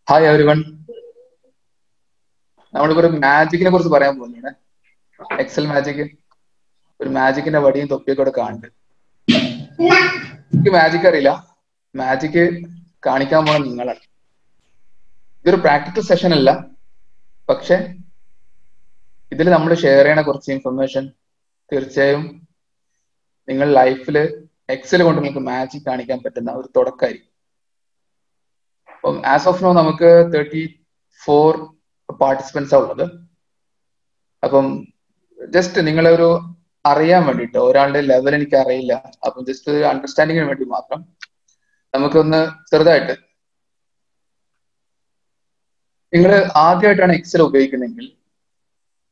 Hi every one. നമ്മളിപ്പോ ഒരു മാജിക്കിനെ കുറിച്ച് പറയാൻ പോകുന്നുണ്ട്. Excel magic. ഒരു മാജിക്കിന്റെ വടിയും തൊപ്പിയൊക്കെ ഇവിടെ കാണുന്നുണ്ട്. എനിക്ക് മാജിക് അറിയില്ല. മാജിക് കാണിക്കാൻ പോണ നിങ്ങളാണ്. ഇതൊരു പ്രാക്ടിക്കൽ സെഷൻ അല്ല, പക്ഷെ ഇതിൽ നമ്മൾ ഷെയർ ചെയ്യണ കുറച്ച് ഇൻഫർമേഷൻ തീർച്ചയായും നിങ്ങൾ ലൈഫിൽ എക്സൽ കൊണ്ട് നിങ്ങൾക്ക് മാജിക് കാണിക്കാൻ പറ്റുന്ന ഒരു തുടക്കമായിരിക്കും. അപ്പം ആസ് ഓഫ് നോ നമുക്ക് 34 പാർട്ടിസിപ്പൻസാണ് ഉള്ളത്. അപ്പം ജസ്റ്റ് നിങ്ങളെ ഒരു അറിയാൻ വേണ്ടിയിട്ട്, ഒരാളുടെ ലെവൽ എനിക്ക് അറിയില്ല, അപ്പം ജസ്റ്റ് അണ്ടർസ്റ്റാൻഡിങ്ങിന് വേണ്ടി മാത്രം നമുക്കൊന്ന് ചെറുതായിട്ട്, നിങ്ങൾ ആദ്യമായിട്ടാണ് എക്സൽ ഉപയോഗിക്കുന്നതെങ്കിൽ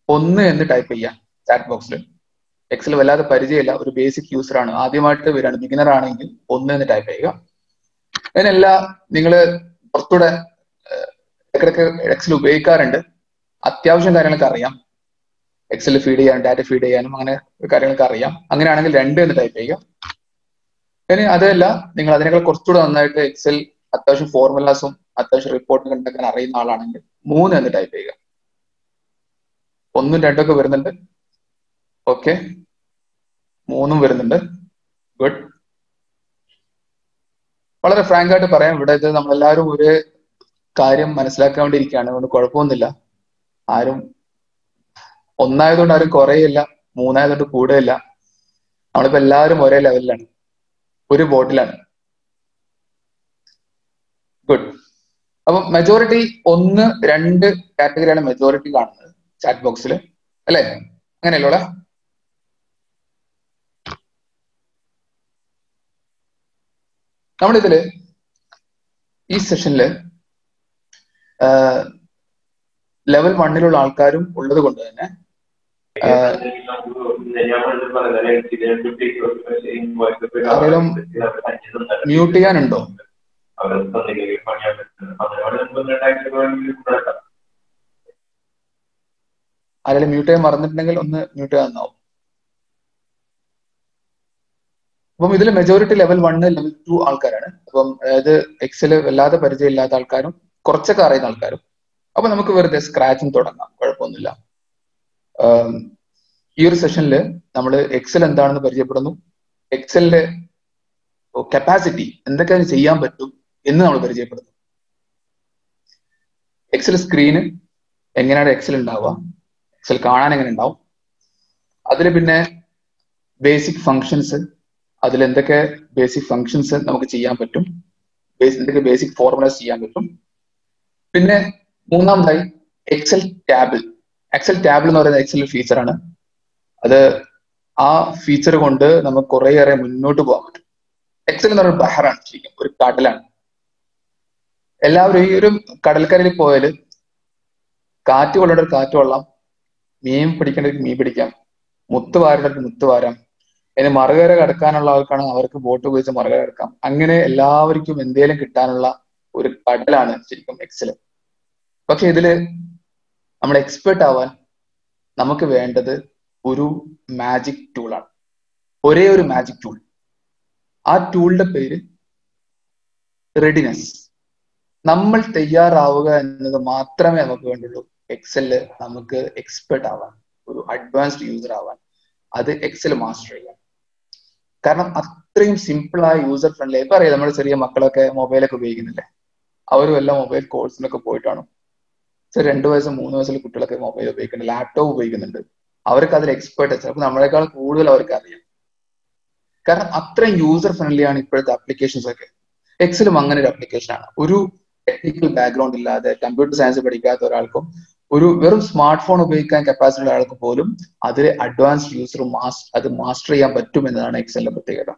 1 എന്ന് ടൈപ്പ് ചെയ്യാം ചാറ്റ് ബോക്സിൽ. എക്സൽ വല്ലാതെ പരിചയമില്ല, ഒരു ബേസിക് യൂസർ ആണ്, ആദ്യമായിട്ട് വരികയാണ്, ബിഗിനർ ആണെങ്കിൽ 1 എന്ന് ടൈപ്പ് ചെയ്യുക. അതിനല്ല നിങ്ങൾ പുറത്തൂടെ ഇടയ്ക്കിടയ്ക്ക് എക്സൽ ഉപയോഗിക്കാറുണ്ട്, അത്യാവശ്യം കാര്യങ്ങളൊക്കെ അറിയാം, എക്സൽ ഫീഡ് ചെയ്യാനും ഡാറ്റ ഫീഡ് ചെയ്യാനും അങ്ങനെ കാര്യങ്ങളൊക്കെ അറിയാം, അങ്ങനെയാണെങ്കിൽ 2 എന്ന് ടൈപ്പ് ചെയ്യുക. ഇനി അതല്ല, നിങ്ങൾ അതിനേക്കാൾ കുറച്ചുകൂടെ നന്നായിട്ട് എക്സൽ അത്യാവശ്യം ഫോർമുലാസും അത്യാവശ്യം റിപ്പോർട്ടും ഉണ്ടാക്കാൻ അറിയുന്ന ആളാണെങ്കിൽ 3 എന്ന് ടൈപ്പ് ചെയ്യുക. 1ഉം 2ഉം ഒക്കെ വരുന്നുണ്ട്. ഓക്കെ, 3ഉം വരുന്നുണ്ട്. ഗുഡ്. വളരെ ഫ്രാങ്ക് ആയിട്ട് പറയാം, ഇവിടെ ഇത് നമ്മളെല്ലാവരും ഒരു കാര്യം മനസ്സിലാക്കാൻ വേണ്ടിയിരിക്കുകയാണ്, അതുകൊണ്ട് കുഴപ്പമൊന്നുമില്ല. ആരും ഒന്നായതുകൊണ്ട് ആരും കുറയില്ല, 3ആയതുകൊണ്ട് കൂടുകയില്ല. നമ്മളിപ്പോ എല്ലാവരും ഒരേ ലെവലിലാണ്, ഒരു ബോട്ടിലാണ്. ഗുഡ്. അപ്പൊ മെജോറിറ്റി 1, 2 കാറ്റഗറിയാണ് മെജോറിറ്റി കാണുന്നത് ചാറ്റ് ബോക്സിൽ, അല്ലേ? അങ്ങനെയല്ലോടെ. നമ്മളിതില് ഈ സെഷനില് ലെവൽ 1ലുള്ള ആൾക്കാരും ഉള്ളത് കൊണ്ട് തന്നെ ആരെങ്കിലും മ്യൂട്ട് ചെയ്യാനുണ്ടോ? ആരെങ്കിലും മ്യൂട്ട് ചെയ്യാൻ മറന്നിട്ടുണ്ടെങ്കിൽ ഒന്ന് മ്യൂട്ട് ചെയ്യാൻ തന്നാവും. അപ്പം ഇതിൽ മെജോറിറ്റി ലെവൽ 1, ലെവൽ 2 ആൾക്കാരാണ്. അപ്പം അതായത് എക്സല് വല്ലാതെ പരിചയമില്ലാത്ത ആൾക്കാരും കുറച്ചൊക്കെ അറിയുന്ന ആൾക്കാരും. അപ്പൊ നമുക്ക് വെറുതെ സ്ക്രാച്ചിന് തുടങ്ങാം, കുഴപ്പമൊന്നുമില്ല. ഈ ഒരു സെഷനിൽ നമ്മൾ എക്സൽ എന്താണെന്ന് പരിചയപ്പെടുന്നു, എക്സലിന്റെ കപ്പാസിറ്റി എന്തൊക്കെ ചെയ്യാൻ പറ്റും എന്ന് നമ്മൾ പരിചയപ്പെടുന്നു. എക്സൽ സ്ക്രീന് എങ്ങനെയാണ് എക്സൽ ഉണ്ടാവുക, എക്സൽ കാണാൻ എങ്ങനെ ഉണ്ടാവും, അതിൽ പിന്നെ ബേസിക് ഫങ്ഷൻസ്, അതിൽ എന്തൊക്കെ ബേസിക് ഫങ്ഷൻസ് നമുക്ക് ചെയ്യാൻ പറ്റും, എന്തൊക്കെ ബേസിക് ഫോർമുലാസ് ചെയ്യാൻ പറ്റും. പിന്നെ മൂന്നാമതായി എക്സൽ ടാബിൾ. എക്സൽ ടാബിൾ എന്ന് പറയുന്ന എക്സൽ ഫീച്ചറാണ്. അത് ആ ഫീച്ചർ കൊണ്ട് നമുക്ക് കുറേയേറെ മുന്നോട്ട് പോകാൻ പറ്റും. എക്സൽ എന്ന് പറയുന്നത് ബഹറാണ്, ശരിക്കും ഒരു കടലാണ്. എല്ലാവരും ഈ ഒരു കടൽക്കരയിൽ പോയാൽ കാറ്റ് കൊള്ളേണ്ട ഒരു കാറ്റ് കൊള്ളാം, മീൻ പിടിക്കേണ്ടവർക്ക് മീൻ പിടിക്കാം, മുത്ത് വാരേണ്ടവർക്ക് മുത്ത് വാരാം, ഇനി മറുകര കടക്കാനുള്ള ആൾക്കാണ് അവർക്ക് ബോട്ട് ഉപയോഗിച്ച് മറുകര കടക്കാം. അങ്ങനെ എല്ലാവർക്കും എന്തേലും കിട്ടാനുള്ള ഒരു കടലാണ് ശരിക്കും എക്സൽ. പക്ഷെ ഇതില് നമ്മൾ എക്സ്പെർട്ട് ആവാൻ നമുക്ക് വേണ്ടത് ഒരു മാജിക് ടൂളാണ്, ഒരേ ഒരു മാജിക് ടൂൾ. ആ ടൂളിന്റെ പേര് റെഡിനെസ്. നമ്മൾ തയ്യാറാവുക എന്നത് മാത്രമേ നമുക്ക് വേണ്ടുള്ളൂ എക്സലില് നമുക്ക് എക്സ്പെർട്ട് ആവാൻ, ഒരു അഡ്വാൻസ്ഡ് യൂസർ ആവാൻ. അത് എക്സൽ മാസ്റ്റർ ചെയ്യാൻ. കാരണം അത്രയും സിമ്പിളായ യൂസർ ഫ്രണ്ട്ലി. ഇപ്പൊ അറിയാം, നമ്മുടെ ചെറിയ മക്കളൊക്കെ മൊബൈലൊക്കെ ഉപയോഗിക്കുന്നില്ലേ, അവരും എല്ലാം മൊബൈൽ കോഴ്സിനൊക്കെ പോയിട്ടാണ്. 2 വയസ്സ് 3 വയസ്സുള്ള കുട്ടികളൊക്കെ മൊബൈൽ ഉപയോഗിക്കുന്നുണ്ട്, ലാപ്ടോപ്പ് ഉപയോഗിക്കുന്നുണ്ട്. അവർക്ക് അതിൽ എക്സ്പെർട്ട്, ചിലപ്പോൾ നമ്മളെക്കാൾ കൂടുതൽ അവർക്ക് അറിയാം. കാരണം അത്രയും യൂസർ ഫ്രണ്ട്ലി ആണ് ഇപ്പോഴത്തെ ആപ്ലിക്കേഷൻസ് ഒക്കെ. എക്സലും അങ്ങനെ ഒരു ആപ്ലിക്കേഷൻ ആണ്. ഒരു ടെക്നിക്കൽ ബാക്ക്ഗ്രൗണ്ട് ഇല്ലാതെ, കമ്പ്യൂട്ടർ സയൻസ് പഠിക്കാത്ത ഒരാൾക്കും ഒരു വെറും സ്മാർട്ട് ഫോൺ ഉപയോഗിക്കാൻ കപ്പാസിറ്റി ഉള്ള ആൾക്ക് പോലും അതിൽ അഡ്വാൻസ്ഡ് യൂസർ അത് മാസ്റ്റർ ചെയ്യാൻ പറ്റും എന്നതാണ് എക്സലിന്റെ പ്രത്യേകത.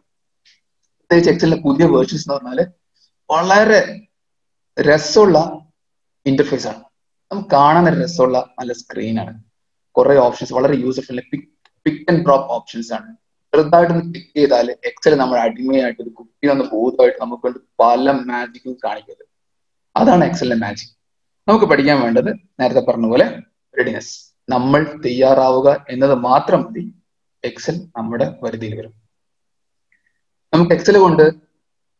പ്രത്യേകിച്ച് എക്സലിന്റെ പുതിയ വേർഷൻസ് എന്ന് പറഞ്ഞാൽ വളരെ രസമുള്ള ഇന്റർഫേസ് ആണ്. നമുക്ക് കാണാൻ ഒരു രസമുള്ള നല്ല സ്ക്രീനാണ്, കുറെ ഓപ്ഷൻസ്, വളരെ user friendly, pick and drop options ആണ്. ചെറുതായിട്ടൊന്ന് ക്ലിക്ക് ചെയ്താൽ എക്സൽ നമ്മുടെ അടിമയായിട്ട് ഒരു കുട്ടി വന്ന് ഭൂതമായിട്ട് നമുക്ക് വേണ്ടി പല മാജിക്കും കാണിക്കുന്നത്. അതാണ് എക്സലിന്റെ മാജിക്. നമുക്ക് പഠിക്കാൻ വേണ്ടത് നേരത്തെ പറഞ്ഞ പോലെ റെഡിനെസ്. നമ്മൾ തയ്യാറാവുക എന്നത് മാത്രം മതി, എക്സൽ നമ്മുടെ പരിധിയിൽ വരും. നമുക്ക് എക്സൽ കൊണ്ട്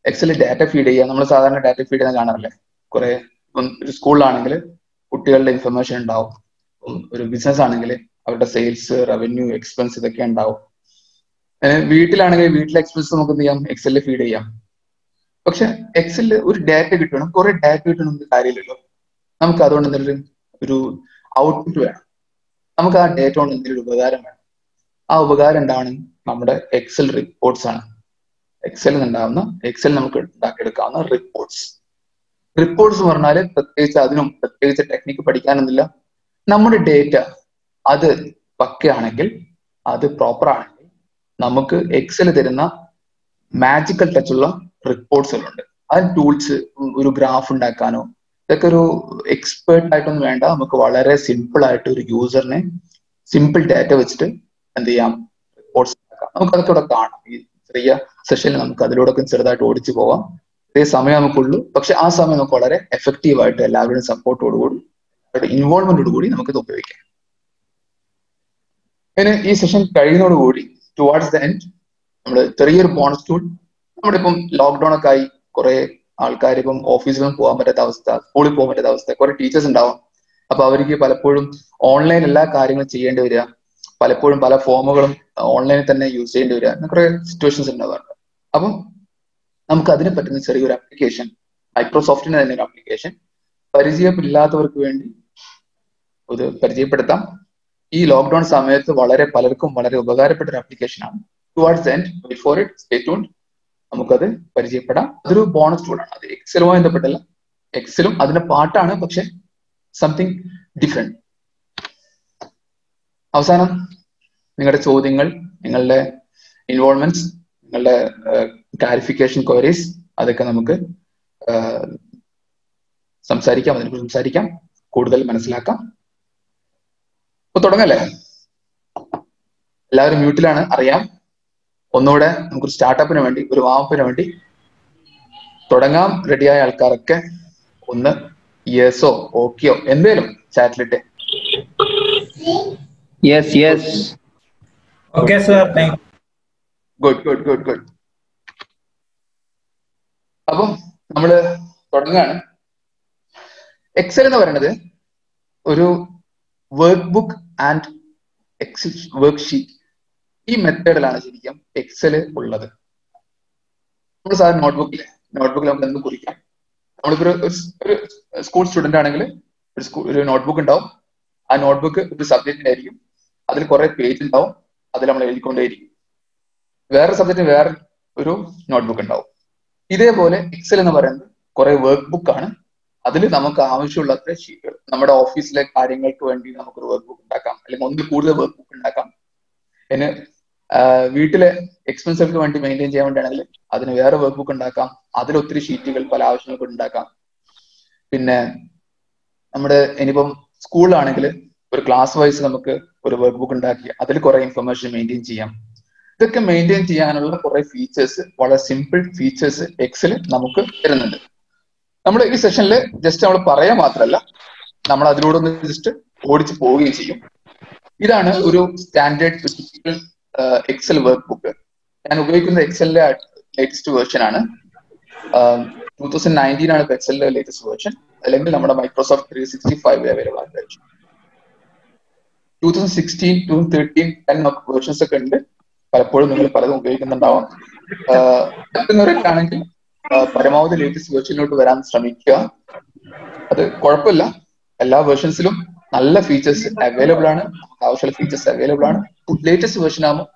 എക്സൽ ഡാറ്റ ഫീഡ് ചെയ്യാം. നമ്മൾ സാധാരണ ഡാറ്റ ഫീഡ് ചെയ്യാൻ കാണാറില്ലേ, കുറെ ഒരു സ്കൂളിലാണെങ്കിൽ കുട്ടികളുടെ ഇൻഫർമേഷൻ ഉണ്ടാവും, ഒരു ബിസിനസ് ആണെങ്കിൽ അവരുടെ സെയിൽസ്, റവന്യൂ, എക്സ്പെൻസ് ഇതൊക്കെ ഉണ്ടാവും. വീട്ടിലാണെങ്കിൽ വീട്ടിലെ എക്സ്പെൻസ് നമുക്ക് എന്ത് ചെയ്യാം, എക്സലിൽ ഫീഡ് ചെയ്യാം. പക്ഷെ എക്സലിൽ ഒരു ഡാറ്റ കിട്ടണം, കുറെ ഡാറ്റ കിട്ടണം കാര്യമില്ലല്ലോ. നമുക്ക് അതുകൊണ്ട് എന്തെങ്കിലും ഒരു ഔട്ട്പുട്ട് വേണം, നമുക്ക് ആ ഡേറ്റ കൊണ്ട് എന്തെങ്കിലും ഉപകാരം വേണം. ആ ഉപകാരം എന്താണ്? നമ്മുടെ എക്സൽ റിപ്പോർട്ട്സ് ആണ്. എക്സലിൽ നമുക്ക് ഉണ്ടാക്കിയെടുക്കാവുന്ന റിപ്പോർട്ട്സ്. റിപ്പോർട്ട്സ് പറഞ്ഞാൽ അതിനും പ്രത്യേകിച്ച് ടെക്നിക്ക് പഠിക്കാനൊന്നുമില്ല. നമ്മുടെ ഡേറ്റ അത് പക്കയാണെങ്കിൽ, അത് പ്രോപ്പർ ആണെങ്കിൽ, നമുക്ക് എക്സൽ തരുന്ന മാജിക്കൽ ടച്ചുള്ള റിപ്പോർട്ട്സുകളുണ്ട്. അതിന് ടൂൾസ്, ഒരു ഗ്രാഫ് ഉണ്ടാക്കാനോ ഇതൊക്കെ ഒരു എക്സ്പേർട്ട് ആയിട്ടൊന്നും വേണ്ട. നമുക്ക് വളരെ സിമ്പിൾ ആയിട്ട് ഒരു യൂസറിനെ സിമ്പിൾ ഡാറ്റ വെച്ചിട്ട് എന്ത് ചെയ്യാം, റിപ്പോർട്ട്സ് ഉണ്ടാക്കാം. നമുക്ക് അതൊക്കെ ഇവിടെ കാണാം. ഈ ചെറിയ സെഷനിൽ നമുക്ക് അതിലൂടെ ചെറുതായിട്ട് ഓടിച്ചു പോവാം. ഇതേ സമയം നമുക്കുള്ളൂ, പക്ഷെ ആ സമയം നമുക്ക് വളരെ എഫക്റ്റീവ് ആയിട്ട് എല്ലാവരുടെയും സപ്പോർട്ടോടുകൂടി, ഇൻവോൾവ്മെന്റോടുകൂടി നമുക്കിത് ഉപയോഗിക്കാം. പിന്നെ ഈ സെഷൻ കഴിയുന്നതോടുകൂടി ടുവാർഡ്സ് ദ എൻഡ് നമ്മൾ ചെറിയൊരു ബോണസ് ടൂൾ, നമ്മുടെ ഇപ്പം ലോക്ക്ഡൌൺ ഒക്കെ ആയി കുറെ ആൾക്കാർ ഇപ്പം ഓഫീസിലും പോകാൻ പറ്റാത്ത അവസ്ഥ, സ്കൂളിൽ പോകാൻ പറ്റാത്ത അവസ്ഥ, കുറെ ടീച്ചേഴ്സ് ഉണ്ടാവും. അപ്പൊ അവർക്ക് പലപ്പോഴും ഓൺലൈൻ എല്ലാ കാര്യങ്ങളും ചെയ്യേണ്ടി വരിക, പലപ്പോഴും പല ഫോമുകളും ഓൺലൈനിൽ തന്നെ യൂസ് ചെയ്യേണ്ടി വരിക, അങ്ങനെ കുറെ സിറ്റുവേഷൻസ് ഉണ്ടാവാറുണ്ട്. അപ്പം നമുക്ക് അതിനെ പറ്റുന്ന ചെറിയൊരു ആപ്ലിക്കേഷൻ, മൈക്രോസോഫ്റ്റിന്റെ തന്നെ ഒരു ആപ്ലിക്കേഷൻ പരിചയമില്ലാത്തവർക്ക് വേണ്ടി ഇത് പരിചയപ്പെടുത്താം. ഈ ലോക്ക്ഡൌൺ സമയത്ത് പലർക്കും വളരെ ഉപകാരപ്പെട്ട ഒരു ആപ്ലിക്കേഷനാണ്. Towards the end, before it stay tuned, നമുക്കത് പരിചയപ്പെടാം. അതൊരു ബോണസ് ടൂളാണ്. അത് എക്സലുമായി ബന്ധപ്പെട്ടല്ല, എക്സലും അതിന്റെ പാർട്ടാണ്, പക്ഷെ സംതിങ് ഡിഫറെന്റ്. അവസാനം നിങ്ങളുടെ ചോദ്യങ്ങൾ, നിങ്ങളുടെ ഇൻവോൾവ്മെന്റ്സ്, നിങ്ങളുടെ ക്ലാരിഫിക്കേഷൻ ക്വയറീസ്, അതൊക്കെ നമുക്ക് അതിനെക്കുറിച്ച് സംസാരിക്കാം, കൂടുതൽ മനസ്സിലാക്കാം. അപ്പൊ തുടങ്ങല്ലേ? എല്ലാവരും മ്യൂട്ടിലാണ്, അറിയാം. ഒന്നുകൂടെ നമുക്കൊരു സ്റ്റാർട്ടപ്പിന് വേണ്ടി, ഒരു വാമപ്പിന് വേണ്ടി തുടങ്ങാം. റെഡിയായ ആൾക്കാരൊക്കെ ഒന്ന് യെസോ ഓക്കെയോ എന്തേലും ചാറ്റിലിട്ട്. ഗുഡ്. അപ്പം നമ്മള് തുടങ്ങാണ്. എക്സൽ എന്ന് പറയുന്നത് ഒരു work book and Excel work sheet, ഈ മെത്തേഡിലാണ് ശരിക്കും എക്സല് ഉള്ളത്. നമ്മൾ സാധാരണ നോട്ട്ബുക്കിൽ നമുക്ക് എന്ത് കുറിക്കാം. നമ്മളിപ്പോ ഒരു സ്കൂൾ സ്റ്റുഡന്റ് ആണെങ്കിൽ ഒരു നോട്ട്ബുക്ക് ഉണ്ടാവും. ആ നോട്ട്ബുക്ക് ഒരു സബ്ജക്റ്റിന്റെ ആയിരിക്കും, അതിൽ കുറെ പേജ് ഉണ്ടാവും, അതിൽ നമ്മൾ എഴുതിക്കൊണ്ടേയിരിക്കും. വേറെ സബ്ജക്റ്റിന് വേറെ ഒരു നോട്ട്ബുക്ക് ഉണ്ടാവും. ഇതേപോലെ എക്സൽ എന്ന് പറയുന്നത് കുറെ വർക്ക് ബുക്ക് ആണ്. അതിൽ നമുക്ക് ആവശ്യമുള്ള അത്ര ഷീറ്റുകൾ, നമ്മുടെ ഓഫീസിലെ കാര്യങ്ങൾക്ക് വേണ്ടി നമുക്കൊരു വർക്ക് ബുക്ക് ഉണ്ടാക്കാം, അല്ലെങ്കിൽ ഒന്നിൽ കൂടുതൽ വർക്ക് ബുക്ക് ഉണ്ടാക്കാം. പിന്നെ വീട്ടിലെ എക്സ്പെൻസുകൾക്ക് വേണ്ടി മെയിൻറ്റെയിൻ ചെയ്യാൻ വേണ്ടിയാണെങ്കിൽ അതിന് വേറെ വർക്ക് ബുക്ക് ഉണ്ടാക്കാം. അതിലൊത്തിരി ഷീറ്റുകൾ പല ആവശ്യങ്ങൾക്ക് ഉണ്ടാക്കാം. പിന്നെ നമ്മുടെ ഇനിയിപ്പം സ്കൂളിലാണെങ്കിൽ ഒരു ക്ലാസ് വൈസ് നമുക്ക് ഒരു വർക്ക് ബുക്ക് ഉണ്ടാക്കി അതിൽ കുറെ ഇൻഫർമേഷൻ മെയിൻറ്റെയിൻ ചെയ്യാം. ഇതൊക്കെ മെയിൻറ്റെയിൻ ചെയ്യാനുള്ള കുറെ ഫീച്ചേഴ്സ്, വളരെ സിമ്പിൾ ഫീച്ചേഴ്സ് എക്സൽ നമുക്ക് തരുന്നുണ്ട്. നമ്മൾ ഈ സെഷനിൽ ജസ്റ്റ് നമ്മൾ പറയാൻ മാത്രമല്ല, നമ്മൾ അതിലൂടെ ഒന്ന് ജസ്റ്റ് ഓടിച്ചു പോവുകയും ചെയ്യും. ഇതാണ് ഒരു സ്റ്റാൻഡേർഡ് എക്സൽ വർക്ക് ബുക്ക്. ഞാൻ ഉപയോഗിക്കുന്ന എക്സലിന്റെ ലേറ്റസ്റ്റ് വേർഷൻ ആണ്. 2019 ആണ് എക്സലിന്റെ ലേറ്റസ്റ്റ് വേർഷൻ, അല്ലെങ്കിൽ നമ്മുടെ മൈക്രോസോഫ്റ്റ് 365 അവൈലബിൾ ആണ്. 2016, 2013, 10 വേർഷൻസ് ഒക്കെ ഉണ്ട്. പലപ്പോഴും നിങ്ങൾ പലതും ഉപയോഗിക്കുന്നുണ്ടാവാം. പറ്റുന്നവരൊക്കെ ആണെങ്കിൽ പരമാവധി ലേറ്റസ്റ്റ് വേർഷനിലോട്ട് വരാൻ ശ്രമിക്കുക. അത് കുഴപ്പമില്ല, എല്ലാ വേർഷൻസിലും നല്ല ഫീച്ചേഴ്സ് അവൈലബിൾ ആണ്, ആവശ്യമുള്ള ഫീച്ചേഴ്സ് അവൈലബിൾ ആണ്. ലേറ്റസ്റ്റ് വേർഷൻ ആകുമ്പോൾ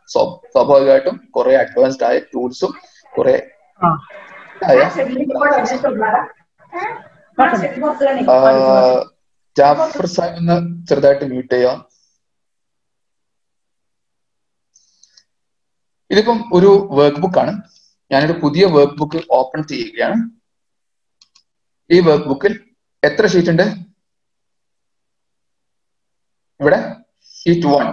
സ്വാഭാവികമായിട്ടും കുറെ അഡ്വാൻസ്ഡ് ആയ ടൂൾസും കുറെ ജാഫർ സാഹിബ് ഒന്ന് ചെറുതായിട്ട് മ്യൂട്ട് ചെയ്യാം. ഇതിപ്പം ഒരു വർക്ക് ബുക്ക് ആണ്. ഞാനൊരു പുതിയ വർക്ക് ബുക്ക് ഓപ്പൺ ചെയ്യുകയാണ്. ഈ വർക്ക് ബുക്കിൽ എത്ര ഷീറ്റ് ഉണ്ട്? ഇവിടെ ഷീറ്റ് 1.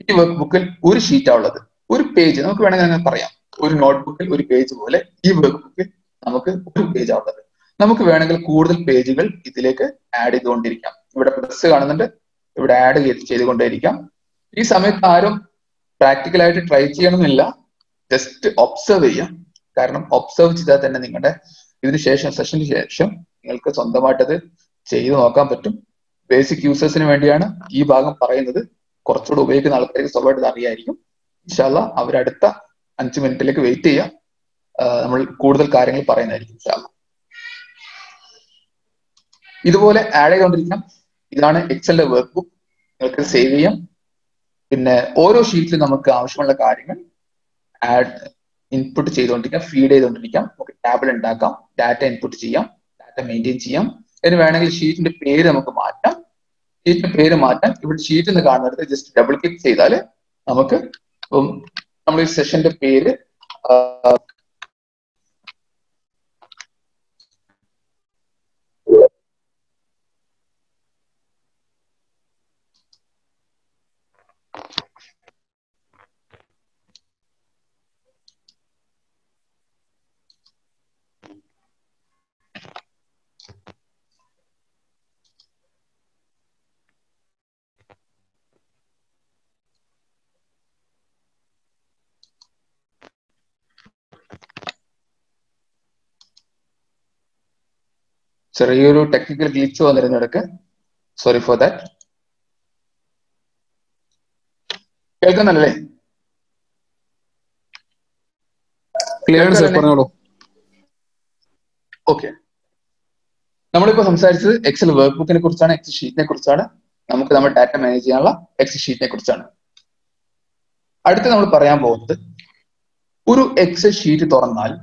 ഈ വർക്ക് ബുക്കിൽ ഒരു ഷീറ്റാണ് ഉള്ളത്, ഒരു പേജ്. നമുക്ക് വേണമെങ്കിൽ അങ്ങനെ പറയാം, ഒരു നോട്ട്ബുക്കിൽ ഒരു പേജ് പോലെ ഈ വർക്ക് ബുക്കിൽ നമുക്ക് ഒരു പേജാണ് ഉള്ളത്. നമുക്ക് വേണമെങ്കിൽ കൂടുതൽ പേജുകൾ ഇതിലേക്ക് ആഡ് ചെയ്തുകൊണ്ടിരിക്കാം. ഇവിടെ പ്ലസ് കാണുന്നുണ്ട്, ഇവിടെ ആഡ് ചെയ്തുകൊണ്ടേയിരിക്കാം. ഈ സമയത്ത് ആരും പ്രാക്ടിക്കലായിട്ട് ട്രൈ ചെയ്യണമെന്നില്ല, ജസ്റ്റ് ഒബ്സർവ് ചെയ്യാം. കാരണം ഒബ്സർവ് ചെയ്താൽ തന്നെ നിങ്ങളുടെ ഇതിന് ശേഷം, സെഷന് ശേഷം നിങ്ങൾക്ക് സ്വന്തമായിട്ടത് ചെയ്ത് നോക്കാൻ പറ്റും. ബേസിക് യൂസേഴ്സിന് വേണ്ടിയാണ് ഈ ഭാഗം പറയുന്നത്. കുറച്ചുകൂടെ ഉപയോഗിക്കുന്ന ആൾക്കാർക്ക് സ്വന്തമായിട്ട് അറിയായിരിക്കും. ഇൻഷാല്ല അവരടുത്ത 5 മിനിറ്റിലേക്ക് വെയിറ്റ് ചെയ്യാം. നമ്മൾ കൂടുതൽ കാര്യങ്ങൾ പറയുന്നതായിരിക്കും ഇൻഷാല്ല. ഇതുപോലെ ആഡ് ചെയ്തുകൊണ്ടിരിക്കണം. ഇതാണ് എക്സലിന്റെ വർക്ക് ബുക്ക്. നിങ്ങൾക്ക് സേവ് ചെയ്യാം. പിന്നെ ഓരോ ഷീറ്റിലും നമുക്ക് ആവശ്യമുള്ള കാര്യങ്ങൾ ആഡ് ഇൻപുട്ട് ചെയ്തുകൊണ്ടിരിക്കാം, ഫീഡ് ചെയ്തുകൊണ്ടിരിക്കാം. നമുക്ക് ടാബിൾ ഉണ്ടാക്കാം, ഡാറ്റ ഇൻപുട്ട് ചെയ്യാം, ഡാറ്റ മെയിൻറ്റെയിൻ ചെയ്യാം. ഇതിന് വേണമെങ്കിൽ ഷീറ്റിന്റെ പേര് നമുക്ക് മാറ്റാം. ഷീറ്റിന്റെ പേര് മാറ്റാൻ ഇവിടെ ഷീറ്റ് എന്ന് കാണുന്നത് ജസ്റ്റ് ഡബിൾ ക്ലിക്ക് ചെയ്താൽ നമുക്ക് നമ്മൾ ഈ സെഷന്റെ പേര് ചെറിയൊരു ടെക്നിക്കൽ ഗ്ലിച്ച് വന്നിരുന്നിടക്ക്, സോറി ഫോർ ദാറ്റ്. കേൾക്കുന്നല്ലേ? ഓക്കെ, നമ്മളിപ്പോ സംസാരിച്ചത് എക്സൽ വർക്ക് ബുക്കിനെ കുറിച്ചാണ്, എക്സൽ ഷീറ്റിനെ കുറിച്ചാണ്, നമുക്ക് നമ്മുടെ ഡാറ്റ മാനേജ് ചെയ്യാനുള്ള എക്സൽ ഷീറ്റിനെ കുറിച്ചാണ്. അടുത്ത് നമ്മൾ പറയാൻ പോകുന്നത്, ഒരു എക്സൽ ഷീറ്റ് തുറന്നാൽ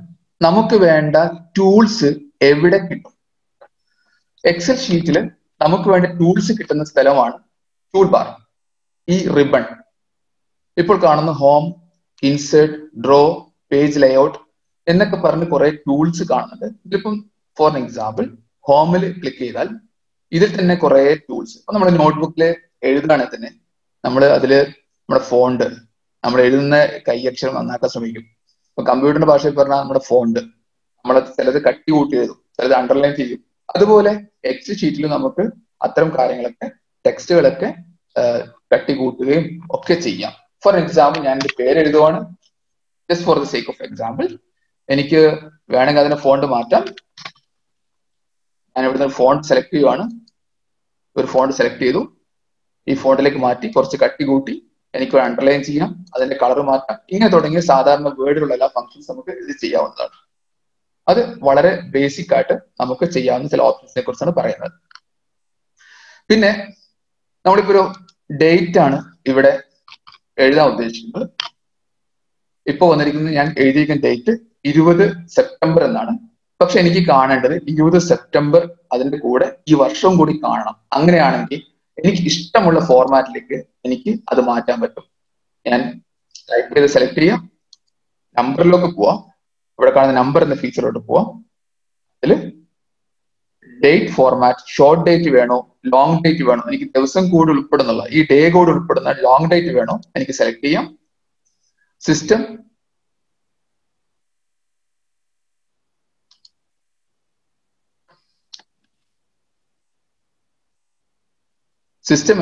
നമുക്ക് വേണ്ട ടൂൾസ് എവിടെ കിട്ടും? എക്സൽ ഷീറ്റിൽ നമുക്ക് വേണ്ട ടൂൾസ് കിട്ടുന്ന സ്ഥലമാണ് ടൂൾ ബാർ. ഈ റിബൺ ഇപ്പോൾ കാണുന്ന home, insert, draw, page layout എന്നൊക്കെ പറഞ്ഞ് കുറെ ടൂൾസ് കാണുന്നുണ്ട്. ഇതിപ്പം ഫോർ എക്സാമ്പിൾ ഹോമിൽ ക്ലിക്ക് ചെയ്താൽ ഇതിൽ തന്നെ കുറെ ടൂൾസ്. ഇപ്പൊ നമ്മുടെ നോട്ട്ബുക്കിൽ എഴുതുകയാണെങ്കിൽ തന്നെ നമ്മൾ അതില് നമ്മുടെ ഫോണ്ട്, നമ്മൾ എഴുതുന്ന കൈയക്ഷരം നന്നാക്കാൻ ശ്രമിക്കും. ഇപ്പൊ കമ്പ്യൂട്ടറിന്റെ ഭാഷയിൽ പറഞ്ഞാൽ നമ്മുടെ ഫോണ്ട് നമ്മൾ ചിലത് കട്ടി കൂട്ടി എഴുതും, ചിലത് അണ്ടർലൈൻ ചെയ്യും. അതുപോലെ എക്സൽ ഷീറ്റിൽ നമുക്ക് അത്തരം കാര്യങ്ങളൊക്കെ, ടെക്സ്റ്റുകളൊക്കെ കട്ടി കൂട്ടുകയും ഒക്കെ ചെയ്യാം. ഫോർ എക്സാമ്പിൾ ഞാൻ എന്റെ പേര് എഴുതുവാണ്, just for the sake of example. എനിക്ക് വേണമെങ്കിൽ അതിന്റെ ഫോണ്ട് മാറ്റാം. ഞാൻ ഇവിടുന്ന് ഫോണ്ട് സെലക്ട് ചെയ്യുവാണ്, ഒരു ഫോണ്ട് സെലക്ട് ചെയ്തു, ഈ ഫോണ്ടിലേക്ക് മാറ്റി കുറച്ച് കട്ടി കൂട്ടി എനിക്ക് അണ്ടർലൈൻ ചെയ്യാം, അതിന്റെ കളർ മാറ്റാം. ഇങ്ങനെ തുടങ്ങിയ സാധാരണ വേർഡിലുള്ള എല്ലാ ഫംഗ്ഷൻസ് നമുക്ക് ഇത് ചെയ്യാവുന്നതാണ്. അത് വളരെ ബേസിക് ആയിട്ട് നമുക്ക് ചെയ്യാവുന്ന ചില ഓപ്ഷൻസിനെ കുറിച്ചാണ് പറയുന്നത്. പിന്നെ നമ്മളിപ്പോ ഒരു ഡേറ്റ് ആണ് ഇവിടെ എഴുതാൻ ഉദ്ദേശിക്കുന്നത്. ഇപ്പൊ വന്നിരിക്കുന്നത്, ഞാൻ എഴുതിയിരിക്കുന്ന ഡേറ്റ് 20 സെപ്റ്റംബർ എന്നാണ്. പക്ഷെ എനിക്ക് കാണേണ്ടത് 20 സെപ്റ്റംബർ അതിന്റെ കൂടെ ഈ വർഷവും കൂടി കാണണം. അങ്ങനെയാണെങ്കിൽ എനിക്ക് ഇഷ്ടമുള്ള ഫോർമാറ്റിലേക്ക് എനിക്ക് അത് മാറ്റാൻ പറ്റും. ഞാൻ ടൈപ്പ് ചെയ്ത് സെലക്ട് ചെയ്യാം, നമ്പറിലേക്ക് പോവാം, ഇവിടെ കാണുന്ന നമ്പർ എന്ന ഫീച്ചറിലോട്ട് പോവാം. അതിൽ ഡേറ്റ് ഫോർമാറ്റ്, ഷോർട്ട് ഡേറ്റ് വേണോ, ലോങ് ഡേറ്റ് വേണോ, എനിക്ക് ദിവസം കൂടി ഉൾപ്പെടുന്നുള്ള ഈ ഡേ കോഡ് ഉൾപ്പെടുന്ന ലോങ് ഡേറ്റ് വേണോ എനിക്ക് സെലക്ട് ചെയ്യാം. സിസ്റ്റം,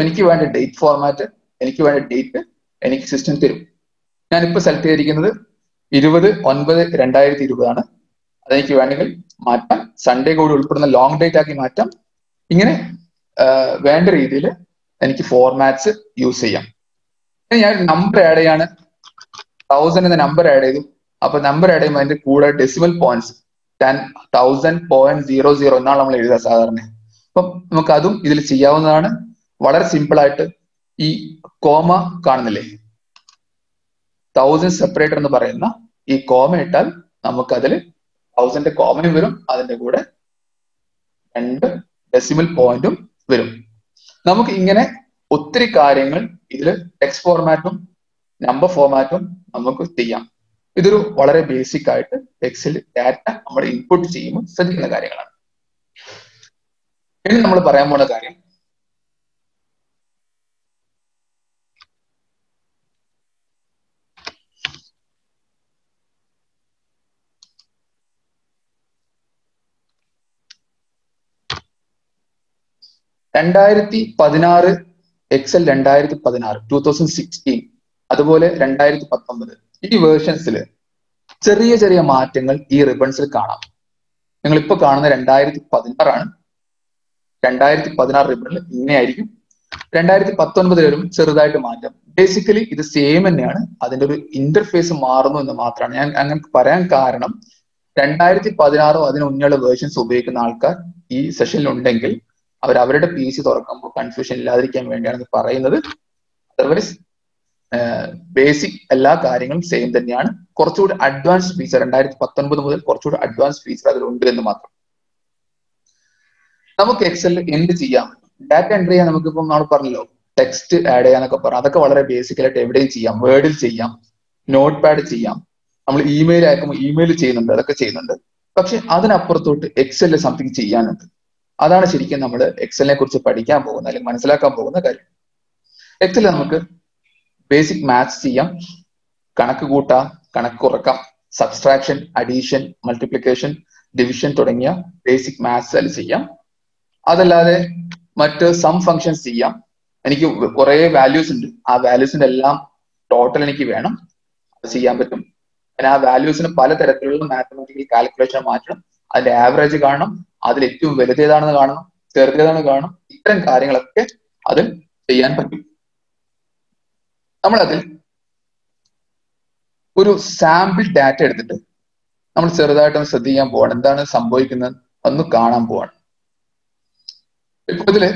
എനിക്ക് വേണ്ട ഡേറ്റ് ഫോർമാറ്റ്, എനിക്ക് വേണ്ട ഡേറ്റ് എനിക്ക് സിസ്റ്റം തരും. ഞാനിപ്പോ സെലക്ട് ചെയ്തിരിക്കുന്നത് 20/9/2020 ആണ്. അതെനിക്ക് വേണമെങ്കിൽ മാറ്റാം, സൺഡേ കൂടി ഉൾപ്പെടുന്ന ലോങ് ഡേറ്റ് ആക്കി മാറ്റാം. ഇങ്ങനെ വേണ്ട രീതിയിൽ എനിക്ക് ഫോർമാറ്റ്സ് യൂസ് ചെയ്യാം. ഞാൻ നമ്പർ ആഡ് ചെയ്യാണ്, 1000 എന്ന നമ്പർ ആഡ് ചെയ്തു. അപ്പൊ നമ്പർ ആഡ് ചെയ്യുമ്പോൾ അതിന്റെ കൂടെ ഡെസിമൽ പോയിന്റ്സ് 10,000.00 എന്നാണ് നമ്മൾ എഴുതുക സാധാരണ. അപ്പം നമുക്ക് അതും ഇതിൽ ചെയ്യാവുന്നതാണ്. വളരെ സിമ്പിൾ ആയിട്ട് ഈ കോമ കാണുന്നില്ലേ, 1000 സെപ്പറേറ്റർ എന്ന് പറയുന്ന ഈ കോമ ഇട്ടാൽ നമുക്ക് അതിൽ 1000 കോമയും വരും, അതിന്റെ കൂടെ 2 ഡെസിമൽ പോയിന്റും വരും. നമുക്ക് ഇങ്ങനെ ഒത്തിരി കാര്യങ്ങൾ ഇതിൽ ടെക്സ്റ്റ് ഫോർമാറ്റും നമ്പർ ഫോർമാറ്റും നമുക്ക് ചെയ്യാം. ഇതൊരു വളരെ ബേസിക് ആയിട്ട് എക്സൽ ഡാറ്റ നമ്മൾ ഇൻപുട്ട് ചെയ്യുമ്പോൾ ശ്രദ്ധിക്കുന്ന കാര്യങ്ങളാണ്. ഇനി നമ്മൾ പറയാൻ പോകുന്ന കാര്യം, എക്സൽ 2016, 2016, അതുപോലെ 2019 ഈ വേർഷൻസിൽ ചെറിയ ചെറിയ മാറ്റങ്ങൾ ഈ റിബൺസിൽ കാണാം. നിങ്ങൾ ഇപ്പൊ കാണുന്ന 2016 2016 റിബണിൽ ഇങ്ങനെയായിരിക്കും. 2019 വരുമ്പോൾ ചെറുതായിട്ട് മാറ്റാം. ബേസിക്കലി ഇത് സെയിം തന്നെയാണ്, അതിന്റെ ഒരു ഇന്റർഫേസ് മാറുന്നു എന്ന് മാത്രമാണ്. ഞാൻ അങ്ങനെ പറയാൻ കാരണം 2016 അതിന് മുന്നുള്ള വേർഷൻസ് ഉപയോഗിക്കുന്ന ആൾക്കാർ ഈ സെഷനിൽ ഉണ്ടെങ്കിൽ അവർ അവരുടെ PC തുറക്കുമ്പോൾ കൺഫ്യൂഷൻ ഇല്ലാതിരിക്കാൻ വേണ്ടിയാണ് പറയുന്നത്. അതർവൈസ് ബേസിക് എല്ലാ കാര്യങ്ങളും സെയിം തന്നെയാണ്. കുറച്ചുകൂടി അഡ്വാൻസ് ഫീച്ചർ 2019 മുതൽ കുറച്ചുകൂടി അഡ്വാൻസ് ഫീച്ചർ അതിലുണ്ട് എന്ന് മാത്രം. നമുക്ക് എക്സലിൽ എന്ത് ചെയ്യാം? ഡാറ്റ എൻട്രി ചെയ്യാൻ നമുക്കിപ്പം നമ്മൾ പറഞ്ഞല്ലോ, ടെക്സ്റ്റ് ആഡ് ചെയ്യാനൊക്കെ പറഞ്ഞു. അതൊക്കെ വളരെ ബേസിക്കലായിട്ട് എവിടെയും ചെയ്യാം. വേർഡിൽ ചെയ്യാം, നോട്ട് പാഡ് ചെയ്യാം, നമ്മൾ ഇമെയിൽ അയക്കുമ്പോൾ ഇമെയിൽ ചെയ്യുന്നുണ്ട്, അതൊക്കെ ചെയ്യുന്നുണ്ട്. പക്ഷെ അതിനപ്പുറത്തോട്ട് എക്സലിൽ സംതിങ് ചെയ്യാനുണ്ട്. അതാണ് ശരിക്കും നമ്മൾ എക്സലിനെ കുറിച്ച് പഠിക്കാൻ പോകുന്ന അല്ലെങ്കിൽ മനസ്സിലാക്കാൻ പോകുന്ന കാര്യം. എക്സലിൽ നമുക്ക് ബേസിക് മാത്സ് ചെയ്യാം, കണക്ക് കൂട്ടാം, കണക്ക് കുറക്കാം, സബ്സ്ട്രാക്ഷൻ, അഡീഷൻ, മൾട്ടിപ്ലിക്കേഷൻ, ഡിവിഷൻ തുടങ്ങിയ ബേസിക് മാത്സ് അതിൽ ചെയ്യാം. അതല്ലാതെ മറ്റ് സം ഫങ്ഷൻസ് ചെയ്യാം. എനിക്ക് കുറെ വാല്യൂസ് ഉണ്ട്, ആ വാല്യൂസിന്റെ എല്ലാം ടോട്ടൽ എനിക്ക് വേണം, അത് ചെയ്യാൻ പറ്റും. പിന്നെ ആ വാല്യൂസിന് പലതരത്തിലുള്ള മാത്തമാറ്റിക്കൽ കാൽക്കുലേഷൻ മാറ്റണം, അതിന്റെ ആവറേജ് കാണണം, അതിൽ ഏറ്റവും വലുതേതാണെന്ന് കാണണം, ചെറുതേതാണെന്ന് കാണണം. ഇത്തരം കാര്യങ്ങളൊക്കെ അതിൽ ചെയ്യാൻ പറ്റും. നമ്മളതിൽ ഒരു സാമ്പിൾ ഡാറ്റ എടുത്തിട്ട് നമ്മൾ ചെറുതായിട്ടൊന്ന് ശ്രദ്ധിക്കാൻ പോവാണ്, എന്താണ് സംഭവിക്കുന്നത് ഒന്ന് കാണാൻ പോവാണ്. ഇപ്പൊ ഇതില്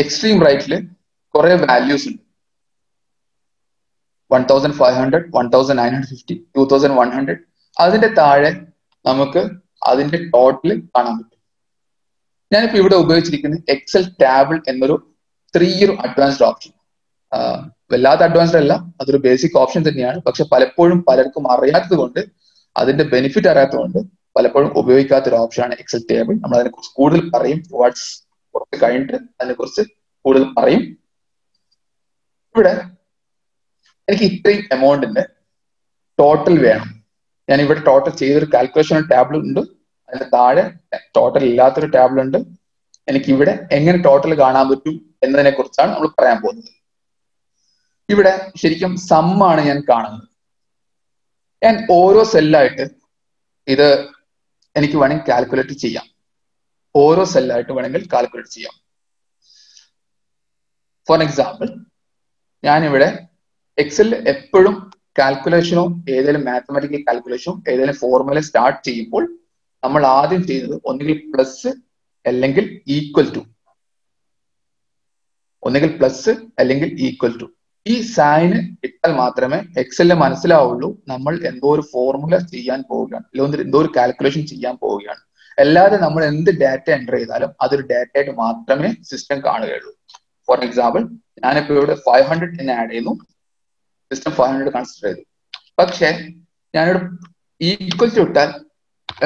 എക്സ്ട്രീം റൈറ്റില് കുറെ വാല്യൂസ് ഉണ്ട്. 1500, 1950, 2100. അതിന്റെ താഴെ നമുക്ക് അതിന്റെ ടോട്ടൽ കാണാൻ പറ്റും. ഞാനിപ്പോ ഇവിടെ ഉപയോഗിച്ചിരിക്കുന്നത് എക്സൽ ടാബിൾ എന്നൊരു ചെറിയൊരു അഡ്വാൻസ്ഡ് ഓപ്ഷൻ. വല്ലാത്ത അഡ്വാൻസ്ഡ് അല്ല, അതൊരു ബേസിക് ഓപ്ഷൻ തന്നെയാണ്. പക്ഷെ പലപ്പോഴും പലർക്കും അറിയാത്തത് കൊണ്ട്, അതിന്റെ ബെനിഫിറ്റ് അറിയാത്തതുകൊണ്ട് പലപ്പോഴും ഉപയോഗിക്കാത്തൊരു ഓപ്ഷനാണ് എക്സൽ ടേബിൾ. നമ്മൾ അതിനെക്കുറിച്ച് കൂടുതൽ പറയും, വാട്സ് കുറച്ച് കഴിഞ്ഞിട്ട് അതിനെക്കുറിച്ച് കൂടുതൽ പറയും. ഇവിടെ എനിക്ക് ഇത്രയും എമൗണ്ടിന്റെ ടോട്ടൽ വേണം. ഞാൻ ഇവിടെ ടോട്ടൽ ചെയ്തൊരു കാൽക്കുലേഷൻ ടാബിൾ ഉണ്ട്, അതിന്റെ താഴെ ടോട്ടൽ ഇല്ലാത്തൊരു ടാബിൾ ഉണ്ട്. എനിക്ക് ഇവിടെ എങ്ങനെ ടോട്ടൽ കാണാൻ പറ്റും എന്നതിനെ കുറിച്ചാണ് നമ്മൾ പറയാൻ പോകുന്നത്. ഇവിടെ ശരിക്കും സമ്മാണ് ഞാൻ കാണുന്നത്. ഞാൻ ഓരോ സെല്ലായിട്ട് ഇത് എനിക്ക് വേണമെങ്കിൽ കാൽക്കുലേറ്റ് ചെയ്യാം. ഓരോ സെല്ലായിട്ട് വേണമെങ്കിൽ കാൽക്കുലേറ്റ് ചെയ്യാം. ഫോർ എക്സാമ്പിൾ, ഞാനിവിടെ എക്സലിൽ എപ്പോഴും കാൽക്കുലേഷനോ ഏതെങ്കിലും മാത്തമാറ്റിക്കൽ കാൽക്കുലേഷനോ ഏതെങ്കിലും ഫോർമുല സ്റ്റാർട്ട് ചെയ്യുമ്പോൾ നമ്മൾ ആദ്യം ചെയ്യുന്നത് ഒന്നുകിൽ പ്ലസ് അല്ലെങ്കിൽ ഈക്വൽ ടു, ഒന്നുകിൽ പ്ലസ് അല്ലെങ്കിൽ ഈക്വൽ ടു. ഈ സൈന് ഇട്ടാൽ മാത്രമേ എക്സലിന് മനസ്സിലാവുള്ളൂ നമ്മൾ എന്തോ ഒരു ഫോർമുല ചെയ്യാൻ പോവുകയാണ്, അല്ലെങ്കിൽ എന്തോ ഒരു കാൽക്കുലേഷൻ ചെയ്യാൻ പോവുകയാണ്. അല്ലാതെ നമ്മൾ എന്ത് ഡാറ്റ എൻ്റർ ചെയ്താലും അതൊരു ഡാറ്റ ആയിട്ട് മാത്രമേ സിസ്റ്റം കാണുകയുള്ളൂ. ഫോർ എക്സാമ്പിൾ, ഞാനിപ്പോ ഇവിടെ 500 എന്ന് ആഡ് ചെയ്യുന്നു, സിസ്റ്റം 500 കൺസിഡർ ചെയ്തു. പക്ഷെ ഞാനിവിടെ ഈക്വൽ ടു ഇട്ടാൽ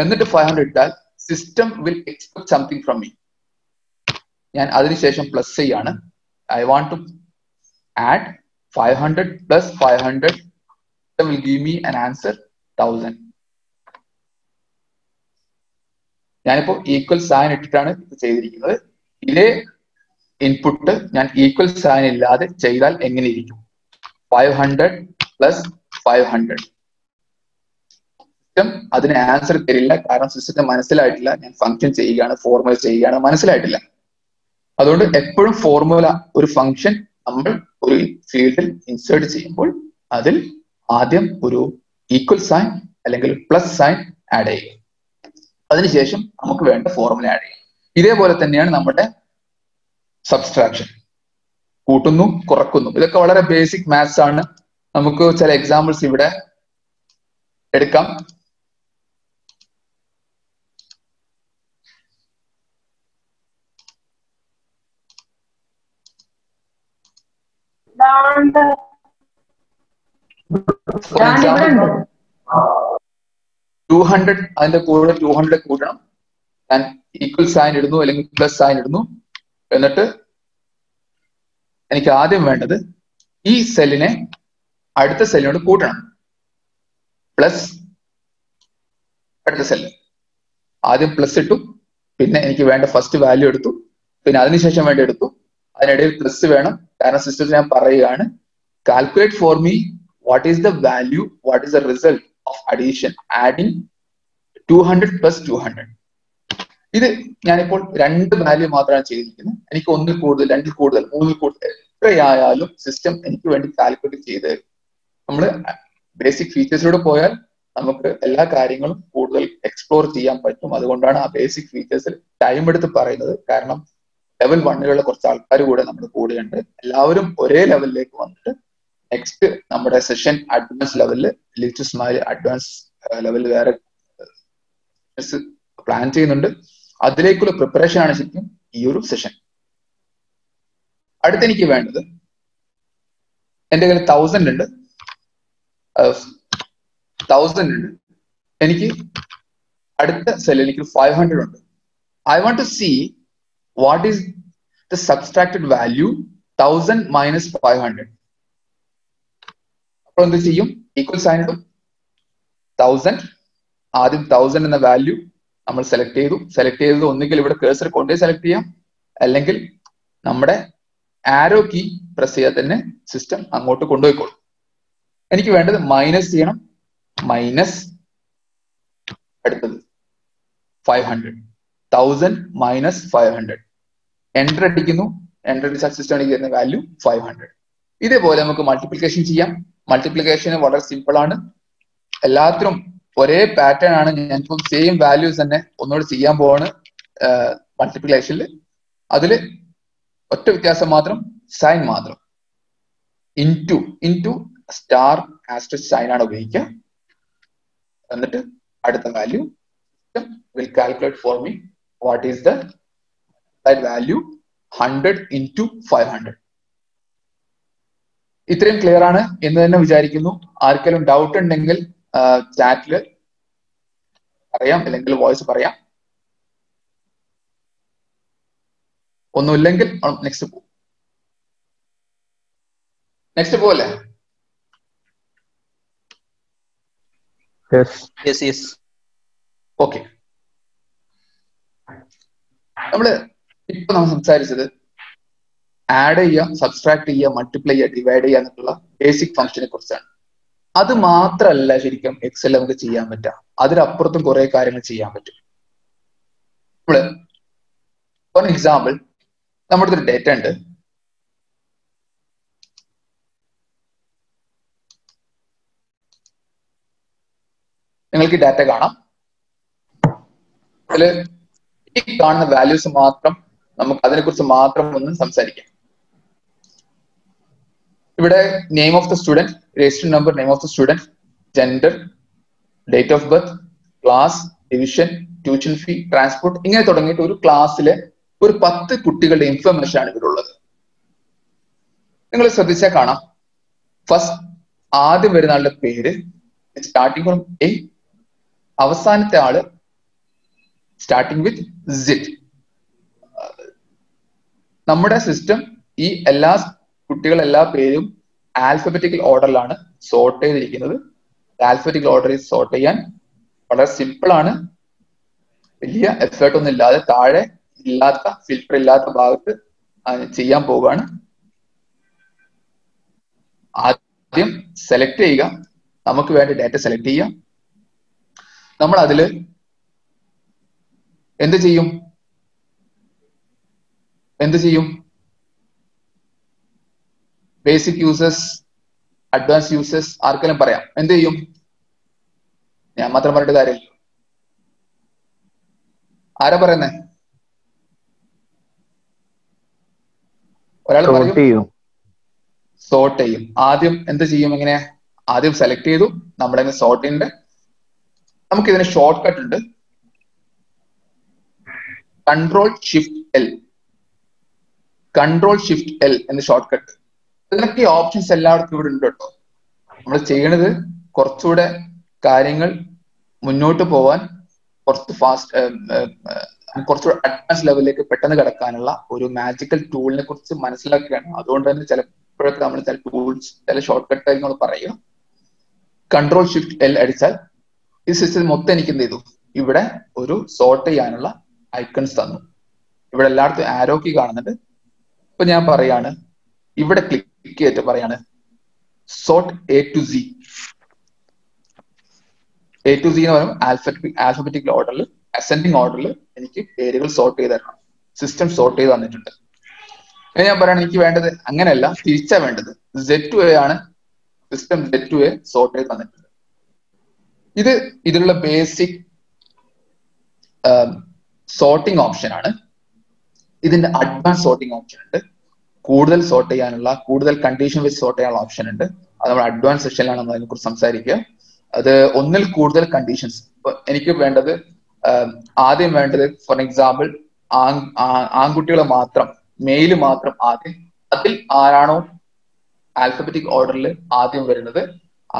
എന്നിട്ട് 500 ഇട്ടാൽ system will expect something from me. ഞാൻ അതിനുശേഷം പ്ലസ് ചെയ്യാണ്. I want to add 500 plus 500, system will give me an answer 1000. ഞാനിപ്പോ ഈക്വൽ സൈൻ ഇട്ടിട്ടാണ് ഇത് ചെയ്തിരിക്കുന്നത്. ഇതേ ഇൻപുട്ട് ഞാൻ ഈക്വൽ സൈൻ ഇല്ലാതെ ചെയ്താൽ എങ്ങനെ ഇരിക്കും? 500 plus 500. സിസ്റ്റം അതിന് ആൻസർ തരില്ല, കാരണം സിസ്റ്റത്തിന് മനസ്സിലായിട്ടില്ല ഞാൻ ഫംഗ്ഷൻ ചെയ്യുകയാണ്, ഫോർമുല ചെയ്യുകയാണ്, മനസ്സിലായിട്ടില്ല. അതുകൊണ്ട് എപ്പോഴും ഫോർമുല, ഒരു ഫംഗ്ഷൻ നമ്മൾ ഒരു ഫീൽഡിൽ ഇൻസേർട്ട് ചെയ്യുമ്പോൾ അതിൽ ആദ്യം ഒരു ഈക്വൽ സൈൻ അല്ലെങ്കിൽ പ്ലസ് സൈൻ ആഡ് ചെയ്യുക. അതിനുശേഷം നമുക്ക് വേണ്ട ഫോർമുല ആഡ് ചെയ്യാം. ഇതേപോലെ തന്നെയാണ് നമ്മുടെ സബ്സ്ട്രാക്ഷൻ, കൂട്ടുന്നു കുറക്കുന്നു. ഇതൊക്കെ വളരെ ബേസിക് മാത്സ് ആണ്. നമുക്ക് ചില എക്സാമ്പിൾസ് ഇവിടെ എടുക്കാം. ഫോർ എക്സാമ്പിൾ 200, അതിന്റെ കൂടെ 200 കൂട്ടണം. ഞാൻ ഈക്വൽ സൈൻ ഇടുന്നു അല്ലെങ്കിൽ പ്ലസ് സൈൻ ഇടുന്നു. എന്നിട്ട് എനിക്ക് ആദ്യം വേണ്ടത് ഈ സെല്ലിനെ അടുത്ത സെല്ലിനോട് കൂട്ടണം. പ്ലസ് അടുത്ത സെല്ല്, ആദ്യം പ്ലസ് ഇട്ടു, പിന്നെ എനിക്ക് വേണ്ട ഫസ്റ്റ് വാല്യൂ എടുത്തു, പിന്നെ അതിനുശേഷം വേണ്ടി എടുത്തു. അതിനിടയിൽ പ്ലസ് വേണം, കാരണം സിസ്റ്റത്തിൽ ഞാൻ പറയുകയാണ് calculate for me what is the value, what is the result of addition, adding 200 + 200. ഇത് ഞാനിപ്പോൾ 2 വാല്യൂ മാത്രമാണ് ചെയ്തിരിക്കുന്നത്. എനിക്ക് 1 കൂടുതൽ, 2 കൂടുതൽ, 3 കൂടുതൽ എത്രയായാലും സിസ്റ്റം എനിക്ക് വേണ്ടി കാൽക്കുലേറ്റ് ചെയ്ത് നമ്മൾ ബേസിക് ഫീച്ചേഴ്സിലൂടെ പോയാൽ നമുക്ക് എല്ലാ കാര്യങ്ങളും കൂടുതൽ എക്സ്പ്ലോർ ചെയ്യാൻ പറ്റും. അതുകൊണ്ടാണ് ആ ബേസിക് ഫീച്ചേഴ്സിൽ ടൈം എടുത്ത് പറയുന്നത്. കാരണം ലെവൽ 1ലുള്ള കുറച്ച് ആൾക്കാർ കൂടെ നമ്മുടെ കൂടെയുണ്ട്. എല്ലാവരും ഒരേ ലെവലിലേക്ക് വന്നിട്ട് നെക്സ്റ്റ് നമ്മുടെ സെഷൻ അഡ്വാൻസ് ലെവലിൽ ലിറ്റസ്മാര് അഡ്വാൻസ് ലെവലിൽ വേറെ പ്ലാൻ ചെയ്യുന്നുണ്ട്. അതിലേക്കുള്ള പ്രിപ്പറേഷൻ ആണ് ശരിക്കും ഈ ഒരു സെഷൻ. അടുത്ത് എനിക്ക് വേണ്ടത്, എന്റെ കയ്യിൽ 1000 ഉണ്ട്, എനിക്ക് അടുത്ത സെല്ലിൽ എനിക്ക് 500 ഉണ്ട്. I want to see what is the subtracted value 1000 - 500. അപ്പോൾ എന്ത് ചെയ്യും? ഈക്വൽ സൈൻ ഇടും. 1000 ആദ്യം 1000 എന്ന വാല്യൂ നമ്മൾ സെലക്ട് ചെയ്തത് ഒന്നുകിൽ ഇവിടെ കേഴ്സർ കൊണ്ടുപോയി സെലക്ട് ചെയ്യാം, അല്ലെങ്കിൽ നമ്മുടെ ആരോ കീ പ്രസ് ചെയ്യാൻ തന്നെ സിസ്റ്റം അങ്ങോട്ട് കൊണ്ടുപോയിക്കോളും. എനിക്ക് വേണ്ടത് മൈനസ് ചെയ്യണം. മൈനസ് അടുത്തത് 500. 1000 - 500. എൻ്റർ അടിക്കുന്നു. എൻ്റർ അടിച്ചാൽ സിസ്റ്റം എനിക്ക് തരുന്ന വാല്യൂ 500. ഇതേപോലെ നമുക്ക് മൾട്ടിപ്ലിക്കേഷൻ ചെയ്യാം. മൾട്ടിപ്ലിക്കേഷൻ വളരെ സിമ്പിൾ ആണ്. എല്ലാത്തിനും ഒരേ പാറ്റേൺ ആണ്. ഞാനിപ്പോൾ സെയിം വാല്യൂസ് തന്നെ ഒന്നുകൂടി ചെയ്യാൻ പോവാണ് മൾട്ടിപ്ലിക്കേഷനിൽ. അതിൽ ഒറ്റ വ്യത്യാസം മാത്രം, സൈൻ മാത്രം. ഇൻറ്റു സ്റ്റാർ ആസ്റ്ററിസ്ക് സൈൻ ആണ് ഉപയോഗിക്കുക. എന്നിട്ട് അടുത്ത value will calculate for me what is the that value 100 × 500. ഇത്രയും ക്ലിയർ ആണ് എന്ന് തന്നെ വിചാരിക്കുന്നു. ആർക്കെങ്കിലും ഡൗട്ട് ഉണ്ടെങ്കിൽ ചാറ്റിൽ പറയാം, അല്ലെങ്കിൽ വോയിസ് പറയാം. ഒന്നുമില്ലെങ്കിൽ നെക്സ്റ്റ് പോകും. നെക്സ്റ്റ് പോലെ ഓക്കെ. നമ്മൾ സംസാരിച്ചത് ആഡ് ചെയ്യുക, സബ്സ്ട്രാക്ട് ചെയ്യുക, മൾട്ടിപ്ലൈ ചെയ്യുക, ഡിവൈഡ് ചെയ്യുക എന്നുള്ള ബേസിക് ഫംഗ്ഷനെ കുറിച്ചാണ്. അത് മാത്രമല്ല ശരിക്കും എക്സൽ നമുക്ക് ചെയ്യാൻ പറ്റുക, അതിനപ്പുറത്തും കുറെ കാര്യങ്ങൾ ചെയ്യാൻ പറ്റും. നമ്മള് ഫോർ എക്സാമ്പിൾ നമ്മുടെ ഒരു ഡേറ്റ ഉണ്ട്. നിങ്ങൾക്ക് ഡാറ്റ കാണാം. അതിൽ ഈ കാണുന്ന വാല്യൂസ് മാത്രം നമുക്ക് അതിനെക്കുറിച്ച് മാത്രം ഒന്ന് സംസാരിക്കാം. ഇവിടെ name of the student, register number, name of the student, gender, date of birth, class, division, tuition fee, transport, ഇങ്ങനെ തുടങ്ങിയിട്ട് ഒരു ക്ലാസ്സിലെ ഒരു 10 കുട്ടികളുടെ ഇൻഫർമേഷൻ ആണ് ഇതിലുള്ളത്. നിങ്ങൾ ശ്രദ്ധിച്ചാൽ കാണാം, ഫസ്റ്റ് ആദ്യം വരുന്ന ആളുടെ പേര് സ്റ്റാർട്ടിംഗ് ഫ്രം എ, അവസാനത്തെ ആള് സ്റ്റാർട്ടിംഗ് വിത്ത് Z. നമ്മുടെ സിസ്റ്റം ഈ എല്ലാ കുട്ടികൾ എല്ലാ പേരും ആൽഫബറ്റിക്കൽ ഓർഡറിലാണ് സോർട്ട് ചെയ്തിരിക്കുന്നത്. ആൽഫബറ്റിക്കൽ ഓർഡറിൽ സോർട്ട് ചെയ്യാൻ വളരെ സിമ്പിൾ ആണ്. വലിയ എഫേർട്ട് ഒന്നും ഇല്ലാതെ താഴെ ഇല്ലാത്ത ഫിൽട്ടർ ഇല്ലാത്ത ഭാഗത്ത് ചെയ്യാൻ പോവുകയാണ്. ആദ്യം സെലക്ട് ചെയ്യുക, നമുക്ക് വേണ്ട ഡാറ്റ സെലക്ട് ചെയ്യുക. നമ്മൾ അതിൽ എന്ത് ചെയ്യും? ബേസിക് യൂസേഴ്സ്, അഡ്വാൻസ് യൂസേഴ്സ്, ആർക്കെങ്കിലും പറയാം. എന്ത് ചെയ്യും? ഞാൻ മാത്രം പറഞ്ഞിട്ട് കാര്യമില്ല. ആരാ പറയുന്നേ? ഒരാൾ പറയും. സോർട്ട് ചെയ്യും. ആദ്യം എന്ത് ചെയ്യും? എങ്ങനെ? ആദ്യം സെലക്ട് ചെയ്തു, നമ്മളെ സോർട്ട് ചെയ്യുന്നുണ്ട്. നമുക്ക് ഇതിന് ഷോർട്ട് കട്ട് ഉണ്ട്, Ctrl+Shift+L. Ctrl+Shift+L എന്ന ഷോർട്ട് കട്ട്. ഇതിനൊക്കെ ഓപ്ഷൻസ് എല്ലായിടത്തും ഇവിടെ ഉണ്ട് കേട്ടോ. നമ്മൾ ചെയ്യണത് കുറച്ചുകൂടെ കാര്യങ്ങൾ മുന്നോട്ട് പോവാൻ, കുറച്ചുകൂടെ അഡ്വാൻസ് ലെവലിലേക്ക് പെട്ടെന്ന് കിടക്കാനുള്ള ഒരു മാജിക്കൽ ടൂളിനെ കുറിച്ച് മനസ്സിലാക്കുകയാണ്. അതുകൊണ്ട് തന്നെ ചിലപ്പോഴൊക്കെ നമ്മൾ ചില ടൂൾസ്, ചില ഷോർട്ട് കട്ട് കാര്യങ്ങൾ പറയുക. Ctrl+Shift+L അടിച്ചാൽ ഈ സിസ്റ്റം മൊത്തം എനിക്ക് എന്ത് ചെയ്തു? ഇവിടെ ഒരു സോർട്ട് ചെയ്യാനുള്ള ഐക്കൺസ് തന്നു. ഇവിടെ എല്ലായിടത്തും ആരോ കീ കാണുന്നുണ്ട്. ഇപ്പൊ ഞാൻ പറയാണ്, ഇവിടെ ക്ലിക്ക് ചെയ്തിട്ട് പറയാണ് sort A to Z. A to Z എന്ന് പറയുമ്പോൾ ആൽഫബറ്റിക് ഓർഡറിൽ അസെൻഡിങ് ഓർഡറിൽ എനിക്ക് പേരുകൾ സോർട്ട് ചെയ്ത് തരണം. സിസ്റ്റം സോർട്ട് ചെയ്ത് തന്നിട്ടുണ്ട്. ഞാൻ പറയണം എനിക്ക് വേണ്ടത് അങ്ങനെയല്ല, തിരിച്ചാ വേണ്ടത്. Z2A ആണ് സിസ്റ്റം Z2A സോർട്ട് ചെയ്ത് തന്നിട്ടുണ്ട്. ഇതിലുള്ള ബേസിക് സോർട്ടിംഗ് ഓപ്ഷൻ ആണ്. ഇതിന്റെ അഡ്വാൻസ് സോർട്ടിംഗ് ഓപ്ഷൻ ഉണ്ട്. കൂടുതൽ സോർട്ട് ചെയ്യാനുള്ള, കൂടുതൽ കണ്ടീഷൻ വെച്ച് സോർട്ട് ചെയ്യാനുള്ള ഓപ്ഷൻ ഉണ്ട്. അത് നമ്മൾ അഡ്വാൻസ് സെഷനിലാണ് നമ്മൾ അതിനെക്കുറിച്ച് സംസാരിക്കുക. അത് ഒന്നിൽ കൂടുതൽ കണ്ടീഷൻസ്. ഇപ്പൊ എനിക്ക് വേണ്ടത് ആദ്യം വേണ്ടത് ഫോർ എക്സാമ്പിൾ ആൺകുട്ടികളെ മാത്രം, മെയില് മാത്രം ആദ്യം, അതിൽ ആരാണോ ആൽഫബറ്റിക് ഓർഡറിൽ ആദ്യം വരുന്നത്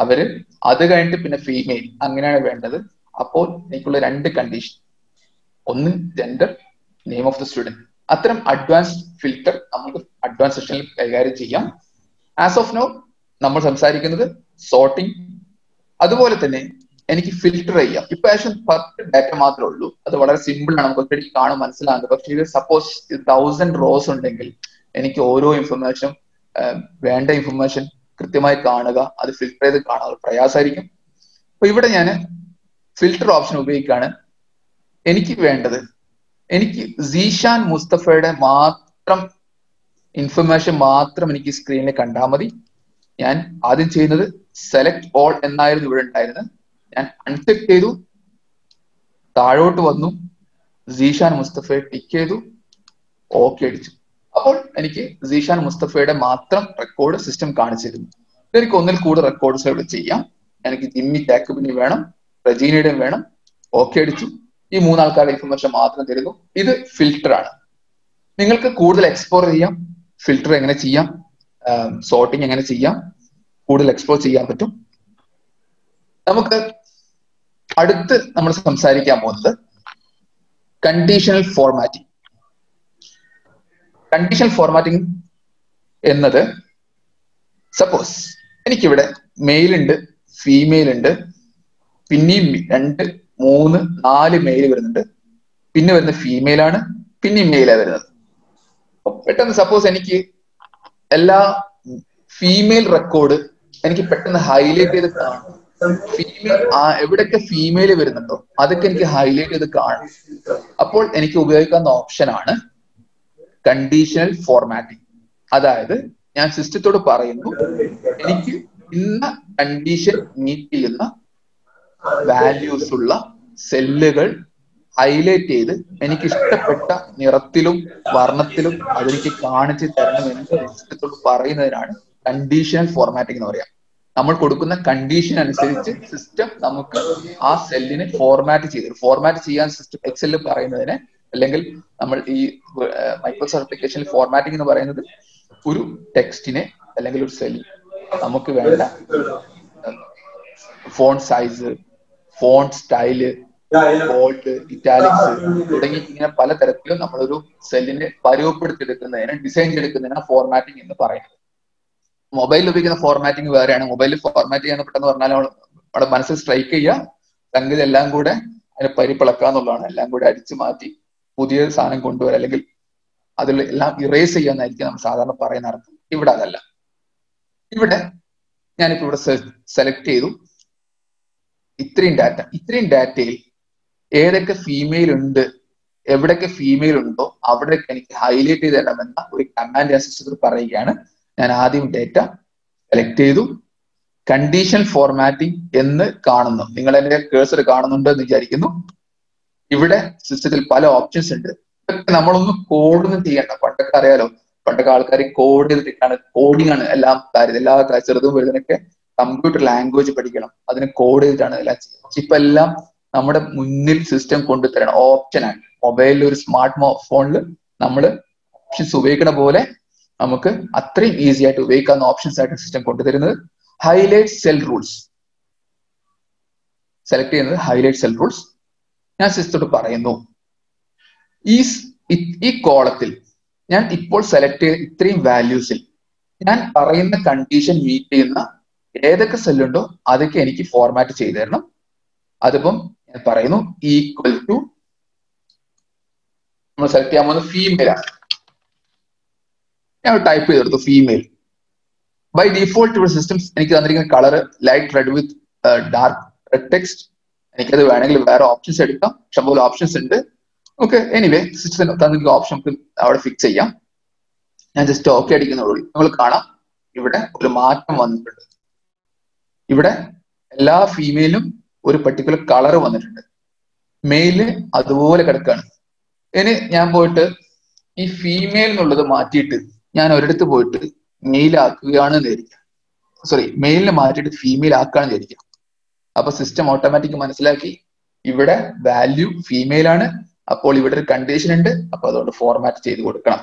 അവര്, അത് കഴിഞ്ഞിട്ട് പിന്നെ ഫീമെയിൽ, അങ്ങനെയാണ് വേണ്ടത്. അപ്പോൾ എനിക്കുള്ള 2 കണ്ടീഷൻ, ഒന്ന് gender, name of the student. അത്തരം അഡ്വാൻസ്ഡ് ഫിൽറ്റർ നമുക്ക് അഡ്വാൻസ് സെഷനിൽ കൈകാര്യം ചെയ്യാം. ആസ് ഓഫ് നോ നമ്മൾ സംസാരിക്കുന്നത് സോർട്ടിങ്. അതുപോലെ തന്നെ എനിക്ക് ഫിൽറ്റർ ചെയ്യാം. ഇപ്പൊ ഏകദേശം 10 ഡാറ്റ മാത്രമേ ഉള്ളൂ. അത് വളരെ സിമ്പിൾ ആണ്, നമുക്ക് ഒറ്റയടിക്ക് കാണാൻ മനസ്സിലാകുന്നത്. പക്ഷേ ഇത് സപ്പോസ് 1000 റോസ് ഉണ്ടെങ്കിൽ എനിക്ക് ഓരോ ഇൻഫർമേഷനും വേണ്ട ഇൻഫർമേഷൻ കൃത്യമായി കാണുക, അത് ഫിൽറ്റർ ചെയ്ത് കാണാൻ പ്രയാസമായിരിക്കും. അപ്പൊ ഇവിടെ ഞാൻ ഫിൽറ്റർ ഓപ്ഷൻ ഉപയോഗിക്കുകയാണ്. എനിക്ക് വേണ്ടത്, എനിക്ക് സീഷാൻ മുസ്തഫയുടെ മാത്രം ഇൻഫർമേഷൻ മാത്രം എനിക്ക് സ്ക്രീനിൽ കണ്ടാൽ മതി. ഞാൻ ആദ്യം ചെയ്യുന്നത് സെലക്ട് ഓൾ എന്നായിരുന്നു ഇവിടെ ഉണ്ടായിരുന്നത്. ഞാൻ അൺചെക്ക് ചെയ്തു, താഴോട്ട് വന്നു, സീഷാൻ മുസ്തഫയെ ടിക്ക് ചെയ്തു, ഓക്കെ അടിച്ചു. അപ്പോൾ എനിക്ക് സീഷാൻ മുസ്തഫയുടെ മാത്രം റെക്കോർഡ് സിസ്റ്റം കാണിച്ചിരുന്നു. എനിക്ക് ഒന്നിൽ കൂടുതൽ റെക്കോർഡ്സ് ഇവിടെ ചെയ്യാം. എനിക്ക് ജിമ്മി ജാക്കബിന് വേണം, റജീനയുടെയും വേണം, ഓക്കെ അടിച്ചു. ഈ 3 ആൾക്കാരുടെ ഇൻഫർമേഷൻ മാത്രം തരുന്നു. ഇത് ഫിൽറ്റർ ആണ്. നിങ്ങൾക്ക് കൂടുതൽ എക്സ്പ്ലോർ ചെയ്യാം, ഫിൽറ്റർ എങ്ങനെ ചെയ്യാം, സോർട്ടിങ് എങ്ങനെ ചെയ്യാം, കൂടുതൽ എക്സ്പ്ലോർ ചെയ്യാൻ പറ്റും. നമുക്ക് അടുത്ത് നമ്മൾ സംസാരിക്കാൻ പോകുന്നത് കണ്ടീഷണൽ ഫോർമാറ്റിംഗ്. കണ്ടീഷണൽ ഫോർമാറ്റിംഗ് എന്നത്, സപ്പോസ് എനിക്കിവിടെ മെയിൽ ഉണ്ട്, ഫീമെയിൽ ഉണ്ട്, പിന്നെയും 2, 3, 4 മെയിൽ വരുന്നുണ്ട്, പിന്നെ വരുന്ന ഫീമെയിൽ ആണ്, പിന്നെയും മെയിലാണ് വരുന്നത്. പെട്ടെന്ന് സപ്പോസ് എനിക്ക് എല്ലാ ഫീമെയിൽ റെക്കോർഡ് എനിക്ക് പെട്ടെന്ന് ഹൈലൈറ്റ് ചെയ്ത് കാണും. ഫീമെയിൽ എവിടെയൊക്കെ ഫീമെയിൽ വരുന്നുണ്ടോ അതൊക്കെ എനിക്ക് ഹൈലൈറ്റ് ചെയ്ത് കാണും. അപ്പോൾ എനിക്ക് ഉപയോഗിക്കാവുന്ന ഓപ്ഷൻ ആണ് കണ്ടീഷണൽ ഫോർമാറ്റിംഗ്. അതായത് ഞാൻ സിസ്റ്റത്തോട് പറയുന്നു, എനിക്ക് ഇന്ന കണ്ടീഷൻ മീറ്റ് ചെയ്യുന്ന വാല്യൂസ് ഉള്ള സെല്ലുകൾ ഹൈലൈറ്റ് ചെയ്ത് എനിക്ക് ഇഷ്ടപ്പെട്ട നിറത്തിലും വർണ്ണത്തിലും അതെനിക്ക് കാണിച്ച് തരണമെന്ന് സിസ്റ്റത്തോട് പറയുന്നതിനാണ് കണ്ടീഷണൽ ഫോർമാറ്റിംഗ് എന്ന് പറയാം. നമ്മൾ കൊടുക്കുന്ന കണ്ടീഷൻ അനുസരിച്ച് സിസ്റ്റം നമുക്ക് ആ സെല്ലിനെ ഫോർമാറ്റ് ചെയ്യാൻ സിസ്റ്റം എക്സലിൽ പറയുന്നതിനെ, അല്ലെങ്കിൽ നമ്മൾ ഈ മൈക്രോസോഫ്റ്റ് ആപ്ലിക്കേഷനിൽ ഫോർമാറ്റിംഗ് എന്ന് പറയുന്നത് ഒരു ടെക്സ്റ്റിനെ അല്ലെങ്കിൽ ഒരു സെല്ലിൽ നമുക്ക് വേണ്ട font size, font style, bold, italics തുടങ്ങി ഇങ്ങനെ പല തരത്തിലും നമ്മളൊരു സെല്ലിനെ പരുവപ്പെടുത്തിയെടുക്കുന്നതിന്, ഡിസൈൻ ചെയ്തെടുക്കുന്നതിനാണ് ഫോർമാറ്റിംഗ് എന്ന് പറയുന്നത്. മൊബൈലിൽ ഉപയോഗിക്കുന്ന ഫോർമാറ്റിംഗ് വേറെയാണ്. മൊബൈലിൽ ഫോർമാറ്റ് ചെയ്യാൻ പെട്ടെന്ന് പറഞ്ഞാൽ അവിടെ മനസ്സിൽ സ്ട്രൈക്ക് ചെയ്യുക, സംഗതി എല്ലാം കൂടെ അതിനെ പരിപ്പിളക്കാന്നുള്ളതാണ്. എല്ലാം കൂടെ അടിച്ചു മാറ്റി പുതിയ സാധനം കൊണ്ടുവരിക, അല്ലെങ്കിൽ അതിൽ എല്ലാം ഇറേസ് ചെയ്യാന്നായിരിക്കും നമ്മൾ സാധാരണ പറയുന്ന അർത്ഥം. ഇവിടെ അതല്ല. ഇവിടെ ഞാനിപ്പോ ഇവിടെ സെലക്ട് ചെയ്തു ഇത്രയും ഡാറ്റയിൽ ഏതൊക്കെ ഫീമെയിൽ ഉണ്ട്, എവിടെയൊക്കെ ഫീമെയിൽ ഉണ്ടോ അവിടെയൊക്കെ എനിക്ക് ഹൈലൈറ്റ് ചെയ്ത് തരണമെന്ന ഒരു കമാൻഡ് ഞാൻ സിസ്റ്റത്തിൽ പറയുകയാണ്. ഞാൻ ആദ്യം ഡേറ്റ സെലക്ട് ചെയ്തു, കണ്ടീഷണൽ ഫോർമാറ്റിംഗ് എന്ന് കാണുന്നു. നിങ്ങൾ എന്റെ കേഴ്സർ കാണുന്നുണ്ട് എന്ന് വിചാരിക്കുന്നു. ഇവിടെ സിസ്റ്റത്തിൽ പല ഓപ്ഷൻസ് ഉണ്ട്. ഇതൊക്കെ നമ്മളൊന്നും കോഡൊന്നും ചെയ്യണ്ട. പണ്ടൊക്കെ അറിയാലോ, പണ്ടൊക്കെ ആൾക്കാർ കോഡ് ചെയ്തിട്ടാണ്, കോഡിംഗ് ആണ് എല്ലാ ചെറുതും വലുതിനൊക്കെ കമ്പ്യൂട്ടർ ലാംഗ്വേജ് പഠിക്കണം, അതിന് കോഡ് ചെയ്തിട്ടാണ് എല്ലാം ചെയ്യുന്നത്. പക്ഷെ ഇപ്പൊ എല്ലാം നമ്മുടെ മുന്നിൽ സിസ്റ്റം കൊണ്ടുതരണം, ഓപ്ഷനാണ്. മൊബൈലിൽ ഒരു സ്മാർട്ട് ഫോണിൽ നമ്മൾ ഓപ്ഷൻസ് ഉപയോഗിക്കുന്ന പോലെ നമുക്ക് അത്രയും ഈസി ആയിട്ട് ഉപയോഗിക്കാവുന്ന ഓപ്ഷൻസ് ആയിട്ട് സിസ്റ്റം കൊണ്ടുതരുന്നത്. ഹൈലൈറ്റ് സെൽ റൂൾസ് സെലക്ട് ചെയ്യുന്നത്, ഹൈലൈറ്റ് സെൽ റൂൾസ്. ഞാൻ സിസ്റ്റത്തോട് പറയുന്നു, ഈ കോളത്തിൽ ഞാൻ ഇപ്പോൾ സെലക്ട് ചെയ്ത ഇത്രയും വാല്യൂസിൽ ഞാൻ പറയുന്ന കണ്ടീഷൻ മീറ്റ് ചെയ്യുന്ന ഏതൊക്കെ സെല്ലുണ്ടോ അതൊക്കെ എനിക്ക് ഫോർമാറ്റ് ചെയ്തു തരണം. അതിപ്പം ഞാൻ പറയുന്നു ഈക്വൽ ടു, നമ്മൾ സെലക്ട് ചെയ്യാൻ പോകുന്നത് ഫീമെയിൽ ആണ്. ഞാൻ ടൈപ്പ് ചെയ്തെടുത്തു ഫീമെയിൽ. ബൈ ഡിഫോൾട്ട് ഇവിടെ സിസ്റ്റംസ് എനിക്ക് തന്നിരിക്കുന്ന colour light read with dark red text, എനിക്കത് വേണമെങ്കിൽ വേറെ ഓപ്ഷൻസ് എടുക്കാം, ഇഷ്ടംപോലെ ഓപ്ഷൻസ് ഉണ്ട്. ഓക്കെ, എനിവേ സിസ്റ്റത്തിന് തന്നിരിക്കുന്ന ഓപ്ഷൻ അവിടെ ഫിക്സ് ചെയ്യാം. ഞാൻ ജസ്റ്റ് ഓക്കെ അടിക്കുന്നുള്ളൂ. നിങ്ങൾ കാണാം ഇവിടെ ഒരു മാറ്റം വന്നിട്ടുണ്ട്. ഇവിടെ എല്ലാ ഫീമെയിലും ഒരു പർട്ടിക്കുലർ കളർ വന്നിട്ടുണ്ട്, മെയില് അതുപോലെ കിടക്കുകയാണ്. ഇനി ഞാൻ പോയിട്ട് ഈ ഫീമെയിൽ എന്നുള്ളത് മാറ്റിയിട്ട് ഞാൻ ഒരിടത്ത് പോയിട്ട് മെയിൽ ആക്കുകയാണെന്ന് വിചാരിക്കാം, സോറി മെയിലിനെ മാറ്റിയിട്ട് ഫീമെയിൽ ആക്കുകയാണെന്ന് വിചാരിക്കാം. അപ്പൊ സിസ്റ്റം ഓട്ടോമാറ്റിക് മനസ്സിലാക്കി ഇവിടെ വാല്യൂ ഫീമെയിൽ ആണ്, അപ്പോൾ ഇവിടെ ഒരു കണ്ടീഷൻ ഉണ്ട്, അപ്പൊ അതുകൊണ്ട് ഫോർമാറ്റ് ചെയ്ത് കൊടുക്കണം.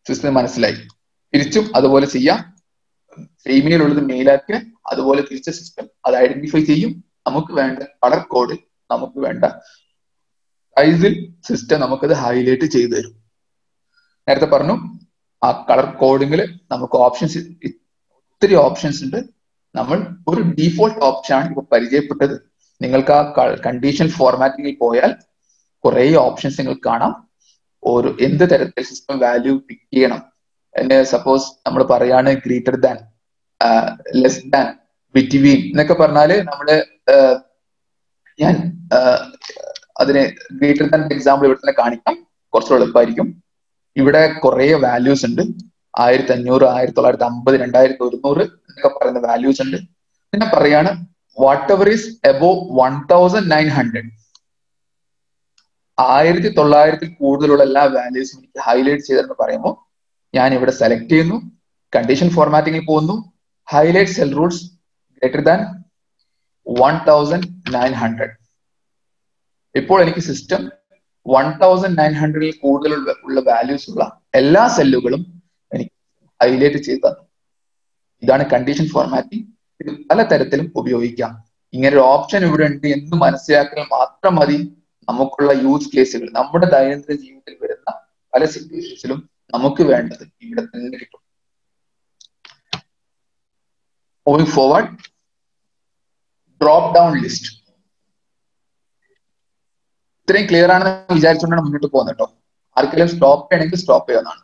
സിസ്റ്റം മനസ്സിലായി. തിരിച്ചും അതുപോലെ ചെയ്യാം, ഫീമെയിൽ ഉള്ളത് മെയിലാക്കുക, അതുപോലെ തിരിച്ച സിസ്റ്റം അത് ഐഡന്റിഫൈ ചെയ്യും. നമുക്ക് വേണ്ട കളർ കോഡ്, നമുക്ക് വേണ്ട സൈസിൽ സിസ്റ്റം നമുക്കത് ഹൈലൈറ്റ് ചെയ്തു തരും. നേരത്തെ പറഞ്ഞു ആ കളർ കോഡിങ്ങിൽ നമുക്ക് ഓപ്ഷൻസ്, ഒത്തിരി ഓപ്ഷൻസ് ഉണ്ട്. നമ്മൾ ഒരു ഡീഫോൾട്ട് ഓപ്ഷൻ ആണ് ഇപ്പൊ പരിചയപ്പെട്ടത്. നിങ്ങൾക്ക് ആ കണ്ടീഷൻ ഫോർമാറ്റിംഗിൽ പോയാൽ കുറെ ഓപ്ഷൻസ് നിങ്ങൾക്ക് കാണാം. ഒരു എന്ത് തരത്തിൽ സിസ്റ്റം വാല്യൂ പിക്ക് ചെയ്യണം, സപ്പോസ് നമ്മൾ പറയാണ് greater than, less than, between എന്നൊക്കെ പറഞ്ഞാല് നമ്മള് ഞാൻ അതിന് ഗ്രേറ്റർ ദാൻ എക്സാമ്പിൾ ഇവിടെ തന്നെ കാണിക്കാം, കുറച്ചുകൂടെ എളുപ്പമായിരിക്കും. ഇവിടെ കുറെ വാല്യൂസ് ഉണ്ട്, 1500, 1950, 2100 എന്നൊക്കെ പറയുന്ന വാല്യൂസ് ഉണ്ട്. പിന്നെ പറയാണ് വാട്ട് എവർ ഈസ് എബോവ് 1900, 1900 കൂടുതലുള്ള എല്ലാ വാല്യൂസും എനിക്ക് ഹൈലൈറ്റ് ചെയ്തെന്ന് പറയുമ്പോൾ ഞാൻ ഇവിടെ സെലക്ട് ചെയ്യുന്നു, കണ്ടീഷൻ ഫോർമാറ്റിംഗിൽ പോകുന്നു, highlight cell rules greater than 1900. ഇപ്പോൾ എനിക്ക് സിസ്റ്റം 1900 കൂടുതൽ ഉള്ള വാല്യൂസ് ഉള്ള എല്ലാ സെല്ലുകളും എനിക്ക് ഹൈലൈറ്റ് ചെയ്ത് തന്നു. ഇതാണ് കണ്ടീഷൻ ഫോർമാറ്റിംഗ്. ഇത് പലതരത്തിലും ഉപയോഗിക്കാം. ഇങ്ങനെ ഒരു ഓപ്ഷൻ ഇവിടെ ഉണ്ട് എന്ന് മനസ്സിലാക്കിയാൽ മാത്രം മതി നമുക്കുള്ള യൂസ് കേസുകൾ, നമ്മുടെ ദൈനംദിന ജീവിതത്തിൽ വരുന്ന പല സിറ്റുവേഷൻസിലും നമുക്ക് വേണ്ടത് ഇവിടെ തന്നെ കിട്ടും. Moving forward, drop down list. ഇത്രയും ക്ലിയർ ആണെന്ന് വിചാരിച്ചുകൊണ്ടാണ് മുന്നോട്ട് പോകുന്നത് കേട്ടോ. ആർക്കെങ്കിലും സ്റ്റോപ്പ് ചെയ്യണമെങ്കിൽ സ്റ്റോപ്പ് ചെയ്യാവുന്നതാണ്.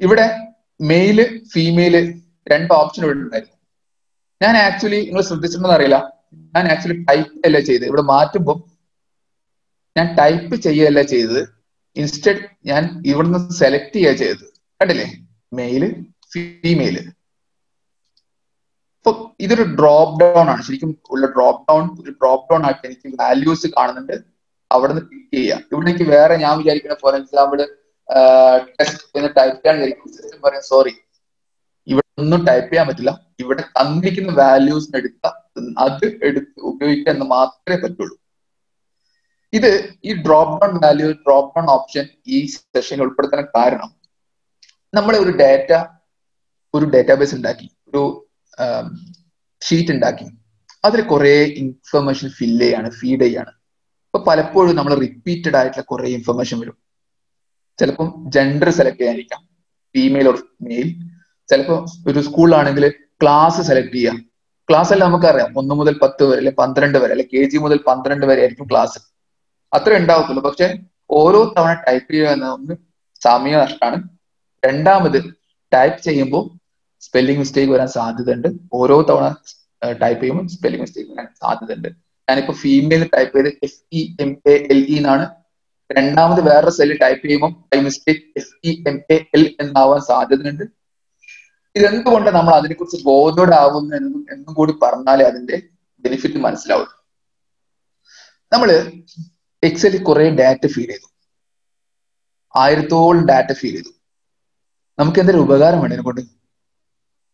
ഇവിടെ മെയില് ഫീമെയില് രണ്ട് ഓപ്ഷൻ ഇവിടെ ഉണ്ടായിരുന്നു. ഞാൻ ആക്ച്വലി, നിങ്ങൾ ശ്രദ്ധിച്ചിട്ടുണ്ടെന്ന് അറിയില്ല, ഞാൻ ആക്ച്വലി ടൈപ്പ് അല്ല ചെയ്തത്. ഇവിടെ മാറ്റുമ്പോൾ ഞാൻ ടൈപ്പ് ചെയ്യല്ല ചെയ്തത്, ഇൻസ്റ്റഡ് ഞാൻ ഇവിടുന്ന് സെലക്ട് ചെയ്യുക ചെയ്തത്. കണ്ടില്ലേ, മെയില് ഫീമെയില്. അപ്പൊ ഇതൊരു ഡ്രോപ്പ് ഡൗൺ ആണ്, ശരിക്കും ഉള്ള ഡ്രോപ്പ് ഡൗൺ. ഒരു ഡ്രോപ്പ് ഡൗൺ ആയിട്ട് എനിക്ക് വാല്യൂസ് കാണുന്നുണ്ട്, അവിടെ നിന്ന് ക്ലിക്ക് ചെയ്യുക. ഇവിടെ എനിക്ക് വേറെ ഞാൻ വിചാരിക്കുന്ന ഫോർ എക്സാമ്പിൾ ടെസ്റ്റ് എന്ന് ടൈപ്പ് ചെയ്യാൻ വിചാരിക്കും. സിസ്റ്റം പറയും സോറി, ഇവിടെ ഒന്നും ടൈപ്പ് ചെയ്യാൻ പറ്റില്ല, ഇവിടെ തന്നിരിക്കുന്ന വാല്യൂസ് എടുക്കുക, അത് എടുത്ത് ഉപയോഗിക്കുക എന്ന് മാത്രമേ പറ്റുള്ളൂ. ഇത് ഈ drop down value, drop down option ഈ സെഷനിൽ ഉൾപ്പെടുത്താൻ കാരണം നമ്മൾ ഒരു ഡേറ്റാബേസ് ഉണ്ടാക്കി, ഒരു ഷീറ്റ് ഉണ്ടാക്കി, അതിൽ കുറെ ഇൻഫർമേഷൻ ഫീഡ് ചെയ്യാണ്. അപ്പൊ പലപ്പോഴും നമ്മൾ റിപ്പീറ്റഡ് ആയിട്ടുള്ള കുറെ ഇൻഫർമേഷൻ വരും. ചിലപ്പം ജെൻഡർ സെലക്ട് ചെയ്യാനിരിക്കാം, ഫീമെയിൽ ഓർ മെയിൽ. ചിലപ്പോൾ ഒരു സ്കൂളിലാണെങ്കിൽ ക്ലാസ് സെലക്ട് ചെയ്യാം. ക്ലാസ് എല്ലാം നമുക്കറിയാം, 1 മുതൽ 10 വരെ, അല്ലെ 12 വരെ, അല്ലെ KG മുതൽ 12 വരെ ആയിരിക്കും ക്ലാസ്. അത്ര ഉണ്ടാവത്തുള്ളൂ. പക്ഷെ ഓരോ തവണ ടൈപ്പ് ചെയ്യുക എന്ന സമയ നഷ്ടമാണ്. രണ്ടാമത് ടൈപ്പ് ചെയ്യുമ്പോൾ സ്പെല്ലിംഗ് മിസ്റ്റേക്ക് വരാൻ സാധ്യതയുണ്ട്. ഓരോ തവണ ടൈപ്പ് ചെയ്യുമ്പോൾ സ്പെല്ലിംഗ് മിസ്റ്റേക്ക് വരാൻ സാധ്യതയുണ്ട്. ഞാനിപ്പോ ഫീമെയിൽ ടൈപ്പ് ചെയ്ത് FEMALE എന്നാണ്. രണ്ടാമത് വേറെ സെല്ല് ടൈപ്പ് ചെയ്യുമ്പോൾ ബൈ മിസ്റ്റേക്ക് FEMAL എന്നാവാൻ സാധ്യതയുണ്ട്. ഇതെന്തുകൊണ്ട് നമ്മൾ അതിനെക്കുറിച്ച് ബോധോടാവുന്നു എന്നും കൂടി പറഞ്ഞാലേ അതിന്റെ ബെനിഫിറ്റ് മനസ്സിലാവും. നമ്മള് എക്സലിൽ കുറെ ഡാറ്റ ഫീഡ് ചെയ്തു, 1000ഓളം ഡാറ്റ ഫീഡ് ചെയ്തു. നമുക്ക് എന്തെങ്കിലും ഉപകാരം വേണം ഇതിനെക്കൊണ്ട്?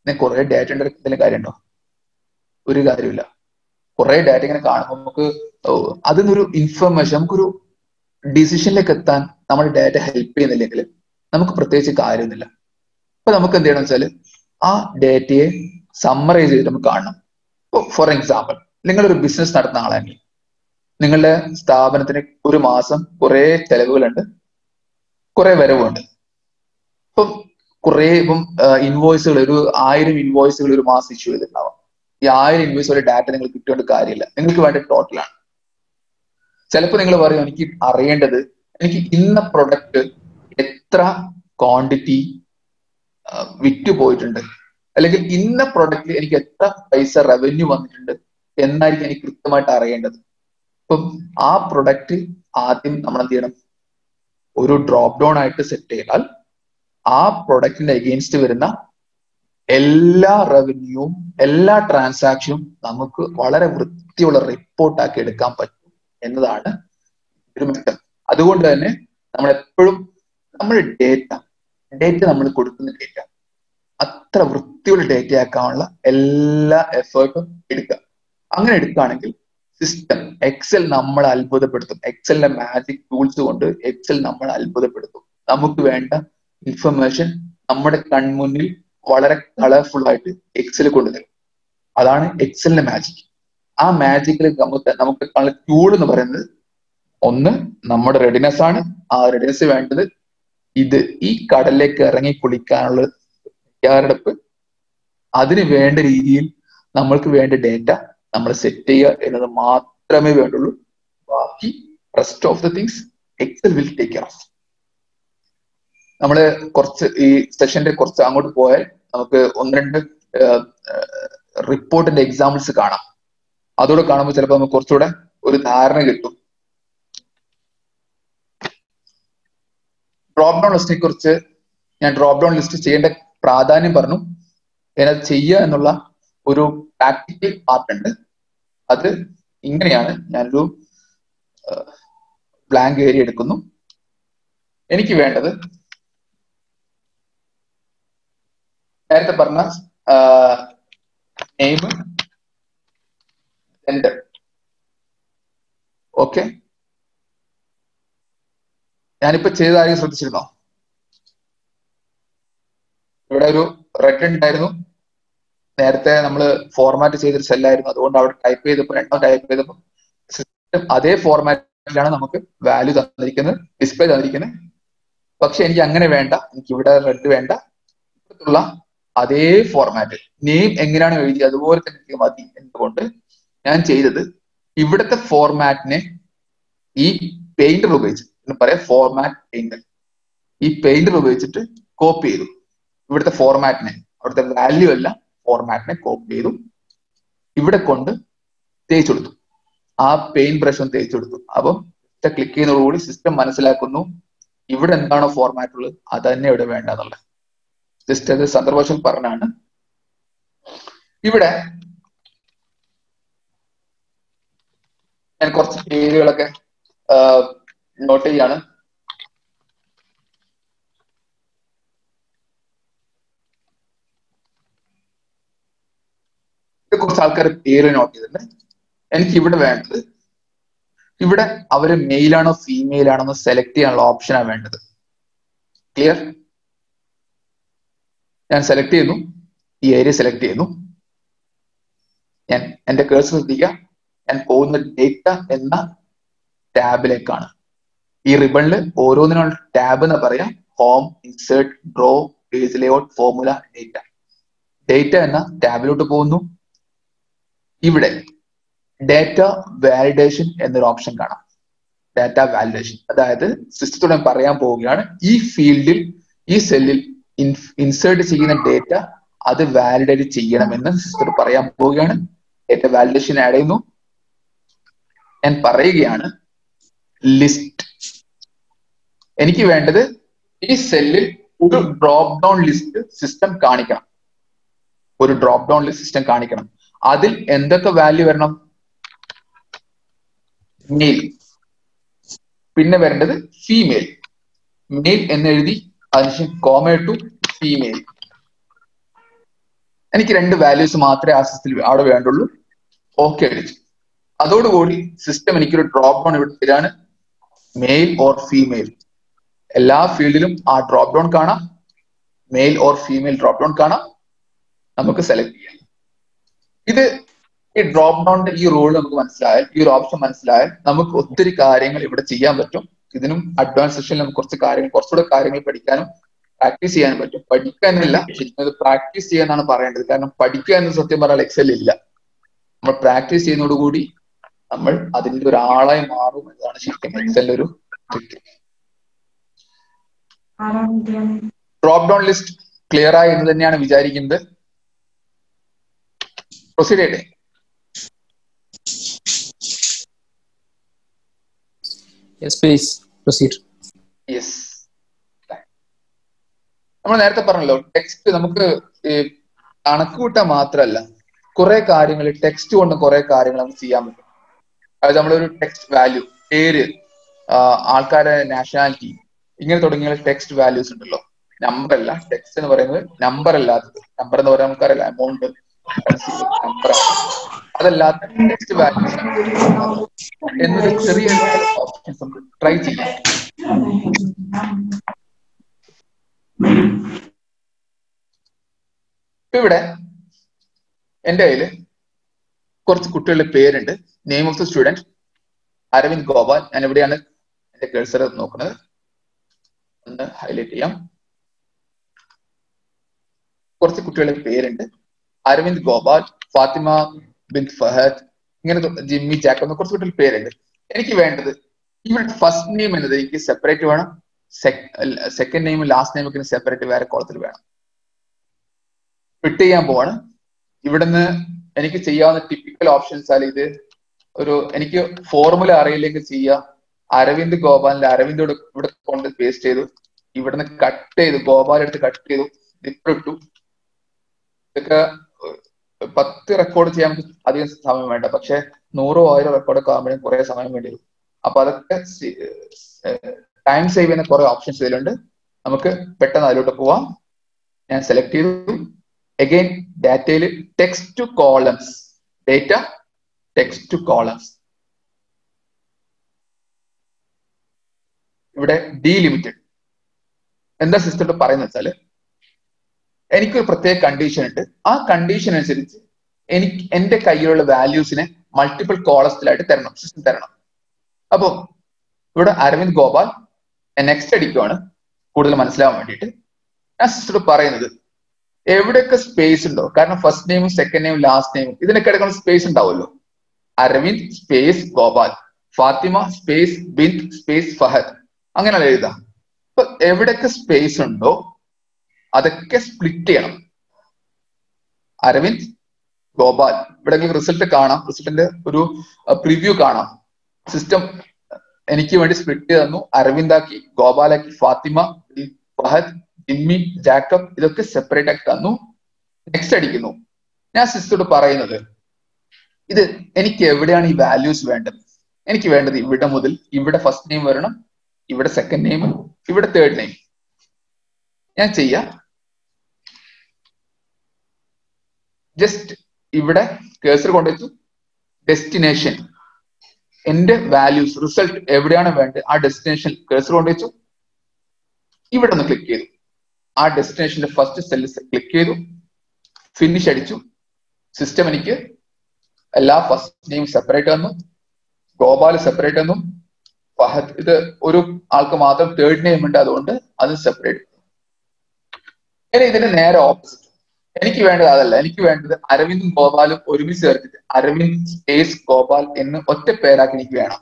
ഞാൻ കുറെ ഡാറ്റ ഉണ്ടെങ്കിൽ എന്തെങ്കിലും കാര്യമുണ്ടോ? ഒരു കാര്യമില്ല. കുറെ ഡാറ്റ ഇങ്ങനെ കാണുമ്പോൾ നമുക്ക് അതിനൊരു ഇൻഫർമേഷൻ, നമുക്കൊരു ഡിസിഷനിലേക്ക് എത്താൻ നമ്മുടെ ഡാറ്റ ഹെൽപ്പ് ചെയ്യുന്നില്ലെങ്കിൽ നമുക്ക് പ്രത്യേകിച്ച് കാര്യമൊന്നുമില്ല. അപ്പൊ നമുക്ക് എന്ത് ചെയ്യണം വെച്ചാൽ ആ ഡേറ്റയെ സമ്മറൈസ് ചെയ്തിട്ട് നമുക്ക് കാണണം. ഫോർ എക്സാമ്പിൾ, നിങ്ങളൊരു ബിസിനസ് നടത്തുന്ന ആളാണെങ്കിൽ നിങ്ങളുടെ സ്ഥാപനത്തിന് ഒരു മാസം കുറെ ചെലവുകളുണ്ട്, കുറെ വരവുണ്ട്. ഇപ്പം ഇൻവോയ്സുകൾ, ഒരു 1000 ഇൻവോയ്സുകൾ ഒരു മാസം ഇഷ്യൂ ചെയ്തിട്ടുണ്ടാവാം. ഈ 1000 ഇൻവോയ്സുകളുടെ ഡാറ്റ നിങ്ങൾ കിട്ടേണ്ട കാര്യമില്ല, നിങ്ങൾക്ക് വേണ്ട ടോട്ടലാണ്. ചിലപ്പോൾ നിങ്ങൾ പറയും എനിക്ക് അറിയേണ്ടത്, എനിക്ക് ഇന്ന പ്രൊഡക്റ്റ് എത്ര ക്വാണ്ടിറ്റി വിറ്റ് പോയിട്ടുണ്ട്, അല്ലെങ്കിൽ ഇന്ന പ്രൊഡക്റ്റ് എനിക്ക് എത്ര പൈസ റവന്യൂ വന്നിട്ടുണ്ട് എന്നായിരിക്കും എനിക്ക് കൃത്യമായിട്ട് അറിയേണ്ടത്. അപ്പം ആ പ്രൊഡക്റ്റ് ആദ്യം നമ്മൾ എന്ത് ചെയ്യണം, ഒരു ഡ്രോപ്പ് ഡൗൺ ആയിട്ട് സെറ്റ് ചെയ്താൽ ആ പ്രൊഡക്റ്റിന്റെ എഗെയിൻസ്റ്റ് വരുന്ന എല്ലാ റവന്യൂവും എല്ലാ ട്രാൻസാക്ഷനും നമുക്ക് വളരെ വൃത്തിയുള്ള റിപ്പോർട്ടാക്കി എടുക്കാൻ പറ്റും എന്നതാണ് ഒരു മെത്തഡ്. അതുകൊണ്ട് തന്നെ നമ്മൾ എപ്പോഴും നമ്മൾ ഡേറ്റ നമ്മൾ കൊടുക്കുന്ന ഡേറ്റ അത്ര വൃത്തിയുള്ള ഡേറ്റ ആക്കാനുള്ള എല്ലാ എഫേർട്ടും എടുക്കുക. അങ്ങനെ എടുക്കുകയാണെങ്കിൽ സിസ്റ്റം എക്സൽ നമ്മളെ അത്ഭുതപ്പെടുത്തും. എക്സലിന്റെ മാജിക് ടൂൾസ് കൊണ്ട് എക്സൽ നമ്മളെ അത്ഭുതപ്പെടുത്തും. നമുക്ക് വേണ്ട ഇൻഫർമേഷൻ നമ്മുടെ കൺമുന്നിൽ വളരെ കളർഫുൾ ആയിട്ട് എക്സൽ കൊണ്ടുതരും. അതാണ് എക്സലിന്റെ മാജിക്. ആ മാജിക്കിൽ നമുക്ക് ടൂൾ എന്ന് പറയുന്നത് ഒന്ന് നമ്മുടെ റെഡിനെസ് ആണ്. ആ റെഡിനെസ് വേണ്ടത് ഈ കടലിലേക്ക് ഇറങ്ങി കുളിക്കാനുള്ള തയ്യാറെടുപ്പ്, അതിന് വേണ്ട രീതിയിൽ നമ്മൾക്ക് വേണ്ട ഡേറ്റ നമ്മൾ സെറ്റ് ചെയ്യുക എന്നത് മാത്രമേ വേണ്ടുള്ളൂ. ബാക്കി rest of the things Excel will take care of. നമ്മള് കുറച്ച് ഈ സെഷന്റെ കുറച്ച് അങ്ങോട്ട് പോയാൽ നമുക്ക് ഒന്ന് രണ്ട് റിപ്പോർട്ടിന്റെ എക്സാമ്പിൾസ് കാണാം. അതോടെ കാണുമ്പോൾ ചിലപ്പോൾ നമുക്ക് കുറച്ചുകൂടെ ഒരു ധാരണ കിട്ടും. ഡ്രോപ്പ് ഡൗൺ ലിസ്റ്റിനെ കുറിച്ച് ഞാൻ ഡ്രോപ്പ് ഡൗൺ ലിസ്റ്റ് ചെയ്യേണ്ട പ്രാധാന്യം പറഞ്ഞു. അതിനകത്ത് ചെയ്യുക എന്നുള്ള ഒരു പ്രാക്ടിക്കൽ പാർട്ട് ഉണ്ട്. അത് ഇങ്ങനെയാണ്. ഞാനൊരു ബ്ലാങ്ക് ഏരിയ എടുക്കുന്നു. എനിക്ക് വേണ്ടത് നേരത്തെ പറഞ്ഞ നെയിം, ജെൻഡർ. ഓക്കെ, ഞാനിപ്പോ ചെയ്ത കാര്യം ശ്രദ്ധിച്ചിരുന്നോ? ഇവിടെ ഒരു റെഡ് ഉണ്ടായിരുന്നു. നേരത്തെ നമ്മൾ ഫോർമാറ്റ് ചെയ്തൊരു സെല്ലായിരുന്നു. അതുകൊണ്ട് അവിടെ ടൈപ്പ് ചെയ്തപ്പോൾ സിസ്റ്റം അതേ ഫോർമാറ്റിലാണ് നമുക്ക് വാല്യൂ തന്നിരിക്കുന്നത്, ഡിസ്പ്ലേ തന്നിരിക്കുന്നത്. പക്ഷെ എനിക്ക് അങ്ങനെ വേണ്ട, എനിക്ക് ഇവിടെ റെഡ് വേണ്ട, ഉള്ള അതേ ഫോർമാറ്റ് നെയിം എങ്ങനെയാണ് എഴുതി അതുപോലെ തന്നെ എനിക്ക് മതി. എന്തുകൊണ്ട് ഞാൻ ചെയ്തത് ഇവിടുത്തെ ഫോർമാറ്റിനെ ഈ പെയിന്റർ ഉപയോഗിച്ച് പറയാം, ഫോർമാറ്റ് പെയിന്റർ, ഈ പെയിന്റർ ഉപയോഗിച്ചിട്ട് കോപ്പി ചെയ്തു. ഇവിടുത്തെ ഫോർമാറ്റിനെ, അവിടുത്തെ വാല്യൂ അല്ല, ഫോർമാറ്റിനെ കോപ്പി ചെയ്തു, ഇവിടെ കൊണ്ട് തേച്ചു കൊടുത്തു. ആ പെയിന്റ് ബ്രഷ് ഒന്ന് തേച്ചു കൊടുത്തു. അപ്പം ക്ലിക്ക് ചെയ്യുന്നതോടുകൂടി സിസ്റ്റം മനസ്സിലാക്കുന്നു ഇവിടെ എന്താണോ ഫോർമാറ്റ് ഉള്ളത് അത് തന്നെ ഇവിടെ വേണ്ട എന്നുള്ളത്. ജസ്റ്റ് അത് സന്ദർഭവശാൽ പറഞ്ഞാണ്. ഇവിടെ ഞാൻ കുറച്ച് പേരുകളൊക്കെ നോട്ട് ചെയ്യാണ്. കുറച്ച് ആൾക്കാർ പേര് നോട്ട് ചെയ്തിട്ടുണ്ട്. എനിക്ക് ഇവിടെ വേണ്ടത്, ഇവിടെ അവര് മെയിലാണോ ഫീമെയിൽ ആണോ സെലക്ട് ചെയ്യാനുള്ള ഓപ്ഷനാണ് വേണ്ടത്. ക്ലിയർ? ഞാൻ സെലക്ട് ചെയ്യുന്നു, ഈ ഏരിയ സെലക്ട് ചെയ്യുന്നു. ഞാൻ എന്റെ കേഴ്സർ ശ്രദ്ധിക്കുക, ഞാൻ പോകുന്ന ഡേറ്റ എന്ന ടാബിലേക്കാണ്. ഈ റിബണില് ഓരോന്നിനുള്ള ടാബ് എന്ന് പറയാം. Home, insert, draw, page layout, formula, data. Data എന്ന ടാബിലോട്ട് പോകുന്നു. ഇവിടെ ഡാറ്റ വാലിഡേഷൻ എന്നൊരു ഓപ്ഷൻ കാണാം. ഡാറ്റ വാലിഡേഷൻ, അതായത് സിസ്റ്റത്തോട് ഞാൻ പറയാൻ പോവുകയാണ് ഈ ഫീൽഡിൽ, ഈ സെല്ലിൽ ഇൻസേർട്ട് ചെയ്യുന്ന ഡേറ്റ അത് വാലിഡേറ്റ് ചെയ്യണമെന്ന് സിസ്റ്റത്തോട് പറയാൻ പോവുകയാണ്. ഡാറ്റ വാലിഡേഷൻ ആഡ് ചെയ്യുന്നു. ഞാൻ പറയുകയാണ് ലിസ്റ്റ്. എനിക്ക് വേണ്ടത് ഈ സെല്ലിൽ ഒരു ഡ്രോപ്പ് ഡൗൺ ലിസ്റ്റ് സിസ്റ്റം കാണിക്കണം. ഒരു ഡ്രോപ്പ് ഡൗൺ ലിസ്റ്റ് സിസ്റ്റം കാണിക്കണം. അതിൽ എന്തൊക്കെ വാല്യൂ വരണം? മെയിൽ, പിന്നെ വരേണ്ടത് ഫീമെയിൽ. മെയിൽ എന്നെഴുതി അതിനുശേഷം കോമ ഇട്ടു, ഫീമെയിൽ. എനിക്ക് രണ്ട് വാല്യൂസ് മാത്രമേ ആ സിസ്റ്റത്തിൽ അവിടെ വേണ്ടുള്ളൂ. ഓക്കെ അടിച്ചു. അതോടുകൂടി സിസ്റ്റം എനിക്കൊരു ഡ്രോപ്പ് ഡൗൺ ഇവിടെ തരാണ്, മെയിൽ ഓർ ഫീമെയിൽ. എല്ലാ ഫീൽഡിലും ആ ഡ്രോപ്പ് ഡൗൺ കാണാം, male or female drop down കാണാം. നമുക്ക് സെലക്ട് ചെയ്യാം. ഇത് ഈ ഡ്രോപ്പ് ഡൗണിന്റെ ഈ റോൾ നമുക്ക് മനസ്സിലായാൽ, ഈ ഒരു ഓപ്ഷൻ മനസ്സിലായാൽ നമുക്ക് ഒത്തിരി കാര്യങ്ങൾ ഇവിടെ ചെയ്യാൻ പറ്റും. ഇതിനും അഡ്വാൻസ് സെഷനിൽ നമുക്ക് കുറച്ചുകൂടെ കാര്യങ്ങൾ പഠിക്കാനും പ്രാക്ടീസ് ചെയ്യാനും പറ്റും. പഠിക്കാനല്ല, ശരിക്കും അത് പ്രാക്ടീസ് ചെയ്യാനാണ് പറയേണ്ടത്. കാരണം പഠിക്കുക എന്ന് സത്യം പറഞ്ഞാൽ എക്സൽ ഇല്ല. നമ്മൾ പ്രാക്ടീസ് ചെയ്യുന്നതോടുകൂടി നമ്മൾ അതിന്റെ ഒരാളായി മാറും എന്നതാണ് ശരിക്കും എക്സലിന്റെ ഒരു trick. Drop down list clear ആയി എന്ന് തന്നെയാണ് വിചാരിക്കുന്നത്. പ്രൊസീഡ് ചെയ്യട്ടെ? Yes, please proceed. യെസ്. നമ്മൾ നേരത്തെ പറഞ്ഞല്ലോ, ടെക്സ്റ്റ് നമുക്ക് കണക്ക് കൂട്ടാൻ മാത്രമല്ല, കുറെ കാര്യങ്ങൾ ടെക്സ്റ്റ് കൊണ്ട് കുറെ കാര്യങ്ങൾ നമുക്ക് ചെയ്യാൻ പറ്റും. അതായത് നമ്മളൊരു ടെക്സ്റ്റ് വാല്യൂ, പേര്, ആൾക്കാരെ നാഷണാലിറ്റി, ഇങ്ങനെ തുടങ്ങിയ ടെക്സ്റ്റ് വാല്യൂസ് ഉണ്ടല്ലോ. നമ്പർ അല്ല, ടെക്സ്റ്റ് എന്ന് പറയുന്നത് നമ്പർ അല്ലാത്തത്. നമ്പർ എന്ന് പറയാൻ നമുക്കറിയില്ല, എമൗണ്ട് നമ്പർ ആണ്. അതല്ലാത്ത ടെക്സ്റ്റ് വാല്യൂസ് എന്നൊരു ചെറിയ ഓപ്ഷൻസ് നമുക്ക് ട്രൈ ചെയ്യാം. ഇവിടെ എൻ്റെ കയ്യിൽ കുറച്ച് കുട്ടികളുടെ പേരുണ്ട്. Name of the student Aravind Gopal. ഞാൻ എവിടെയാണ് എന്റെ കഴ്സർ നോക്കുന്നത്, ഒന്ന് ഹൈലൈറ്റ് ചെയ്യാം. കുറച്ച് കുട്ടികളുടെ പേരുണ്ട്. അരവിന്ദ് ഗോപാൽ, ഫാത്തിമ ബിൻത് ഫഹദ്, ഇങ്ങനെ ജിമ്മി ജാക്കബ് എന്ന കുറച്ച് കുട്ടികളുടെ പേരുണ്ട്. എനിക്ക് വേണ്ടത് ഇവിടെ ഫസ്റ്റ് നെയിം എന്നത് എനിക്ക് സെപ്പറേറ്റ് വേണം, സെക്കൻഡ് നെയിം ലാസ്റ്റ് നെയിം ഒക്കെ സെപ്പറേറ്റ് വേറെ കോളത്തിൽ വേണം. ഫിറ്റ് ചെയ്യാൻ പോവാണ്. ഇവിടുന്ന് എനിക്ക് ചെയ്യാവുന്ന ടിപ്പിക്കൽ ഓപ്ഷൻസ് ആണ് ഇത്. എനിക്ക് ഫോർമുല അറിയില്ലെങ്കിൽ ചെയ്യുക. അരവിന്ദ് ഗോപാലിന്റെ അരവിന്ദോട് ഇവിടെ കൊണ്ട് പേസ്റ്റ് ചെയ്തു, ഇവിടുന്ന് കട്ട് ചെയ്തു, ഗോപാൽ എടുത്ത് കട്ട് ചെയ്തു, ഇട്ടു. ഇതൊക്കെ 10 റെക്കോർഡ് ചെയ്യാൻ അധികം സമയം വേണ്ട, പക്ഷെ 100-1000 റെക്കോർഡൊക്കെ ആകുമ്പോഴേക്കും കുറെ സമയം വേണ്ടി വരും. അപ്പൊ അതൊക്കെ ടൈം സേവ് ചെയ്യുന്ന കുറെ ഓപ്ഷൻസ് ഇതിലുണ്ട്. നമുക്ക് പെട്ടെന്ന് അതിലോട്ട് പോവാം. ഞാൻ സെലക്ട് ചെയ്തു. അഗൈൻ ഡാറ്റയിൽ text to columns, data text to columns. ഇവിടെ ഡീലിമിറ്റഡ്. എന്താ സിസ്റ്റം പറയുന്നത് വെച്ചാല്, എനിക്കൊരു പ്രത്യേക കണ്ടീഷൻ ഉണ്ട്. ആ കണ്ടീഷൻ അനുസരിച്ച് എനിക്ക് എന്റെ കയ്യിലുള്ള വാല്യൂസിനെ മൾട്ടിപ്പിൾ കോളംസിലായിട്ട് തരണം, സിസ്റ്റം തരണം. അപ്പൊ ഇവിടെ അരവിന്ദ് ഗോപാൽ നെക്സ്റ്റ് അടിക്കുവാണ് കൂടുതൽ മനസ്സിലാവാൻ വേണ്ടിയിട്ട്. ഞാൻ സിസ്റ്റം പറയുന്നത് എവിടെയൊക്കെ സ്പേസ് ഉണ്ടോ, കാരണം ഫസ്റ്റ് നെയിമും സെക്കൻഡ് നെയിമും ലാസ്റ്റ് നെയിമും ഇതിനൊക്കെ എടുക്കുന്ന സ്പേസ് ഉണ്ടാവുമല്ലോ. Aravind space Gopal, Fathima space Binth space Fahad, അങ്ങനെയല്ല എഴുതാം. അപ്പൊ എവിടെയൊക്കെ സ്പേസ് ഉണ്ടോ അതൊക്കെ സ്പ്ലിറ്റ് ചെയ്യണം. അരവിന്ദ് ഗോപാൽ, ഇവിടെ റിസൾട്ട് കാണാം, റിസൾട്ടിന്റെ ഒരു പ്രിവ്യൂ കാണാം. സിസ്റ്റം എനിക്ക് വേണ്ടി സ്പ്ലിറ്റ് തന്നു. അരവിന്ദാക്കി, ഗോപാലാക്കി, ഫാത്തിമ, ഫഹദ്, ജിമ്മി, ജാക്കബ് ഇതൊക്കെ സെപ്പറേറ്റ് ആക്കി തന്നു. നെക്സ്റ്റ് അടിക്കുന്നു. ഞാൻ സിസ്റ്റോട് പറയുന്നത് ഇത് എനിക്ക് എവിടെയാണ് ഈ വാല്യൂസ് വേണ്ടത്. എനിക്ക് വേണ്ടത് ഇവിടെ മുതൽ ഇവിടെ ഫസ്റ്റ് നെയിം വരണം, ഇവിടെ സെക്കൻഡ് നെയിം, ഇവിടെ തേർഡ് നെയിം. ഞാൻ ചെയ്യാം, ജസ്റ്റ് ഇവിടെ കേഴ്സർ കൊണ്ടുവച്ചു, ഡെസ്റ്റിനേഷൻ, എന്റെ വാല്യൂസ് റിസൾട്ട് എവിടെയാണ് വേണ്ടത് ആ ഡെസ്റ്റിനേഷൻ കേഴ്സർ കൊണ്ടുവച്ചു. ഇവിടെ ഒന്ന് ക്ലിക്ക് ചെയ്തു, ആ ഡെസ്റ്റിനേഷന്റെ ഫസ്റ്റ് സെല്ല് ക്ലിക്ക് ചെയ്തു, ഫിനിഷ് അടിച്ചു. സിസ്റ്റം എനിക്ക് എല്ലാ ഫസ്റ്റ് നെയിം സെപ്പറേറ്റ് തന്നു, ഗോപാൽ സെപ്പറേറ്റ് തന്നു, ഫഹദ് ഇത് ഒരു ആൾക്ക് മാത്രം തേർഡ് നെയിം ഉണ്ട് അതുകൊണ്ട് അത് സെപ്പറേറ്റ്. ഇനി ഇതിന്റെ നേരെ ഓപ്പോസിറ്റ്, എനിക്ക് വേണ്ടത് അതല്ല. എനിക്ക് വേണ്ടത് അരവിന്ദും ഗോപാലും ഒരുമിച്ച് ചേർത്തിട്ട് അരവിന്ദ് സ്പേസ് ഗോപാൽ എന്ന് ഒറ്റ പേരാക്കി എനിക്ക് വേണം.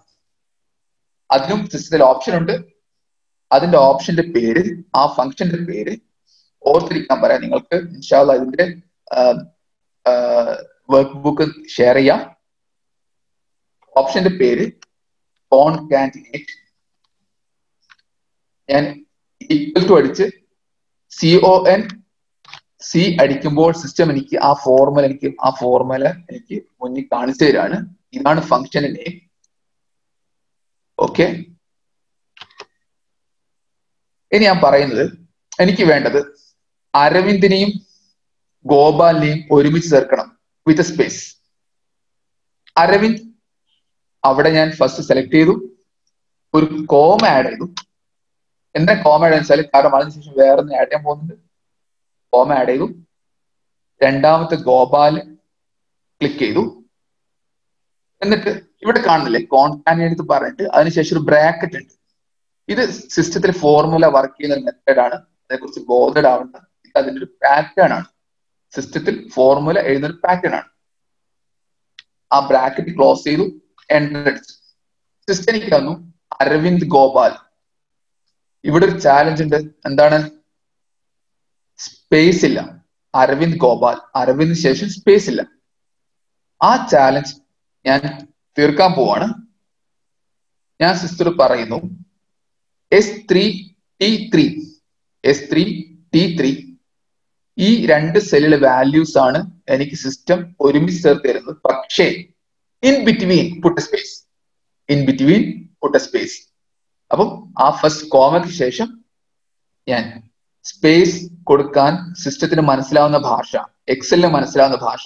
അതിനും സിസ്റ്റത്തിൽ ഓപ്ഷൻ ഉണ്ട്. അതിന്റെ ഓപ്ഷന്റെ പേര്, ആ ഫംഗ്ഷന്റെ പേര് ഓർത്തിരിക്കാൻ പറയാം നിങ്ങൾക്ക്. ഇൻഷാ അല്ലാഹ് ഇതിന്റെ വർക്ക് ബുക്ക് ഷെയർ ചെയ്യാം. ഓപ്ഷന്റെ പേര് കോൺകാറ്റിനേറ്റ്. ഞാൻ ഈക്വൽ ടു അടിച്ച് CONC അടിക്കുമ്പോൾ സിസ്റ്റം എനിക്ക് ആ ഫോർമുല എനിക്ക് മുന്നിൽ കാണിച്ചു തരാണ്. ഇതാണ് ഫംഗ്ഷന്റെ നെയിം. ഓക്കെ, ഇനി ഞാൻ പറയുന്നത് എനിക്ക് വേണ്ടത് അരവിന്ദിനെയും ഗോപാലിനെയും ഒരുമിച്ച് ചേർക്കണം വിത്ത് സ്പേസ്. അരവിന്ദ് അവിടെ ഞാൻ ഫസ്റ്റ് സെലക്ട് ചെയ്തു, ഒരു കോമ ആഡ് ചെയ്തു. എന്താ കോമ ആഡ് വെച്ചാൽ കാരണം അതിനുശേഷം വേറെ ഒന്ന് ആഡ് ചെയ്യാൻ പോകുന്നുണ്ട്. കോമ ആഡ് ചെയ്തു. രണ്ടാമത്തെ ഗോപാൽ ക്ലിക്ക് ചെയ്തു. എന്നിട്ട് ഇവിടെ കാണുന്നില്ലേ കോൺകാറ്റിനേറ്റ് പറഞ്ഞിട്ട് അതിനുശേഷം ഒരു ബ്രാക്കറ്റ് ഉണ്ട്. ഇത് സിസ്റ്റത്തിൽ ഫോർമുല വർക്ക് ചെയ്യുന്ന ഒരു മെത്തേഡ് ആണ്. അതേക്കുറിച്ച് ബോധഡ് ആവേണ്ട. അതിന്റെ ഒരു പാറ്റേൺ ആണ്. സിസ്റ്റത്തിൽ ഫോർമുല എഴുതുന്ന ഒരു പാറ്റേൺ ആണ്. ആ ബ്രാക്കറ്റ് ക്ലോസ് ചെയ്തു, എന്റർ അടിച്ചു. സിസ്റ്റം എനിക്ക് തന്നു അരവിന്ദ് ഗോപാൽ. ഇവിടെ ഒരു ചാലഞ്ച് ഉണ്ട്. എന്താണ്? സ്പേസ് ഇല്ല. അരവിന്ദ് ഗോപാൽ, അരവിന്ദിന് ശേഷം സ്പേസ് ഇല്ല. ആ ചാലഞ്ച് ഞാൻ തീർക്കാൻ പോവാണ്. ഞാൻ സിസ്റ്റർ പറയുന്നു S3T3 ഈ 2 സെല്ലിലെ വാല്യൂസ് ആണ് എനിക്ക് സിസ്റ്റം ഒരുമിച്ച് ചേർത്ത് തരുന്നത്. പക്ഷേ ഇൻ ബിറ്റ്വീൻ പുട്ട് സ്പേസ്. അപ്പം ആ ഫസ്റ്റ് കോമയ്ക്ക് ശേഷം ഞാൻ സ്പേസ് കൊടുക്കാൻ സിസ്റ്റത്തിന് മനസ്സിലാവുന്ന ഭാഷ, എക്സലിന് മനസ്സിലാവുന്ന ഭാഷ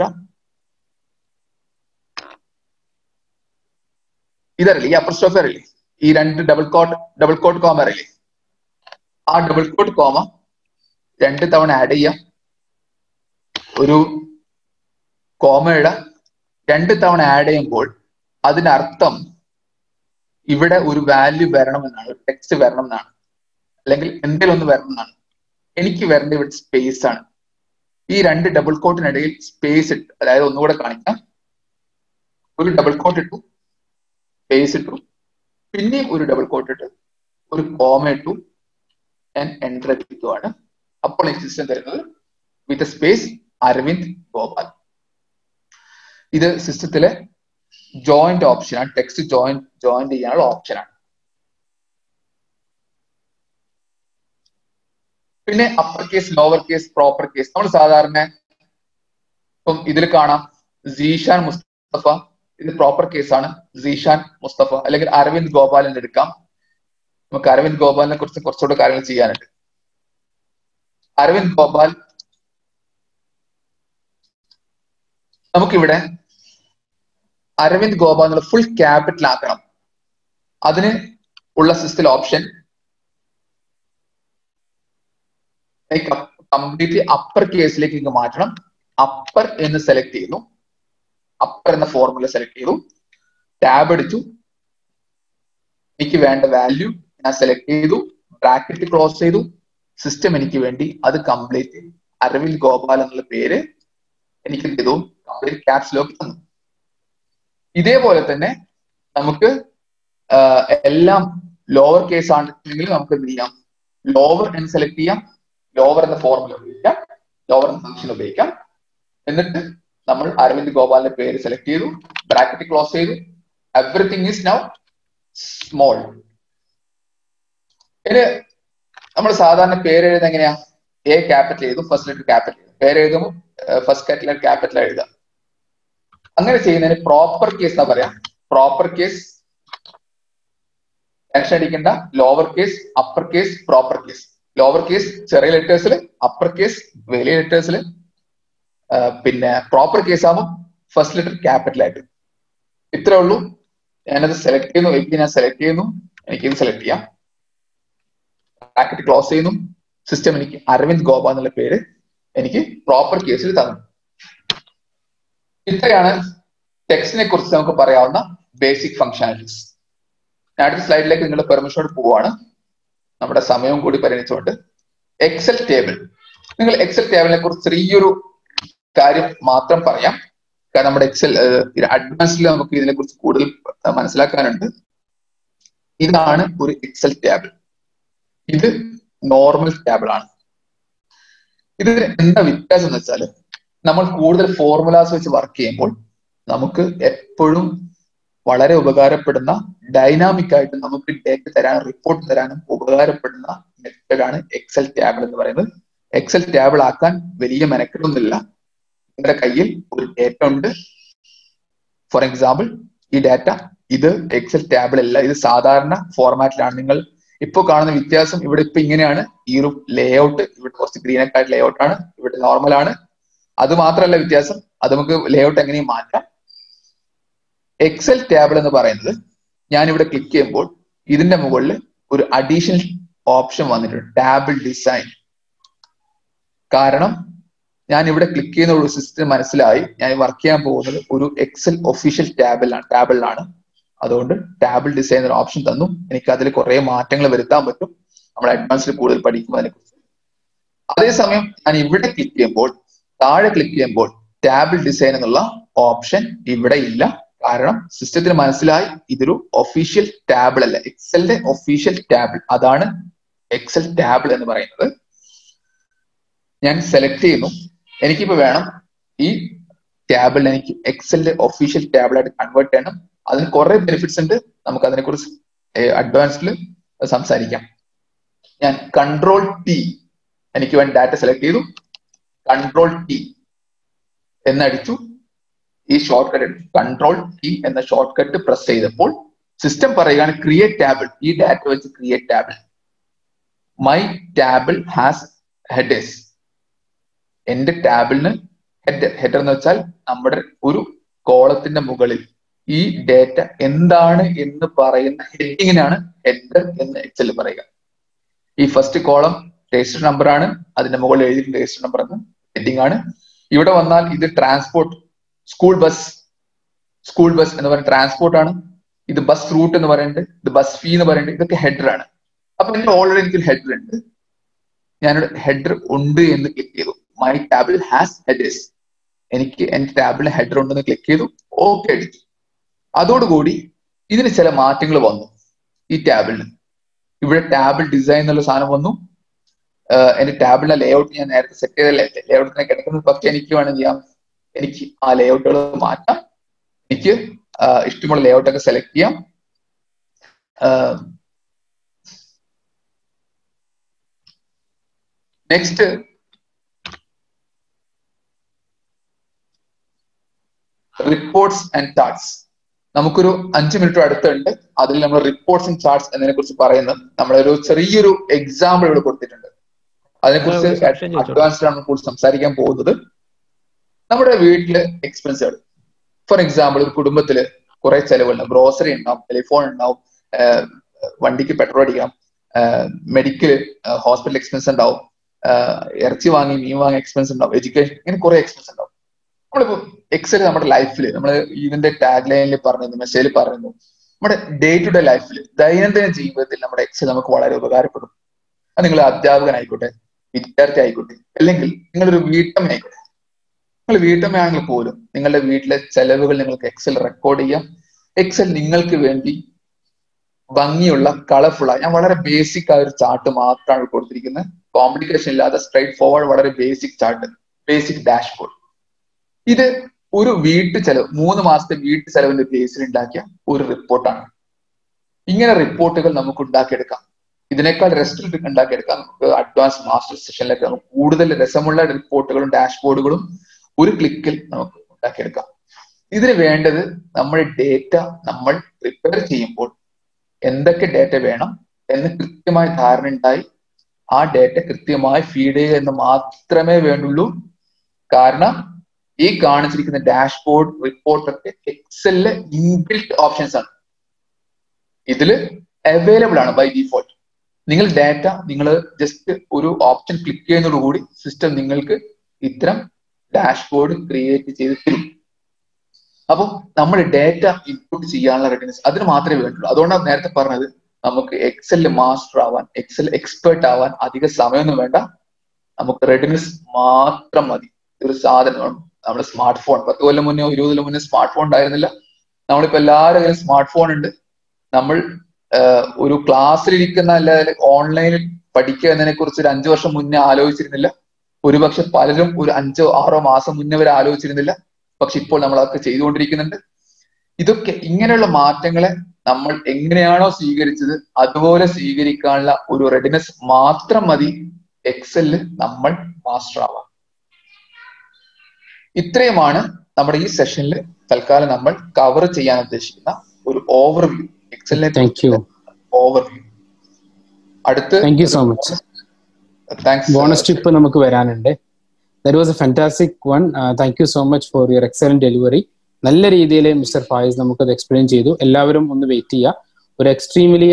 ഇതറിയില്ലേ, ഈ അപ്പർസ്ട്രോഫി അറിയില്ലേ, ഈ 2 ഡബിൾ കോട്ട് കോമ അറിയില്ലേ, ആ ഡബിൾ കോട്ട് കോമ 2 തവണ ആഡ് ചെയ്യാം. ഒരു കോമയുടെ 2 തവണ ആഡ് ചെയ്യുമ്പോൾ അതിനർത്ഥം ഇവിടെ ഒരു വാല്യൂ വരണമെന്നാണ്, ഒരു ടെക്സ്റ്റ് വരണം എന്നാണ്, അല്ലെങ്കിൽ എന്തെങ്കിലും ഒന്ന് വരണം എന്നാണ്. എനിക്ക് വരേണ്ട ഇവിടെ സ്പേസ് ആണ്. ഈ 2 ഡബിൾ കോട്ടിനിടയിൽ സ്പേസ് ഇട്ട്, അതായത് ഒന്നുകൂടെ കാണിക്കാം, ഒരു ഡബിൾ കോട്ട് ഇട്ടു, സ്പേസ് ഇട്ടു, പിന്നെയും ഒരു ഡബിൾ കോട്ട് ഇട്ട് ഒരു കോമ ഇട്ടു, ഞാൻ എൻ്റർ അടിക്കുകയാണ്. അപ്പോൾ എനിക്ക് സിസ്റ്റം തരുന്നത് വിത്ത് സ്പേസ് അരവിന്ദ് ഗോപാൽ. ഇത് സിസ്റ്റത്തിലെ ജോയിന്റ് ഓപ്ഷനാണ്, ടെക്സ്റ്റ് ജോയിന്റ് ചെയ്യാനുള്ള ഓപ്ഷനാണ്. പിന്നെ upper case, lower case, proper case. നമ്മൾ സാധാരണ ഇപ്പം ഇതിൽ കാണാം സീഷാൻ മുസ്തഫ, ഇത് പ്രോപ്പർ കേസാണ്, സീഷാൻ മുസ്തഫ, അല്ലെങ്കിൽ അരവിന്ദ് ഗോപാൽ എന്ന് എടുക്കാം. നമുക്ക് അരവിന്ദ് ഗോപാലിനെ കുറിച്ച് കുറച്ചുകൂടെ കാര്യങ്ങൾ ചെയ്യാനുണ്ട്. അരവിന്ദ് ഗോപാൽ നമുക്കിവിടെ അരവിന്ദ് ഗോപാൽ എന്നുള്ള ഫുൾ ക്യാപിറ്റൽ ആക്കണം. അതിന് ഉള്ള സിസ്റ്റത്തിൽ ഓപ്ഷൻ കംപ്ലീറ്റ്ലി അപ്പർ കേസിലേക്ക് മാറ്റണം. അപ്പർ എന്ന് സെലക്ട് ചെയ്യുന്നു, അപ്പർ എന്ന ഫോർമുല സെലക്ട് ചെയ്തു, ടാബ് അടിച്ചു, എനിക്ക് വേണ്ട വാല്യൂ ഞാൻ സെലക്ട് ചെയ്തു, ബ്രാക്കറ്റ് ക്ലോസ് ചെയ്തു. സിസ്റ്റം എനിക്ക് വേണ്ടി അത് കംപ്ലീറ്റ് അരവിന്ദ് ഗോപാൽ എന്നുള്ള പേര് എനിക്ക് എന്ത് ചെയ്തു, കംപ്ലീറ്റ് ക്യാപ്സ് ലോക്ക് തന്നു. ഇതേപോലെ തന്നെ നമുക്ക് എല്ലാം ലോവർ കേസ് ആണെങ്കിൽ നമുക്ക് എന്ത് ചെയ്യാം, ലോവർ എന്ന് സെലക്ട് ചെയ്യാം, ലോവർ എന്ന ഫോർമുല ഉപയോഗിക്കാം, ലോവർ എന്ന ഫംഗ്ഷൻ ഉപയോഗിക്കാം. എന്നിട്ട് നമ്മൾ അരവിന്ദ് ഗോപാലിന്റെ പേര് സെലക്ട് ചെയ്തു, ബ്രാക്കറ്റ് ക്ലോസ് ചെയ്തു, എവറിത്തിങ് ഈസ് നൗ സ്മോൾ. ഇനി നമ്മൾ സാധാരണ പേര് എഴുതുന്നത് എങ്ങനെയാ, എ ക്യാപിറ്റൽ ചെയ്തു, ഫസ്റ്റ് ലെറ്റർ ക്യാപിറ്റൽ ചെയ്തു, പേര് എഴുതുമ്പോൾ ഫസ്റ്റ് ലെറ്റർ ക്യാപിറ്റൽ എഴുതാം. അങ്ങനെ ചെയ്യുന്നതിന് പ്രോപ്പർ കേസ് എന്നാ പറയാം. പ്രോപ്പർ കേസ് ടെൻഷൻ അടിക്കേണ്ട, lower case, upper case, proper case. Lower case ചെറിയ ലെറ്റേഴ്സിൽ, അപ്പർ കേസ് വലിയ ലെറ്റേഴ്സിൽ, പിന്നെ പ്രോപ്പർ കേസ് ആകുമ്പോൾ ഫസ്റ്റ് ലെറ്റർ ക്യാപിറ്റൽ ആയിട്ട്. ഇത്രേ ഉള്ളൂ. ഞാനത് സെലക്ട് ചെയ്യുന്നു, എനിക്ക് ഞാൻ സെലക്ട് ചെയ്യുന്നു, എനിക്കിത് സെലക്ട് ചെയ്യാം, ബ്രാക്കറ്റ് ക്ലോസ് ചെയ്യുന്നു. സിസ്റ്റം എനിക്ക് അരവിന്ദ് ഗോപാൽ എന്നുള്ള പേര് എനിക്ക് പ്രോപ്പർ കേസിൽ തന്നു. ഇത്രയാണ് ടെക്സ്റ്റിനെ കുറിച്ച് നമുക്ക് പറയാവുന്ന ബേസിക് ഫങ്ഷനാലിറ്റീസ്. അടുത്ത സ്ലൈഡിലേക്ക് നിങ്ങളുടെ പെർമിഷനോട് പോവാണ്, നമ്മുടെ സമയവും കൂടി പരിഗണിച്ചുകൊണ്ട്. Excel table. നിങ്ങൾ എക്സൽ ടേബിളിനെ കുറിച്ച് ചെറിയൊരു കാര്യം മാത്രം പറയാം, കാരണം നമ്മുടെ എക്സൽ അഡ്വാൻസിൽ നമുക്ക് ഇതിനെ കുറിച്ച് കൂടുതൽ മനസ്സിലാക്കാനുണ്ട്. ഇതാണ് ഒരു എക്സൽ ടേബിൾ. ഇത് നോർമൽ ടേബിൾ ആണ്. ഇതിന് എന്താ വ്യത്യാസം എന്ന് വെച്ചാൽ, നമ്മൾ കൂടുതൽ ഫോർമുലാസ് വെച്ച് വർക്ക് ചെയ്യുമ്പോൾ നമുക്ക് എപ്പോഴും വളരെ ഉപകാരപ്പെടുന്ന, ഡൈനാമിക് ആയിട്ട് നമുക്ക് ഡേറ്റ തരാനും റിപ്പോർട്ട് തരാനും ഉപകാരപ്പെടുന്ന മെത്തേഡാണ് എക്സൽ ടേബിൾ എന്ന് പറയുന്നത്. എക്സൽ ടേബിൾ ആക്കാൻ വലിയ മെനക്കെടൊന്നുമില്ല. നിങ്ങളുടെ കയ്യിൽ ഒരു ഡേറ്റ ഉണ്ട്. ഫോർ എക്സാമ്പിൾ, ഈ ഡാറ്റ ഇത് എക്സൽ ടേബിൾ അല്ല, ഇത് സാധാരണ ഫോർമാറ്റിലാണ്. നിങ്ങൾ ഇപ്പൊ കാണുന്ന വ്യത്യാസം ഇവിടെ ഇപ്പൊ ഇങ്ങനെയാണ്. ഈ ഒരു ലേഔട്ട് ഇവിടെ കുറച്ച് ഗ്രീൻ ഒക്കെ ആയിട്ട് ലേഔട്ട് ആണ്, ഇവിടെ നോർമൽ ആണ്. അത് മാത്രമല്ല വ്യത്യാസം, അത് നമുക്ക് ലേഔട്ട് എങ്ങനെയും മാറ്റാം. എക്സൽ ടേബിൾ എന്ന് പറയുന്നത്, ഞാൻ ഇവിടെ ക്ലിക്ക് ചെയ്യുമ്പോൾ ഇതിന്റെ മുകളിൽ ഒരു അഡീഷണൽ ഓപ്ഷൻ വന്നിട്ടുണ്ട്, ടേബിൾ ഡിസൈൻ. കാരണം ഞാൻ ഇവിടെ ക്ലിക്ക് ചെയ്യുന്ന ഒരു സിസ്റ്റം മനസ്സിലായി, ഞാൻ വർക്ക് ചെയ്യാൻ പോകുന്നത് ഒരു എക്സൽ ഒഫീഷ്യൽ ടേബിളിലാണ്. അതുകൊണ്ട് ടേബിൾ ഡിസൈൻ എന്ന ഓപ്ഷൻ തന്നു. എനിക്ക് അതിൽ കുറെ മാറ്റങ്ങൾ വരുത്താൻ പറ്റും, നമ്മൾ അഡ്വാൻസിൽ കൂടുതൽ പഠിക്കും അതിനെ കുറിച്ച്. അതേസമയം ഞാൻ ഇവിടെ ക്ലിക്ക് ചെയ്യുമ്പോൾ, താഴെ ക്ലിക്ക് ചെയ്യുമ്പോൾ ടേബിൾ ഡിസൈൻ എന്നുള്ള ഓപ്ഷൻ ഇവിടെ ഇല്ല. കാരണം സിസ്റ്റത്തിന് മനസ്സിലായി ഇതൊരു ഒഫീഷ്യൽ ടേബിൾ അല്ല, എക്സലിന്റെ ഒഫീഷ്യൽ ടേബിൾ. അതാണ് എക്സൽ ടേബിൾ എന്ന് പറയുന്നത്. ഞാൻ സെലക്ട് ചെയ്യുന്നു. എനിക്കിപ്പോ വേണം ഈ ടാബിളിൽ എനിക്ക് എക്സലിന്റെ ഒഫീഷ്യൽ ടാബിളായിട്ട് കൺവേർട്ട് ചെയ്യണം. അതിന് കുറെ ബെനിഫിറ്റ്സ് ഉണ്ട്. നമുക്ക് അതിനെക്കുറിച്ച് അഡ്വാൻസ്ഡിൽ സംസാരിക്കാം. ഞാൻ Ctrl+T എനിക്ക് വേണ്ട ഡാറ്റ സെലക്ട് ചെയ്തു. Ctrl+T എന്നടിച്ചു. ഈ ഷോർട്ട് കട്ട് എടുത്തു. Ctrl+T എന്ന ഷോർട്ട് കട്ട് പ്രസ് ചെയ്തപ്പോൾ സിസ്റ്റം പറയുകയാണ് ക്രിയേറ്റ് ടാബിൾ. ഈ ഡാറ്റ വെച്ച് create table. My table has headers. എന്റെ ടാബിളിന് ഹെഡർ എന്ന് വെച്ചാൽ നമ്മുടെ ഒരു കോളത്തിന്റെ മുകളിൽ ഈ ഡാറ്റ എന്താണ് എന്ന് പറയുന്ന ഹെഡിങ്ങിനാണ് ഹെഡർ എന്ന് എക്സൽ പറയുക. ഈ ഫസ്റ്റ് കോളം രജിസ്റ്റർ നമ്പർ ആണ്, അതിന്റെ മുകളിൽ എഴുതിയിട്ടുണ്ട് രജിസ്റ്റർ നമ്പർ എന്ന്, ഹെഡിങ് ആണ്. ഇവിടെ വന്നാൽ ഇത് ട്രാൻസ്പോർട്ട്, സ്കൂൾ ബസ് എന്ന് പറയുന്ന ട്രാൻസ്പോർട്ട് ആണ്. ഇത് ബസ് റൂട്ട് എന്ന് പറയുന്നുണ്ട്, ഇത് ബസ് ഫീ എന്ന് പറയുന്നുണ്ട്. ഇതൊക്കെ ഹെഡർ ആണ്. അപ്പൊ എന്റെ ഓൾറെഡി എനിക്കൊരു ഹെഡർ ഉണ്ട്. ഞാനൊരു ഹെഡർ ഉണ്ട് എന്ന് ക്ലിക്ക് ചെയ്തു. My table has headers. എനിക്ക് എന്റെ ടാബിളിൽ ഹെഡർ ഉണ്ടെന്ന് ക്ലിക്ക് ചെയ്തു. ഓക്കെ അടിച്ചു. അതോടുകൂടി ഇതിന് ചില മാറ്റങ്ങൾ വന്നു. ഈ ടാബിളിന് ഇവിടെ ടാബിൾ ഡിസൈൻ എന്നുള്ള സാധനം വന്നു. എന്റെ ടാബിളിന്റെ ലേഔട്ട് ഞാൻ നേരത്തെ സെറ്റ് ചെയ്ത ലേഔട്ടിനെ കിടക്കുന്നത്. പക്ഷെ എനിക്ക് വേണം ചെയ്യാം, എനിക്ക് ആ ലേഔട്ടുകൾ മാറ്റാം. എനിക്ക് ഇഷ്ടമുള്ള ലേഔട്ടൊക്കെ സെലക്ട് ചെയ്യാം. Next reports and charts. നമുക്കൊരു 5 മിനിറ്റ് അടുത്തുണ്ട്. അതിൽ നമ്മൾ റിപ്പോർട്ട്സ് ആൻഡ് ചാർട്ട്സ് എന്നതിനെ കുറിച്ച് പറയുന്നത് നമ്മളൊരു ചെറിയൊരു എക്സാമ്പിൾ ഇവിടെ കൊടുത്തിട്ടുണ്ട്. അതിനെക്കുറിച്ച് അഡ്വാൻസ്ഡ് ആണ് കൂടുതൽ സംസാരിക്കാൻ പോകുന്നത്. നമ്മുടെ വീട്ടില് എക്സ്പെൻസുകൾ, ഫോർ എക്സാമ്പിൾ ഒരു കുടുംബത്തില് കുറെ ചെലവുണ്ടാവും. ഗ്രോസറി ഉണ്ടാവും, ടെലിഫോൺ ഉണ്ടാവും, വണ്ടിക്ക് പെട്രോൾ അടിക്കാം, മെഡിക്കൽ ഹോസ്പിറ്റൽ എക്സ്പെൻസ് ഉണ്ടാവും, ഇറച്ചി വാങ്ങി മീൻ വാങ്ങി എക്സ്പെൻസ് ഉണ്ടാവും, എഡ്യൂക്കേഷൻ, ഇങ്ങനെ കുറെ എക്സ്പെൻസ് ഉണ്ടാവും. നമ്മളിപ്പോ എക്സൽ നമ്മുടെ ലൈഫിൽ, നമ്മൾ ഇതിന്റെ ടാഗ് ലൈനിൽ പറയുന്നു, മെസ്സേജിൽ പറയുന്നു, നമ്മുടെ ഡേ ടു ഡേ ലൈഫിൽ, ദൈനംദിന ജീവിതത്തിൽ നമ്മുടെ എക്സൽ നമുക്ക് വളരെ ഉപകാരപ്പെടും. അത് നിങ്ങൾ അധ്യാപകനായിക്കോട്ടെ, വിദ്യാർത്ഥി ആയിക്കോട്ടെ, അല്ലെങ്കിൽ നിങ്ങളൊരു വീട്ടമ്മ ആയിക്കോട്ടെ. നിങ്ങൾ വീട്ടമ്മയാണെങ്കിൽ പോലും നിങ്ങളുടെ വീട്ടിലെ ചെലവുകൾ നിങ്ങൾക്ക് എക്സൽ റെക്കോർഡ് ചെയ്യാം. എക്സൽ നിങ്ങൾക്ക് വേണ്ടി ഭംഗിയുള്ള കളർഫുൾ ഞാൻ വളരെ ബേസിക് ആയ ഒരു ചാർട്ട് മാത്രമാണ് കൊടുത്തിരിക്കുന്നത്. കോംപ്ലിക്കേഷൻ ഇല്ലാതെ സ്ട്രൈറ്റ് ഫോർവേഡ് വളരെ ബേസിക് ചാർട്ട്, ബേസിക് ഡാഷ്ബോർഡ്. ഇത് ഒരു വീട്ടു ചെലവ്, 3 മാസത്തെ വീട്ടു ചെലവിന്റെ ബേസിൽ ഉണ്ടാക്കിയ ഒരു റിപ്പോർട്ടാണ്. ഇങ്ങനെ റിപ്പോർട്ടുകൾ നമുക്ക് ഉണ്ടാക്കിയെടുക്കാം. ഇതിനേക്കാൾ റെസ്റ്റ് ഉണ്ടാക്കിയെടുക്കാം. നമുക്ക് അഡ്വാൻസ് മാസ്റ്റർ സെഷനിലൊക്കെ നമുക്ക് കൂടുതൽ രസമുള്ള റിപ്പോർട്ടുകളും ഡാഷ്ബോർഡുകളും ഒരു ക്ലിക്കിൽ നമുക്ക് ഉണ്ടാക്കിയെടുക്കാം. ഇതിന് വേണ്ടത് നമ്മുടെ ഡേറ്റ നമ്മൾ പ്രിപ്പയർ ചെയ്യുമ്പോൾ എന്തൊക്കെ ഡേറ്റ വേണം എന്ന് കൃത്യമായ ധാരണ ഉണ്ടായി ആ ഡേറ്റ കൃത്യമായി ഫീഡ് ചെയ്യുക എന്ന് മാത്രമേ വേണ്ടുള്ളൂ. കാരണം ഈ കാണിച്ചിരിക്കുന്ന ഡാഷ്ബോർഡ് റിപ്പോർട്ടൊക്കെ എക്സലിലെ ഇൻബിൽറ്റ് ഓപ്ഷൻസ് ആണ്. ഇതില് അവൈലബിൾ ആണ് ബൈ ഡിഫോൾട്ട്. നിങ്ങൾ ഡാറ്റ നിങ്ങൾ ജസ്റ്റ് ഒരു ഓപ്ഷൻ ക്ലിക്ക് ചെയ്യുന്നതോടുകൂടി സിസ്റ്റം നിങ്ങൾക്ക് ഇത്തരം ഡാഷ്ബോർഡ് ക്രിയേറ്റ് ചെയ്ത് തരും. അപ്പോൾ നമ്മൾ ഡാറ്റ ഇൻപുട്ട് ചെയ്യാനുള്ള റെഡിനെസ് അതിന് മാത്രമേ വേണ്ടുള്ളൂ. അതുകൊണ്ടാണ് നേരത്തെ പറഞ്ഞത് നമുക്ക് എക്സലിൽ മാസ്റ്റർ ആവാൻ, എക്സൽ എക്സ്പേർട്ട് ആവാൻ അധിക സമയമൊന്നും വേണ്ട. നമുക്ക് റെഡിനെസ് മാത്രം മതി. ഒരു സാധനമാണ് നമ്മുടെ സ്മാർട്ട് ഫോൺ. 10 കൊല്ലം മുന്നേ 20 കൊല്ലം മുന്നേ സ്മാർട്ട് ഫോൺ ഉണ്ടായിരുന്നില്ല. നമ്മളിപ്പോ എല്ലാവരുടെ കയ്യിലും സ്മാർട്ട് ഫോൺ ഉണ്ട്. നമ്മൾ ഒരു ക്ലാസ്സിലിരിക്കുന്ന അല്ലാതെ ഓൺലൈനിൽ പഠിക്കുക എന്നതിനെ കുറിച്ച് ഒരു 5 വർഷം മുന്നേ ആലോചിച്ചിരുന്നില്ല. ഒരുപക്ഷെ പലരും ഒരു 5-6 മാസം മുന്നേ വരെ ആലോചിച്ചിരുന്നില്ല. പക്ഷെ ഇപ്പോൾ നമ്മൾ അതൊക്കെ ചെയ്തുകൊണ്ടിരിക്കുന്നുണ്ട്. ഇതൊക്കെ ഇങ്ങനെയുള്ള മാറ്റങ്ങളെ നമ്മൾ എങ്ങനെയാണോ സ്വീകരിച്ചത് അതുപോലെ സ്വീകരിക്കാനുള്ള ഒരു റെഡിനെസ് മാത്രം മതി എക്സലിൽ നമ്മൾ മാസ്റ്റർ ആവാം. ഇത്രയുമാണ് നമ്മുടെ ഈ സെഷനിൽ തൽക്കാലം നമ്മൾ കവർ ചെയ്യാൻ ഉദ്ദേശിക്കുന്ന ഒരു ഓവർവ്യൂ, എക്സലിനെ ഓവർവ്യൂ. അടുത്ത് ബോണസ് ടിപ്പ് നമുക്ക് വരാനുണ്ട്. That was a fantastic one. Thank you so much for your excellent delivery. നല്ല രീതിയിൽ മിസ്റ്റർ ഫായിസ് നമുക്കത് എക്സ്പ്ലെയിൻ ചെയ്തു. എല്ലാവരും ഒന്ന് വെയിറ്റ് ചെയ്യുക. ഒരു എക്സ്ട്രീംലി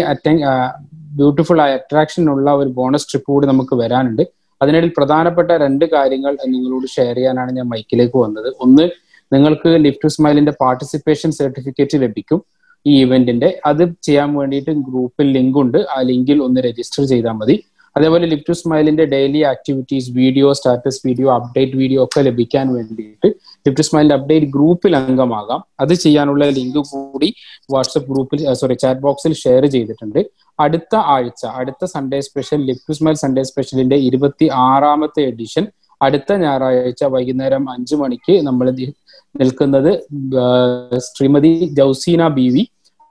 ബ്യൂട്ടിഫുൾ ആയ അട്രാക്ഷൻ ഉള്ള ഒരു ബോണസ് ട്രിപ്പ് കൂടി നമുക്ക് വരാനുണ്ട്. അതിനിടയിൽ പ്രധാനപ്പെട്ട 2 കാര്യങ്ങൾ നിങ്ങളോട് ഷെയർ ചെയ്യാനാണ് ഞാൻ മൈക്കിലേക്ക് വന്നത്. ഒന്ന്, നിങ്ങൾക്ക് ലിഫ്റ്റ് ടു സ്മൈലിന്റെ പാർട്ടിസിപ്പേഷൻ സർട്ടിഫിക്കറ്റ് ലഭിക്കും ഈ ഇവന്റിന്റെ. അത് ചെയ്യാൻ വേണ്ടിയിട്ട് ഗ്രൂപ്പിൽ ലിങ്ക് ഉണ്ട്. ആ ലിങ്കിൽ ഒന്ന് രജിസ്റ്റർ ചെയ്താൽ മതി. അതേപോലെ ലിഫ്റ്റ് ടു സ്മൈലിന്റെ daily activities, video, status video, update video ഒക്കെ ലഭിക്കാൻ വേണ്ടിയിട്ട് ലിഫ്റ്റ് ടു സ്മൈലിന്റെ അപ്ഡേറ്റ് ഗ്രൂപ്പിൽ അംഗമാകാം. അത് ചെയ്യാനുള്ള ലിങ്ക് കൂടി വാട്സ്ആപ്പ് ഗ്രൂപ്പിൽ ചാറ്റ് ബോക്സിൽ ഷെയർ ചെയ്തിട്ടുണ്ട്. അടുത്ത ആഴ്ച, അടുത്ത Sunday special, lift to smile Sunday സ്പെഷ്യലിന്റെ 26ാമത്തെ എഡിഷൻ അടുത്ത ഞായറാഴ്ച വൈകുന്നേരം 5 മണിക്ക് നമ്മൾ നിൽക്കുന്നത് ശ്രീമതി ജൗസീന ബീവി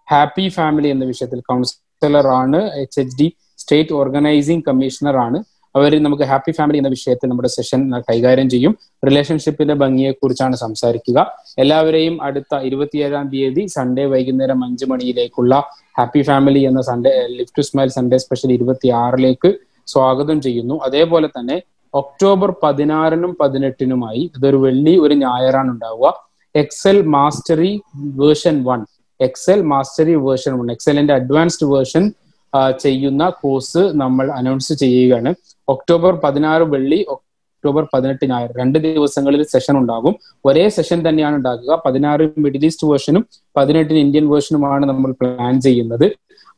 ഹാപ്പി ഫാമിലി എന്ന വിഷയത്തിൽ കൗൺസിലർ ആണ്, HHD സ്റ്റേറ്റ് ഓർഗനൈസിംഗ് കമ്മീഷണർ ആണ്. അവർ നമുക്ക് ഹാപ്പി ഫാമിലി എന്ന വിഷയത്തിൽ നമ്മുടെ സെഷൻ കൈകാര്യം ചെയ്യും. റിലേഷൻഷിപ്പിന്റെ ഭംഗിയെ കുറിച്ചാണ് സംസാരിക്കുക. എല്ലാവരെയും അടുത്ത 27-ാം തീയതി സൺഡേ വൈകുന്നേരം 5 മണിയിലേക്കുള്ള ഹാപ്പി ഫാമിലി എന്ന Sunday live to smile Sunday special 26-ലേക്ക് സ്വാഗതം ചെയ്യുന്നു. അതേപോലെ തന്നെ ഒക്ടോബർ 16-നും 18-നുമായി, ഇതൊരു വെള്ളി ഒരു ഞായറാണ് ഉണ്ടാവുക, Excel mastery version 1, Excel mastery version 1, എക്സലിന്റെ അഡ്വാൻസ്ഡ് വേർഷൻ ചെയ്യുന്ന കോഴ്സ് നമ്മൾ അനൗൺസ് ചെയ്യുകയാണ്. ഒക്ടോബർ 16 വെള്ളി, ഒക്ടോബർ 18 ഞായർ 2 ദിവസങ്ങളിൽ സെഷൻ ഉണ്ടാകും. ഒരേ സെഷൻ തന്നെയാണ് ഉണ്ടാക്കുക. 16 മിഡിൽ ഈസ്റ്റ് വേർഷനും 18 ഇന്ത്യൻ വേർഷനുമാണ് നമ്മൾ പ്ലാൻ ചെയ്യുന്നത്.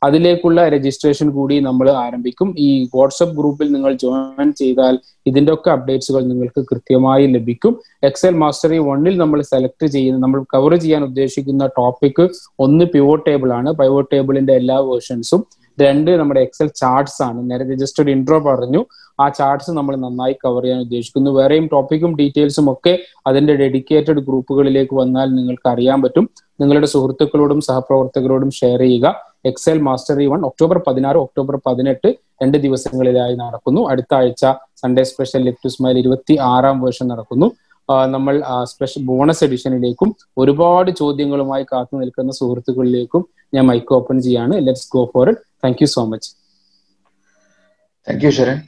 അതിലേക്കുള്ള രജിസ്ട്രേഷൻ കൂടി നമ്മൾ ആരംഭിക്കും. ഈ വാട്സപ്പ് ഗ്രൂപ്പിൽ നിങ്ങൾ ജോയിൻ ചെയ്താൽ ഇതിന്റെ ഒക്കെ അപ്ഡേറ്റ്സുകൾ നിങ്ങൾക്ക് കൃത്യമായി ലഭിക്കും. എക്സൽ മാസ്റ്ററി 1-ൽ നമ്മൾ സെലക്ട് ചെയ്യുന്ന, നമ്മൾ കവർ ചെയ്യാൻ ഉദ്ദേശിക്കുന്ന ടോപ്പിക് 1 പിവോട്ട് ടേബിൾ ആണ്. പിവോട്ട് ടേബിളിന്റെ എല്ലാ വേർഷൻസും. 2 നമ്മുടെ എക്സൽ ചാർട്ട്സ് ആണ്. നേരത്തെ ജസ്റ്റ് ഒരു ഇൻട്രോ പറഞ്ഞു. ആ ചാർട്ട്സ് നമ്മൾ നന്നായി കവർ ചെയ്യാൻ ഉദ്ദേശിക്കുന്നു. വേറെയും ടോപ്പിക്കും ഡീറ്റെയിൽസും ഒക്കെ അതിന്റെ ഡെഡിക്കേറ്റഡ് ഗ്രൂപ്പുകളിലേക്ക് വന്നാൽ നിങ്ങൾക്ക് അറിയാൻ പറ്റും. നിങ്ങളുടെ സുഹൃത്തുക്കളോടും സഹപ്രവർത്തകരോടും ഷെയർ ചെയ്യുക. എക്സൽ മാസ്റ്ററി 1 ഒക്ടോബർ 16, ഒക്ടോബർ 18 2 ദിവസങ്ങളിലായി നടക്കുന്നു. അടുത്ത ആഴ്ച Sunday special Live to Smile 26-ാം വേർഷൻ നടക്കുന്നു. നമ്മൾ സ്പെഷ്യൽ ബോണസ് എഡിഷനിലേക്കും ഒരുപാട് ചോദ്യങ്ങളുമായി കാത്തു നിൽക്കുന്ന സുഹൃത്തുക്കളിലേക്കും ഞാൻ മൈക്ക് ഓപ്പൺ ചെയ്യാണ്. Let's go for it. Thank you so much. Thank you Sharan.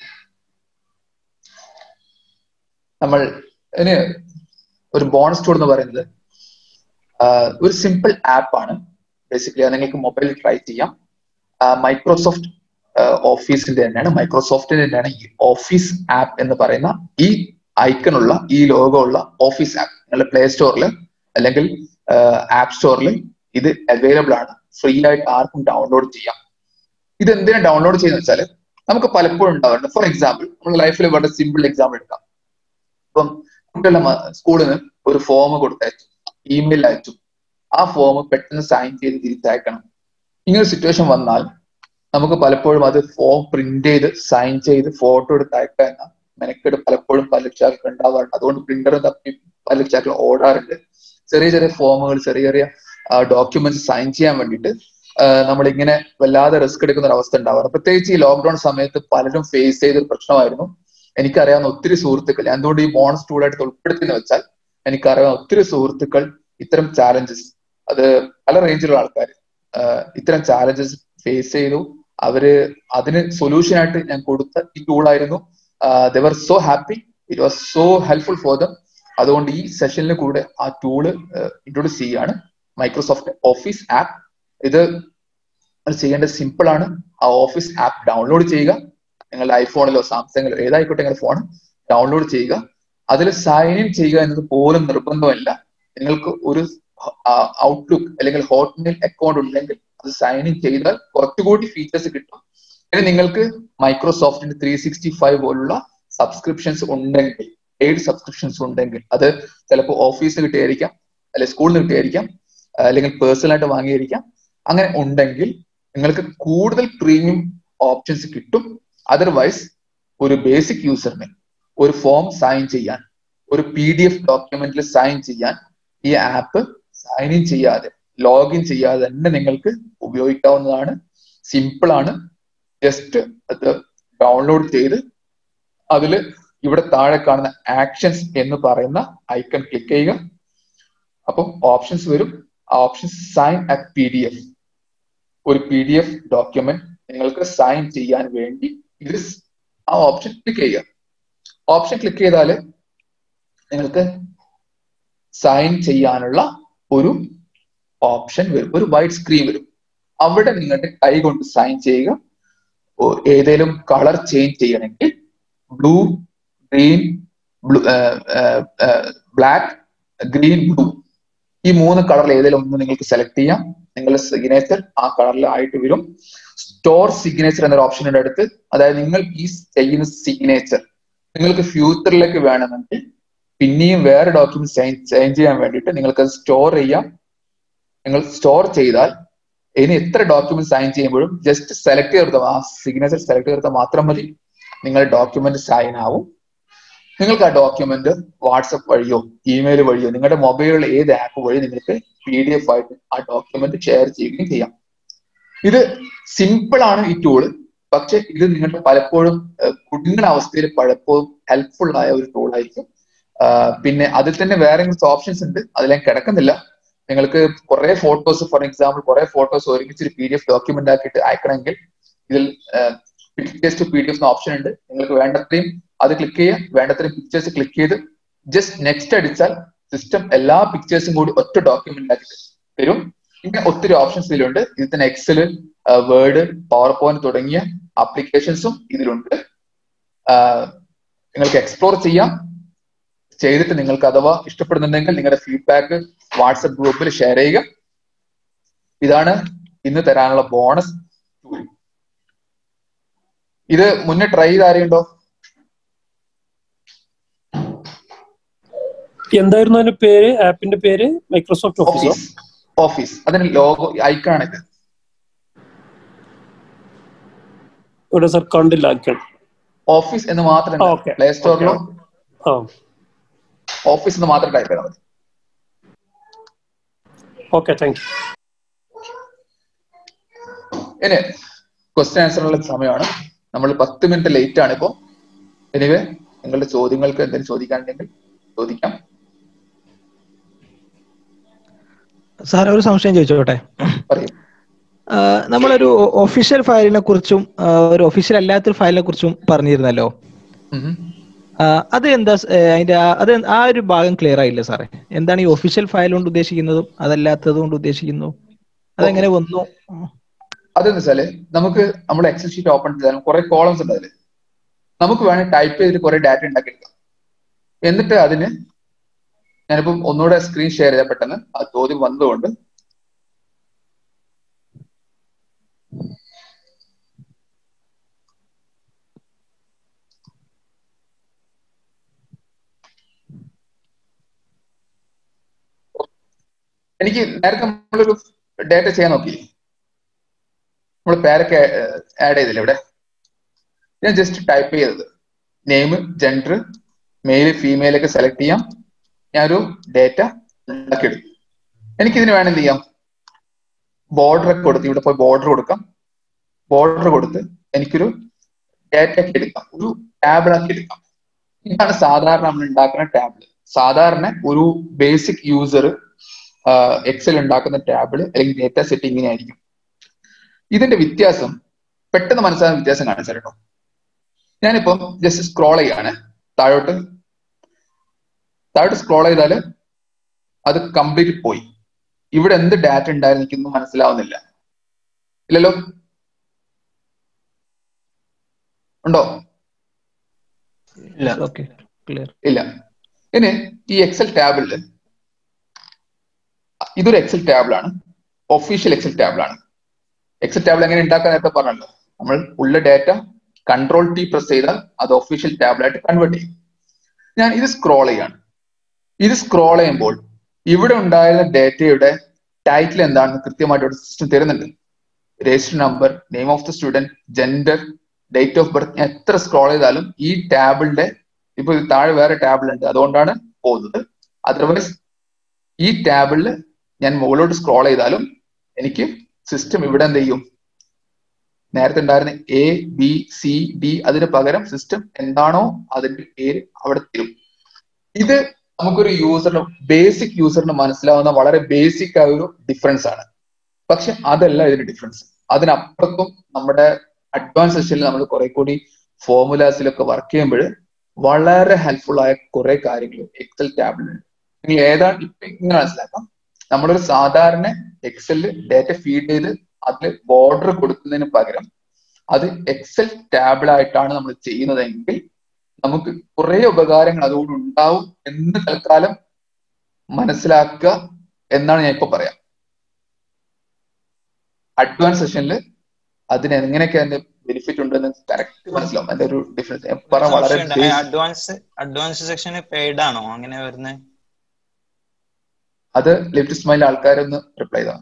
നമ്മൾ ഇനി ഒരു ബോണസ് ടൂൾ എന്ന് പറയുന്നത് ഒരു സിമ്പിൾ ആപ്പ് ആണ്. ബേസിക്കലി അത് നിങ്ങൾക്ക് മൊബൈലിൽ ട്രൈ ചെയ്യാം. മൈക്രോസോഫ്റ്റ് ഓഫീസിന്റെ തന്നെയാണ്, മൈക്രോസോഫ്റ്റിന്റെ തന്നെയാണ് ഈ ഓഫീസ് ആപ്പ് എന്ന് പറയുന്ന ഈ ഐക്കണുള്ള, ഈ ലോഗോ ഉള്ള ഓഫീസ് ആപ്പ് നിങ്ങളുടെ പ്ലേ സ്റ്റോറിൽ അല്ലെങ്കിൽ ആപ്പ് സ്റ്റോറിൽ ഇത് അവൈലബിൾ ആണ്. ഫ്രീ ആയിട്ട് ആർക്കും ഡൗൺലോഡ് ചെയ്യാം. ഇത് എന്തിനാ ഡൗൺലോഡ് ചെയ്യുന്ന വെച്ചാൽ നമുക്ക് പലപ്പോഴും ഉണ്ടാവാറുണ്ട്. ഫോർ എക്സാമ്പിൾ, നമ്മുടെ ലൈഫിൽ വളരെ സിമ്പിൾ എക്സാമ്പിൾ എടുക്കാം. ഇപ്പം കുട്ടികളുടെ സ്കൂളിൽ നിന്ന് ഒരു ഫോം കൊടുത്തയച്ചു, ഇമെയിൽ അയച്ചു. ആ ഫോം പെട്ടെന്ന് സൈൻ ചെയ്ത് തിരിച്ചയക്കണം. ഇങ്ങനൊരു സിറ്റുവേഷൻ വന്നാൽ നമുക്ക് പലപ്പോഴും അത് ഫോം പ്രിന്റ് ചെയ്ത് സൈൻ ചെയ്ത് ഫോട്ടോ എടുത്ത് അയക്കുക എന്ന മെനക്കെട് പലപ്പോഴും പല രക്ഷാക്കൾ ഉണ്ടാവാറുണ്ട്. അതുകൊണ്ട് പ്രിന്റർ തപ്പി പല രക്ഷാക്കൾ ഓടാറുണ്ട്. ചെറിയ ചെറിയ ഫോമുകൾ, ചെറിയ ചെറിയ ഡോക്യുമെന്റ്സ് സൈൻ ചെയ്യാൻ വേണ്ടിയിട്ട് നമ്മളിങ്ങനെ വല്ലാതെ റിസ്ക് എടുക്കുന്ന ഒരു അവസ്ഥ ഉണ്ടാവാറ്. പ്രത്യേകിച്ച് ഈ ലോക്ക്ഡൌൺ സമയത്ത് പലരും ഫേസ് ചെയ്തൊരു പ്രശ്നമായിരുന്നു. എനിക്കറിയാവുന്ന ഒത്തിരി സുഹൃത്തുക്കൾ, എന്തുകൊണ്ട് ഈ ബോണസ് ടൂളായിട്ട് ഉൾപ്പെടുത്തിയെന്ന് വെച്ചാൽ എനിക്കറിയാവുന്ന ഒത്തിരി സുഹൃത്തുക്കൾ ഇത്തരം ചാലഞ്ചസ്, അത് പല റേഞ്ചിലുള്ള ആൾക്കാർ ഇത്തരം ചാലഞ്ചസ് ഫേസ് ചെയ്തു. അവര് അതിന് സൊല്യൂഷൻ ആയിട്ട് ഞാൻ കൊടുത്ത ഈ ടൂളായിരുന്നു. they were so happy, it was so helpful for them. അതുകൊണ്ട് ഈ സെഷനിൽ കൂടെ ആ ടൂള് ഇൻട്രൊഡ്യൂസ് ചെയ്യാണ്, മൈക്രോസോഫ്റ്റ് ഓഫീസ് ആപ്പ്. ഇത് ചെയ്യേണ്ടത് സിമ്പിൾ ആണ്. ആ ഓഫീസ് ആപ്പ് ഡൗൺലോഡ് ചെയ്യുക. നിങ്ങളുടെ ഐഫോണിലോ സാംസങ്ങിലോ ഏതായിക്കോട്ടെ നിങ്ങളുടെ ഫോൺ ഡൗൺലോഡ് ചെയ്യുക. അതിൽ സൈൻ ഇൻ ചെയ്യുക എന്നത് പോലും നിർബന്ധമല്ല. നിങ്ങൾക്ക് ഒരു ഔട്ട്ലുക്ക് അല്ലെങ്കിൽ ഹോട്ട്മെയിൽ അക്കൗണ്ട് ഉണ്ടെങ്കിൽ അത് സൈൻ ഇൻ ചെയ്താൽ കുറച്ചുകൂടി ഫീച്ചേഴ്സ് കിട്ടും. ഇനി നിങ്ങൾക്ക് മൈക്രോസോഫ്റ്റിന്റെ 365 പോലുള്ള സബ്സ്ക്രിപ്ഷൻസ് ഉണ്ടെങ്കിൽ, പെയ്ഡ് സബ്സ്ക്രിപ്ഷൻസ് ഉണ്ടെങ്കിൽ, അത് ചിലപ്പോൾ ഓഫീസിന് കിട്ടിയായിരിക്കാം, അല്ലെങ്കിൽ സ്കൂളിൽ നിന്ന് കിട്ടിയായിരിക്കാം, അല്ലെങ്കിൽ പേഴ്സണലായിട്ട് വാങ്ങിയായിരിക്കാം. അങ്ങനെ ഉണ്ടെങ്കിൽ നിങ്ങൾക്ക് കൂടുതൽ പ്രീമിയം ഓപ്ഷൻസ് കിട്ടും. അതർവൈസ് ഒരു ബേസിക് യൂസറിന് ഒരു ഫോം സൈൻ ചെയ്യാൻ, ഒരു PDF ഡോക്യുമെന്റിൽ സൈൻ ചെയ്യാൻ ഈ ആപ്പ് സൈൻ ഇൻ ചെയ്യാതെ, ലോഗിൻ ചെയ്യാതെ തന്നെ നിങ്ങൾക്ക് ഉപയോഗിക്കാവുന്നതാണ്. സിമ്പിൾ ആണ്. ജസ്റ്റ് അത് ഡൗൺലോഡ് ചെയ്ത് അതിൽ ഇവിടെ താഴെ കാണുന്ന ആക്ഷൻസ് എന്ന് പറയുന്ന ഐക്കൺ ക്ലിക്ക് ചെയ്യുക. അപ്പം ഓപ്ഷൻസ് വരും. ആ ഓപ്ഷൻസ് സൈൻ അറ്റ് PDF, ഒരു PDF ഡോക്യുമെന്റ് നിങ്ങൾക്ക് സൈൻ ചെയ്യാൻ വേണ്ടി ഇത് ആ ഓപ്ഷൻ ക്ലിക്ക് ചെയ്യുക. ഓപ്ഷൻ ക്ലിക്ക് ചെയ്താൽ നിങ്ങൾക്ക് സൈൻ ചെയ്യാനുള്ള ഒരു ഓപ്ഷൻ വരും, ഒരു വൈറ്റ് സ്ക്രീൻ വരും. അവിടെ നിങ്ങളുടെ കൈ കൊണ്ട് സൈൻ ചെയ്യുക. ഏതെങ്കിലും കളർ ചേഞ്ച് ചെയ്യണമെങ്കിൽ blue, green, black, green, blue, ഈ 3 കളറിൽ ഏതെങ്കിലും ഒന്ന് നിങ്ങൾക്ക് സെലക്ട് ചെയ്യാം. നിങ്ങളുടെ സിഗ്നേച്ചർ ആ കളറിൽ ആയിട്ട് വരും. സ്റ്റോർ സിഗ്നേച്ചർ എന്നൊരു ഓപ്ഷനുണ്ട് അടുത്ത്. അതായത് നിങ്ങൾ ഈ ചെയ്യുന്ന സിഗ്നേച്ചർ നിങ്ങൾക്ക് ഫ്യൂച്ചറിലേക്ക് വേണമെങ്കിൽ പിന്നെയും വേറെ ഡോക്യുമെന്റ് സൈൻ ചെയ്യാൻ വേണ്ടിയിട്ട് നിങ്ങൾക്ക് സ്റ്റോർ ചെയ്യാം. നിങ്ങൾ സ്റ്റോർ ചെയ്താൽ ഇനി എത്ര ഡോക്യുമെന്റ് സൈൻ ചെയ്യുമ്പോഴും ജസ്റ്റ് സെലക്ട് ചെയ്തെടുത്താൽ, ആ സിഗ്നേച്ചർ സെലക്ട് ചെയ്തെടുത്താൽ മാത്രം മതി, നിങ്ങളുടെ ഡോക്യുമെന്റ് സൈൻ ആവും. നിങ്ങൾക്ക് ആ ഡോക്യുമെന്റ് വാട്സപ്പ് വഴിയോ ഇമെയിൽ വഴിയോ നിങ്ങളുടെ മൊബൈലിലുള്ള ഏത് ആപ്പ് വഴി നിങ്ങൾക്ക് PDF ആയിട്ട് ആ ഡോക്യുമെന്റ് ഷെയർ ചെയ്യുകയും ചെയ്യാം. ഇത് സിമ്പിൾ ആണ് ഈ ടൂള്, പക്ഷെ ഇത് നിങ്ങളുടെ പലപ്പോഴും കുടുങ്ങുന്ന അവസ്ഥയിൽ പലപ്പോഴും ഹെൽപ്ഫുൾ ആയ ഒരു ടൂൾ ആയിരിക്കും. പിന്നെ അതിൽ തന്നെ വേറെ ഓപ്ഷൻസ് ഉണ്ട്, അതിലേക്ക് കിടക്കുന്നില്ല. നിങ്ങൾക്ക് കുറെ ഫോട്ടോസ്, ഫോർ എക്സാമ്പിൾ കുറെ ഫോട്ടോസ് ഒരുമിച്ച് ഒരു PDF ഡോക്യുമെന്റ് ആക്കിയിട്ട് അയക്കണമെങ്കിൽ ഇതിൽ പിക്ചേഴ്സ് ടു PDF എന്ന ഓപ്ഷൻ ഉണ്ട്. നിങ്ങൾക്ക് വേണ്ടത്രയും അത് ക്ലിക്ക് ചെയ്യുക, വേണ്ടത്രയും പിക്ചേഴ്സ് ക്ലിക്ക് ചെയ്ത് ജസ്റ്റ് നെക്സ്റ്റ് അടിച്ചാൽ സിസ്റ്റം എല്ലാ പിക്ചേഴ്സും കൂടി ഒറ്റ ഡോക്യുമെന്റ് ആക്കിയിട്ട് തരും. ഇങ്ങനെ ഒത്തിരി ഓപ്ഷൻസ് ഇതിലുണ്ട്. ഇതിൽ തന്നെ എക്സല്, വേർഡ്, പവർ പോയിന്റ് തുടങ്ങിയ ആപ്ലിക്കേഷൻസും ഇതിലുണ്ട്. നിങ്ങൾക്ക് എക്സ്പ്ലോർ ചെയ്യാം. ചെയ്തിട്ട് നിങ്ങൾക്ക് അഥവാ ഇഷ്ടപ്പെടുന്നുണ്ടെങ്കിൽ നിങ്ങളുടെ ഫീഡ്ബാക്ക് വാട്സപ്പ് ഗ്രൂപ്പിൽ ഷെയർ ചെയ്യുക. ഇതാണ് ഇന്ന് തരാനുള്ള ബോണസ് ടൂൾ. ഇത് മുന്നേ ട്രൈ ചെയ്ത് ആരെയുണ്ടോ? എന്തായിരുന്നു അതിന്റെ പേര്? ആപ്പിന്റെ പേര് മൈക്രോസോഫ്റ്റ് ഓഫീസ്. ഓഫീസ്, അതിന് ലോഗോ ഐക്കൺ ഇത്. ഇവിടെ സർ കണ്ടില്ല ഐക്കൺ. ഓഫീസ് എന്ന് മാത്രം പ്ലേ സ്റ്റോറിലോ ഓഫീസ് എന്ന് മാത്രം ടൈപ്പ് ചെയ്താൽ മതി. Okay, thank you. ഇനി ക്വസ്റ്റ്യൻ ആൻസറിനുള്ള സമയമാണ്. നമ്മൾ 10 മിനിറ്റ് ലേറ്റ് ആണ് ഇപ്പോ. എനിവേ നിങ്ങളുടെ ചോദ്യങ്ങൾക്ക് എന്തെങ്കിലും ചോദിക്കാനുണ്ടെങ്കിൽ ചോദിക്കാം. സാർ ഒരു സംശയം ചോദിച്ചോട്ടെ? പറയൂ. നമ്മളൊരു ഒഫീഷ്യൽ ഫയലിനെ കുറിച്ചും ഒരു ഒഫീഷ്യൽ അല്ലാത്തൊരു ഫയലിനെ കുറിച്ചും പറഞ്ഞിരുന്നല്ലോ. അത് എന്താ അതിന്റെ അത് ആ ഒരു ഭാഗം ക്ലിയർ ആയില്ല സാറേ. എന്താണ് ഈ ഒഫീഷ്യൽ ഫയൽ കൊണ്ട് ഉദ്ദേശിക്കുന്നതും അതല്ലാത്തത് കൊണ്ട് ഉദ്ദേശിക്കുന്നു? അതെങ്ങനെ വന്നു? അതെന്ന് വെച്ചാല് നമുക്ക് നമ്മുടെ എക്സൽ ഷീറ്റ് ഓപ്പൺ ചെയ്താലും കുറെ കോളംസ് ഉണ്ട് അതില്. നമുക്ക് വേണമെങ്കിൽ ടൈപ്പ് ചെയ്തിട്ട് കുറെ ഡാറ്റ ഉണ്ടാക്കിയെടുക്കാം. എന്നിട്ട് അതിന് ഞാനിപ്പം ഒന്നുകൂടെ സ്ക്രീൻ ഷെയർ ചെയ്താൽ പെട്ടെന്ന് ആ ചോദ്യം വന്നതുകൊണ്ട് എനിക്ക് നേരത്തെ നമ്മളൊരു ഡാറ്റ ചെയ്യാൻ നോക്കി, നമ്മൾ പേരൊക്കെ ആഡ് ചെയ്തില്ല ഇവിടെ. ഞാൻ ജസ്റ്റ് ടൈപ്പ് ചെയ്തത് നെയിം, ജെൻഡർ, മെയിൽ, ഫീമെയിൽ ഒക്കെ സെലക്ട് ചെയ്യാം. ഞാനൊരു ഡേറ്റ ഉണ്ടാക്കിയെടുക്കും. എനിക്കിതിന് വേണം എന്ത് ചെയ്യാം? ബോർഡർ ഒക്കെ കൊടുത്ത് ഇവിടെ പോയി ബോർഡർ കൊടുക്കാം. ബോർഡർ കൊടുത്ത് എനിക്കൊരു ഡേറ്റ ഒക്കെ എടുക്കാം, ഒരു ടാബിൾ ആക്കി എടുക്കാം. ഇതാണ് സാധാരണ നമ്മൾ ഉണ്ടാക്കുന്ന ടാബിൾ. സാധാരണ ഒരു ബേസിക് യൂസർ എക്സൽ ഉണ്ടാക്കുന്ന ടാബിള് അല്ലെങ്കിൽ ഡേറ്റ സെറ്റ് ഇങ്ങനെ ആയിരിക്കും. ഇതിന്റെ വ്യത്യാസം പെട്ടെന്ന് മനസ്സിലാകുന്ന വ്യത്യാസം കാണിച്ചാൽ കേട്ടോ. ഞാനിപ്പം ജസ്റ്റ് സ്ക്രോൾ ചെയ്യാണ് താഴോട്ട് സ്ക്രോൾ ചെയ്താൽ അത് കംപ്ലീറ്റ് പോയി. ഇവിടെ എന്ത് ഡാറ്റ ഉണ്ടായിരുന്നു എനിക്കൊന്നും മനസ്സിലാവുന്നില്ല. ഇല്ലല്ലോ? ഉണ്ടോ? ഇല്ല. ഇനി ഈ എക്സൽ ടാബിളില് ഇതൊരു എക്സൽ ടാബിളാണ്, ഒഫീഷ്യൽ എക്സൽ ടാബിളാണ്. എക്സൽ ടാബിൾ എങ്ങനെ ഉണ്ടാക്കാൻ നേരത്തെ പറഞ്ഞല്ലോ. നമ്മൾ ഉള്ള ഡാറ്റ Ctrl+T പ്രസ് ചെയ്താൽ അത് ഒഫീഷ്യൽ ടാബിളായിട്ട് കൺവേർട്ട് ചെയ്യും. ഞാൻ ഇത് സ്ക്രോൾ ചെയ്യാണ്. ഇത് സ്ക്രോൾ ചെയ്യുമ്പോൾ ഇവിടെ ഉണ്ടായിരുന്ന ഡേറ്റയുടെ ടൈറ്റിൽ എന്താണെന്ന് കൃത്യമായിട്ട് ഇവിടെ സിസ്റ്റം തരുന്നുണ്ട്. Register number, name of the student, gender, date of birth. ഞാൻ എത്ര സ്ക്രോൾ ചെയ്താലും ഈ ടാബിളിന്റെ ഇപ്പൊ താഴെ വേറെ ടാബിൾ ഉണ്ട്, അതുകൊണ്ടാണ് പോകുന്നത്. അതർവൈസ് ഈ ടാബിളിൽ ഞാൻ മുകളിലോട്ട് സ്ക്രോൾ ചെയ്താലും എനിക്ക് സിസ്റ്റം ഇവിടെ എന്ത് ചെയ്യും? നേരത്തെ ഉണ്ടായിരുന്ന ABCD അതിന് പകരം സിസ്റ്റം എന്താണോ അതിന്റെ പേര് അവിടെ തരും. ഇത് നമുക്കൊരു യൂസറിന്, ബേസിക് യൂസറിന് മനസ്സിലാവുന്ന വളരെ ബേസിക് ആയ ഒരു ഡിഫറൻസ് ആണ്. പക്ഷെ അതല്ല ഇതിന്റെ ഡിഫറൻസ്. അതിനപ്പുറത്തും നമ്മുടെ അഡ്വാൻസ് സെഷനിൽ നമ്മൾ കുറെ കൂടി ഫോർമുലാസിലൊക്കെ വർക്ക് ചെയ്യുമ്പോൾ വളരെ ഹെൽപ്ഫുൾ ആയ കുറെ കാര്യങ്ങൾ എക്സൽ ടാബിലുണ്ട്. നിങ്ങൾ ഏതാണ് ഇപ്പൊ ഇങ്ങനെ മനസ്സിലാക്കാം. നമ്മളൊരു സാധാരണ എക്സലിൽ ഡാറ്റ ഫീഡ് ചെയ്ത് അതിൽ ബോർഡർ കൊടുക്കുന്നതിന് പകരം അത് എക്സൽ ടാബിളായിട്ടാണ് നമ്മൾ ചെയ്യുന്നതെങ്കിൽ നമുക്ക് കുറെ ഉപകാരങ്ങൾ അതുകൊണ്ട് ഉണ്ടാവും എന്ന് തൽക്കാലം മനസ്സിലാക്കുക എന്നാണ് ഞാൻ ഇപ്പൊ പറയാം. അഡ്വാൻസ് സെഷനിൽ അതിന് എങ്ങനെയൊക്കെ അതിന്റെ ബെനിഫിറ്റ് ഉണ്ടെന്ന് കറക്റ്റ് മനസ്സിലാവും. അതിന്റെ ഒരു ഡിഫറൻസ് വളരെ അഡ്വാൻസ് സെക്ഷൻ പെയ്ഡ് ആണോ അങ്ങനെ വരുന്നത്? അത് ലെഫ്റ്റ് സ്മൈൽ ആൾക്കാരൊന്ന് റിപ്ലൈ ചെയ്താൽ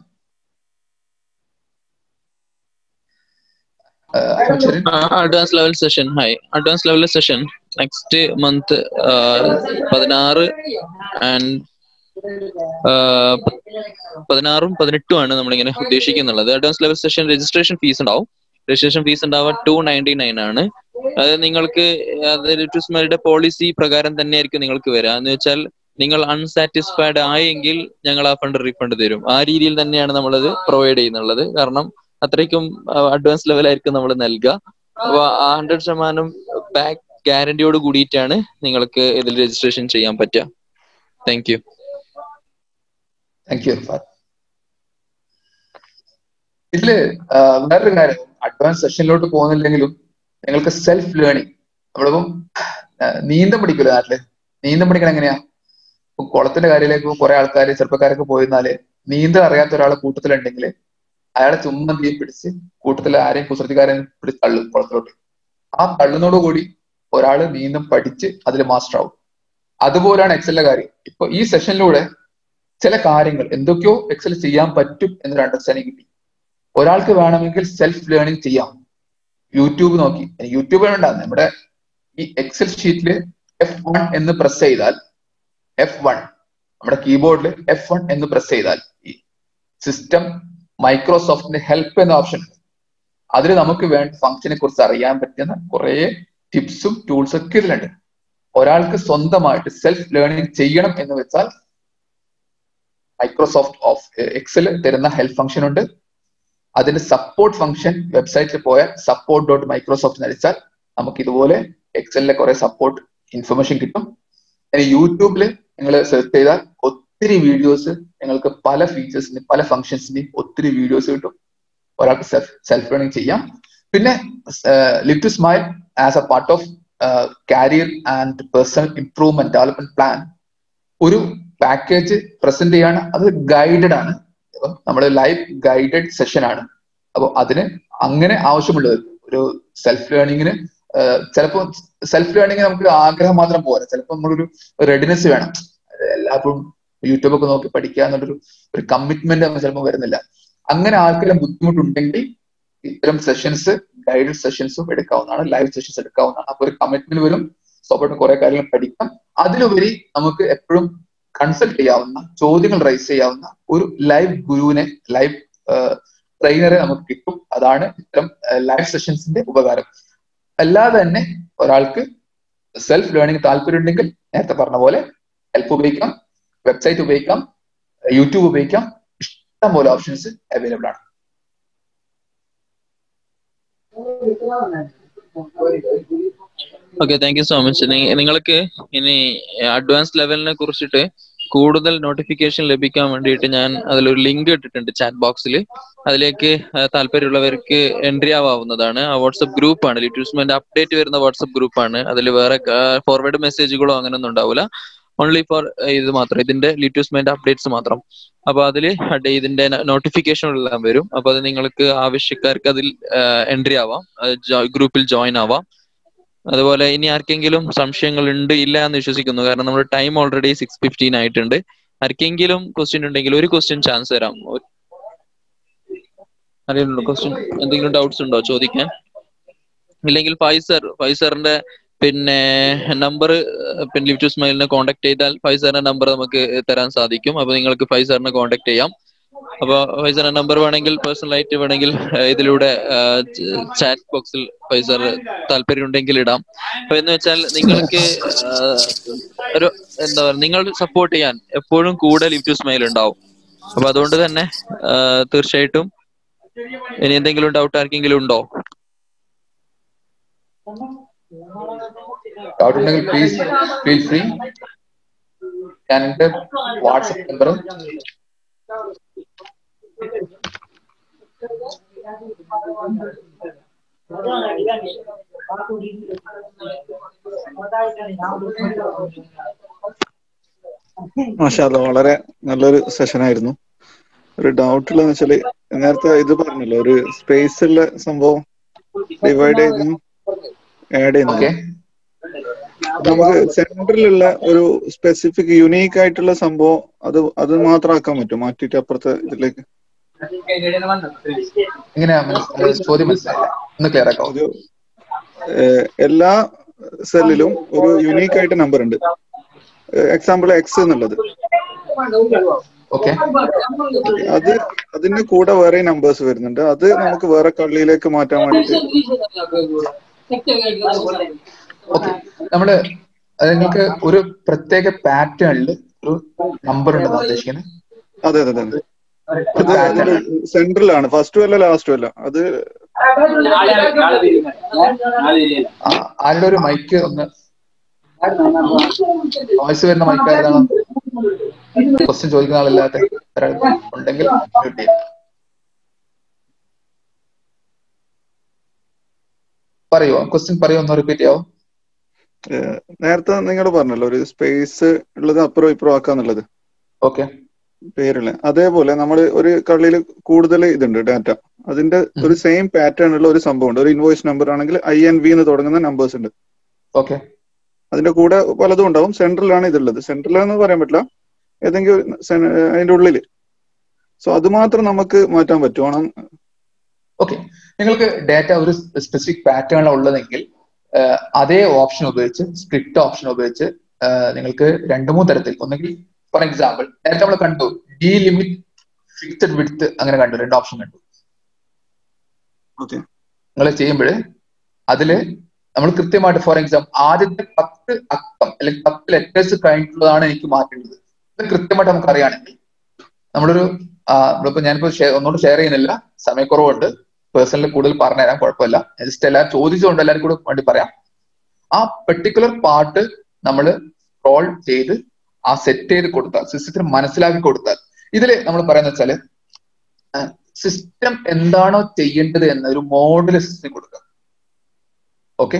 advanced level session. Hi, advanced level session. Next month 16 and 16ഉം 18ഉം ആണ് നമ്മളിങ്ങനെ ഉദ്ദേശിക്കുന്നുള്ളത്. Advance level session registration fees ഉണ്ടാവും. രജിസ്ട്രേഷൻ ഫീസ് ഉണ്ടാവുക 299 ആണ്. അത് നിങ്ങൾക്ക് ലിറ്റൂസ്മയുടെ പോളിസി പ്രകാരം തന്നെയായിരിക്കും നിങ്ങൾക്ക് വരിക. എന്ന് വെച്ചാൽ നിങ്ങൾ അൺസാറ്റിസ്ഫൈഡ് ആയെങ്കിൽ ഞങ്ങൾ ആ ഫണ്ട് റീഫണ്ട് തരും. ആ രീതിയിൽ തന്നെയാണ് നമ്മളത് പ്രൊവൈഡ് ചെയ്യുന്നുള്ളത്. കാരണം അത്രയ്ക്കും അഡ്വാൻസ് ലെവലായിരിക്കും നമ്മൾ നൽകുക. അപ്പോൾ ആ 100% ബാക്ക് ഗ്യാരണ്ടിയോട് കൂടിയിട്ടാണ് നിങ്ങൾക്ക് ഇതിൽ രജിസ്ട്രേഷൻ ചെയ്യാൻ പറ്റുക. Thank you. Thank you Irfan. ഇതില് വേറൊരു കാര്യം, അഡ്വാൻസ് സെഷനിലോട്ട് പോകുന്നില്ലെങ്കിലും നിങ്ങൾക്ക് സെൽഫ് ലേണിംഗ്, നമ്മളിപ്പം നീന്തം പഠിക്കില്ല നാട്ടില്. നീന്തം പഠിക്കണം എങ്ങനെയാ? ഇപ്പൊ കുളത്തിന്റെ കാര്യത്തിലേക്ക് കുറെ ആൾക്കാർ ചെറുപ്പക്കാരൊക്കെ പോയിരുന്നാല് നീന്തം അറിയാത്ത ഒരാളെ കൂട്ടത്തിലുണ്ടെങ്കിൽ അയാളെ ചുമ്മാ തീ പിടിച്ച് കൂട്ടത്തിലെ ആരെയും കുസൃതിക്കാരെയും പിടിച്ച് തള്ളും കുളത്തിലോട്ട്. ആ തള്ളുന്നതോടുകൂടി ഒരാള് നീന്തം പഠിച്ച് അതിൽ മാസ്റ്റർ ആവും. അതുപോലെയാണ് എക്സലിന്റെ കാര്യം. ഇപ്പൊ ഈ സെഷനിലൂടെ ചില കാര്യങ്ങൾ എന്തൊക്കെയോ എക്സൽ ചെയ്യാൻ പറ്റും എന്നൊരു അണ്ടർസ്റ്റാൻഡിങ് കിട്ടി. ഒരാൾക്ക് വേണമെങ്കിൽ സെൽഫ് ലേണിംഗ് ചെയ്യാം. യൂട്യൂബ് നോക്കി, യൂട്യൂബ് വേണ്ട, നമ്മുടെ ഈ എക്സൽ ഷീറ്റില് F1 എന്ന് പ്രസ് ചെയ്താൽ, F1 നമ്മുടെ കീബോർഡിൽ F1 എന്ന് പ്രസ് ചെയ്താൽ ഈ സിസ്റ്റം മൈക്രോസോഫ്റ്റിന്റെ ഹെൽപ്പ് എന്ന ഓപ്ഷൻ ഉണ്ട്. അതിൽ നമുക്ക് വേണ്ട ഫംഗ്ഷനെ കുറിച്ച് അറിയാൻ പറ്റുന്ന കുറെ ടിപ്സും ടൂൾസും ഒക്കെ ഇതിലുണ്ട്. ഒരാൾക്ക് സ്വന്തമായിട്ട് സെൽഫ് ലേണിംഗ് ചെയ്യണം എന്ന് വെച്ചാൽ മൈക്രോസോഫ്റ്റ് എക്സൽ തരുന്ന ഹെൽപ്പ് ഫംഗ്ഷൻ ഉണ്ട്. അതിന്റെ സപ്പോർട്ട് ഫംഗ്ഷൻ വെബ്സൈറ്റിൽ പോയാൽ support.microsoft അടിച്ചാൽ നമുക്ക് ഇതുപോലെ എക്സലിലെ കുറെ സപ്പോർട്ട് ഇൻഫർമേഷൻ കിട്ടും. ഇനി യൂട്യൂബിൽ നിങ്ങൾ സെർച്ച് ചെയ്താൽ ഒത്തിരി വീഡിയോസ്, നിങ്ങൾക്ക് പല ഫീച്ചേഴ്സിന്റെയും പല ഫംഗ്ഷൻസിന്റെയും ഒത്തിരി വീഡിയോസ് കിട്ടും. ഒരാൾക്ക് സെൽഫ് ലേണിംഗ് ചെയ്യാം. പിന്നെ Live to Smile as a part of career and personal improvement development plan ഒരു പാക്കേജ് പ്രസന്റ് ചെയ്യാണ്. അത് ഗൈഡഡ് ആണ്. നമ്മുടെ ലൈവ് ഗൈഡഡ് സെഷൻ ആണ്. അപ്പോൾ അതിന് അങ്ങനെ ആവശ്യമുള്ളത് ഒരു സെൽഫ് ലേണിങ്ങിന് ചിലപ്പോൾ സെൽഫ് ലേണിംഗ് നമുക്ക് ആഗ്രഹം മാത്രം പോരാ, ചിലപ്പോൾ നമ്മളൊരു റെഡിനെസ് വേണം. എല്ലാപ്പോഴും യൂട്യൂബൊക്കെ നോക്കി പഠിക്കുക എന്നുള്ളൊരു കമ്മിറ്റ്മെന്റ് നമുക്ക് ചിലപ്പോൾ വരുന്നില്ല. അങ്ങനെ ആർക്കെല്ലാം ബുദ്ധിമുട്ടുണ്ടെങ്കിൽ ഇത്തരം സെഷൻസ്, ഗൈഡഡ് സെഷൻസും എടുക്കാവുന്നതാണ്, ലൈവ് സെഷൻസ് എടുക്കാവുന്നതാണ്. അപ്പൊ ഒരു കമ്മിറ്റ്മെന്റ് വരും, സ്വാഭാവികം കുറെ കാര്യങ്ങൾ പഠിക്കാം. അതിലുപരി നമുക്ക് എപ്പോഴും കൺസൾട്ട് ചെയ്യാവുന്ന, ചോദ്യങ്ങൾ റൈസ് ചെയ്യാവുന്ന ഒരു ലൈവ് ഗുരുവിനെ, ലൈവ് ട്രെയിനറെ നമുക്ക് കിട്ടും. അതാണ് ഇത്തരം ലൈവ് സെഷൻസിന്റെ ഉപകാരം. അല്ലാതെ തന്നെ ഒരാൾക്ക് സെൽഫ് ലേണിംഗ് താല്പര്യം ഉണ്ടെങ്കിൽ നേരത്തെ പറഞ്ഞ പോലെ ഹെൽപ്പ് ഉപയോഗിക്കാം, വെബ്സൈറ്റ് ഉപയോഗിക്കാം, യൂട്യൂബ് ഉപയോഗിക്കാം. ഇഷ്ടം പോലെ ഓപ്ഷൻസ് അവൈലബിൾ ആണ്. Okay, thank you so much. നിങ്ങൾക്ക് ഇനി അഡ്വാൻസ് ലെവലിനെ കുറിച്ചിട്ട് കൂടുതൽ നോട്ടിഫിക്കേഷൻ ലഭിക്കാൻ വേണ്ടിയിട്ട് ഞാൻ അതിലൊരു ലിങ്ക് ഇട്ടിട്ടുണ്ട് ചാറ്റ് ബോക്സിൽ. അതിലേക്ക് താല്പര്യമുള്ളവർക്ക് എൻട്രി ആവാവുന്നതാണ്. ആ വാട്സപ്പ് ഗ്രൂപ്പാണ്, ലിറ്റൂസ്മെന്റ് അപ്ഡേറ്റ് വരുന്ന വാട്സപ്പ് ഗ്രൂപ്പാണ്. അതിൽ വേറെ ഫോർവേഡ് മെസ്സേജുകളോ അങ്ങനെയൊന്നും ഉണ്ടാവില്ല. ഓൺലി ഫോർ ഇത് മാത്രം, ഇതിന്റെ ലിറ്റൂസ്മെന്റ് അപ്ഡേറ്റ്സ് മാത്രം. അപ്പൊ അതിൽ ഇതിന്റെ നോട്ടിഫിക്കേഷനെല്ലാം വരും. അപ്പൊ അത് നിങ്ങൾക്ക് ആവശ്യക്കാർക്ക് അതിൽ എൻട്രി ആവാം, ഗ്രൂപ്പിൽ ജോയിൻ ആവാം. അതുപോലെ ഇനി ആർക്കെങ്കിലും സംശയങ്ങൾ ഉണ്ട് ഇല്ല എന്ന് വിശ്വസിക്കുന്നു, കാരണം നമ്മുടെ ടൈം ഓൾറെഡി 6:15 ആയിട്ടുണ്ട്. ആർക്കെങ്കിലും ക്വസ്റ്റ്യൻ ഉണ്ടെങ്കിൽ ഒരു ക്വസ്റ്റ്യൻ ചാൻസ് തരാം. അറിയുന്നുണ്ടോ ക്വസ്റ്റ്യൻ? എന്തെങ്കിലും ഡൗട്ട്സ് ഉണ്ടോ ചോദിക്കാൻ? ഇല്ലെങ്കിൽ ഫൈസറിന്റെ പിന്നെ നമ്പർ, പിന്നെ ലിവ് ടു സ്മൈലിനെ കോൺടാക്ട് ചെയ്താൽ ഫൈസറിന്റെ നമ്പർ നമുക്ക് തരാൻ സാധിക്കും. അപ്പൊ നിങ്ങൾക്ക് ഫൈസറിനെ കോൺടാക്ട് ചെയ്യാം. അപ്പൊ ഫൈസറിന്റെ നമ്പർ വേണമെങ്കിൽ പേഴ്സണൽ ആയിട്ട് വേണമെങ്കിൽ ഇതിലൂടെ ചാറ്റ് ബോക്സിൽ ഫൈസർ താല്പര്യം ഉണ്ടെങ്കിൽ ഇടാം. അപ്പൊ എന്ന് വെച്ചാൽ നിങ്ങൾക്ക് ഒരു എന്താ പറയുക, നിങ്ങൾ സപ്പോർട്ട് ചെയ്യാൻ എപ്പോഴും കൂടെ ലിവ് ടു സ്മൈൽ ഉണ്ടാവും. അപ്പൊ അതുകൊണ്ട് തന്നെ തീർച്ചയായിട്ടും ഇനി എന്തെങ്കിലും ഡൗട്ട് ആർക്കെങ്കിലും ഉണ്ടോ? ഡൗട്ട് ഉണ്ടെങ്കിൽ പ്ലീസ് ഫീൽ ഫ്രീ. ഞാൻ എന്റെ വാട്സപ്പ് നമ്പർ മാഷാ അല്ലാഹ്, വളരെ നല്ലൊരു സെഷൻ ആയിരുന്നു. ഒരു ഡൗട്ട് ഉള്ളതെന്ന് വെച്ചാല്, നേരത്തെ ഇത് പറഞ്ഞല്ലോ ഒരു സ്പേസുള്ള സംഭവം ഡിവൈഡ് ചെയ്ത് ആഡ് ചെയ്യുന്നത്. നമുക്ക് സെന്ററിലുള്ള ഒരു സ്പെസിഫിക് യുണീക്ക് ആയിട്ടുള്ള സംഭവം അത് മാത്രം ആക്കാൻ പറ്റും, മാറ്റിയിട്ട് അപ്പുറത്തെ ഇതിലേക്ക്? എല്ലാ സെല്ലിലും ഒരു യുണീക്ക് ആയിട്ട് നമ്പർ ഉണ്ട്. എക്സാമ്പിൾ എക്സ് എന്നുള്ളത്. അത് അതിന്റെ കൂടെ വേറെ നമ്പേഴ്സ് വരുന്നുണ്ട്. അത് നമുക്ക് വേറെ കള്ളിയിലേക്ക് മാറ്റാൻ വേണ്ടിട്ട് നമ്മള് നിങ്ങൾക്ക് ഒരു പ്രത്യേക പാറ്റേണിൽ ഒരു നമ്പർ ഉണ്ടെന്ന് ഉദ്ദേശിക്കുന്നത്. അതെ അതെ അതെ. അത് അതിന്റെ സെൻട്രലാണ്, ഫസ്റ്റും അല്ല ലാസ്റ്റും അല്ല. അത് ആരുടെ ഒരു മൈക്ക് ഒന്ന് വോയിസ് വരുന്ന മൈക്ക് ആയതാണ്. ക്വസ്റ്റ്യൻ ചോദിക്കുന്ന ആളല്ലാത്ത ഒരാൾ ഉണ്ടെങ്കിൽ പറയുമോ? ക്വസ്റ്റ്യൻ പറയുമോ? ഒന്ന് റിപ്പീറ്റ് ചെയ്യാവോ? നേരത്തെ നിങ്ങൾ പറഞ്ഞല്ലോ ഒരു സ്പേസ് ഉള്ളത് അപ്പുറം ഇപ്പുറം ആക്കാന്നുള്ളത്. ഓക്കെ, പേരുള്ള അതേപോലെ നമ്മൾ ഒരു കള്ളിയിൽ കൂടുതൽ ഇതുണ്ട് ഡാറ്റ. അതിന്റെ ഒരു സെയിം പാറ്റേൺ ഉള്ള ഒരു സംഭവം ഉണ്ട്. ഒരു ഇൻവോയ്സ് നമ്പർ ആണെങ്കിൽ INV എന്ന് തുടങ്ങുന്ന നമ്പേഴ്സ് ഉണ്ട്. ഓക്കെ, അതിന്റെ കൂടെ പലതും ഉണ്ടാവും. സെൻട്രലാണ് ഇതുള്ളത്. സെൻട്രൽ എന്ന് പറയാൻ പറ്റില്ല, ഏതെങ്കിലും അതിന്റെ ഉള്ളില്. സോ അത് മാത്രം നമുക്ക് മാറ്റാൻ പറ്റുവാണ്. ഓക്കെ, നിങ്ങൾക്ക് ഡാറ്റ ഒരു സ്പെസിഫിക് പാറ്റേണിലാണ് ഉള്ളതെങ്കിൽ അതേ ഓപ്ഷൻ ഉപയോഗിച്ച്, സ്പ്ലിറ്റ് ഓപ്ഷൻ ഉപയോഗിച്ച് നിങ്ങൾക്ക് 2-3 തരത്തിൽ, ഒന്നെങ്കിൽ ഫോർ എക്സാമ്പിൾ നേരത്തെ നമ്മൾ കണ്ടു ഡീലിമിറ്റ്, ഫിക്സഡ് വിഡ്ത്ത്, അങ്ങനെ കണ്ടു, 2 ഓപ്ഷൻ കണ്ടു. നിങ്ങൾ ചെയ്യുമ്പോൾ അതില് നമ്മൾ കൃത്യമായിട്ട് ഫോർ എക്സാമ്പിൾ ആദ്യത്തെ 10 അക്കം അല്ലെങ്കിൽ 10 ലെറ്റേഴ്സ് കഴിഞ്ഞിട്ടുള്ളതാണ് എനിക്ക് മാറ്റേണ്ടത്. ഇത് കൃത്യമായിട്ട് നമുക്ക് അറിയുകയാണെങ്കിൽ നമ്മളൊരു ഞാനിപ്പോ ഒന്നുകൂടെ ഷെയർ ചെയ്യുന്നില്ല, സമയക്കുറവുണ്ട്. പേഴ്സണലി കൂടുതൽ പറഞ്ഞുതരാം, കുഴപ്പമില്ല. ജസ്റ്റ് എല്ലാവരും ചോദിച്ചുകൊണ്ട് എല്ലാവരും കൂടെ വേണ്ടി പറയാം. ആ പെർട്ടിക്കുലർ പാർട്ട് നമ്മൾ സ്ക്രോൾ ചെയ്ത് ആ സെറ്റ് ചെയ്ത് കൊടുത്താൽ, സിസ്റ്റത്തിന് മനസ്സിലാക്കി കൊടുത്താൽ, ഇതില് നമ്മൾ പറയുന്ന വെച്ചാല് സിസ്റ്റം എന്താണോ ചെയ്യേണ്ടത് എന്ന ഒരു മോഡൽ സിസ്റ്റം കൊടുക്കുക. ഓക്കെ,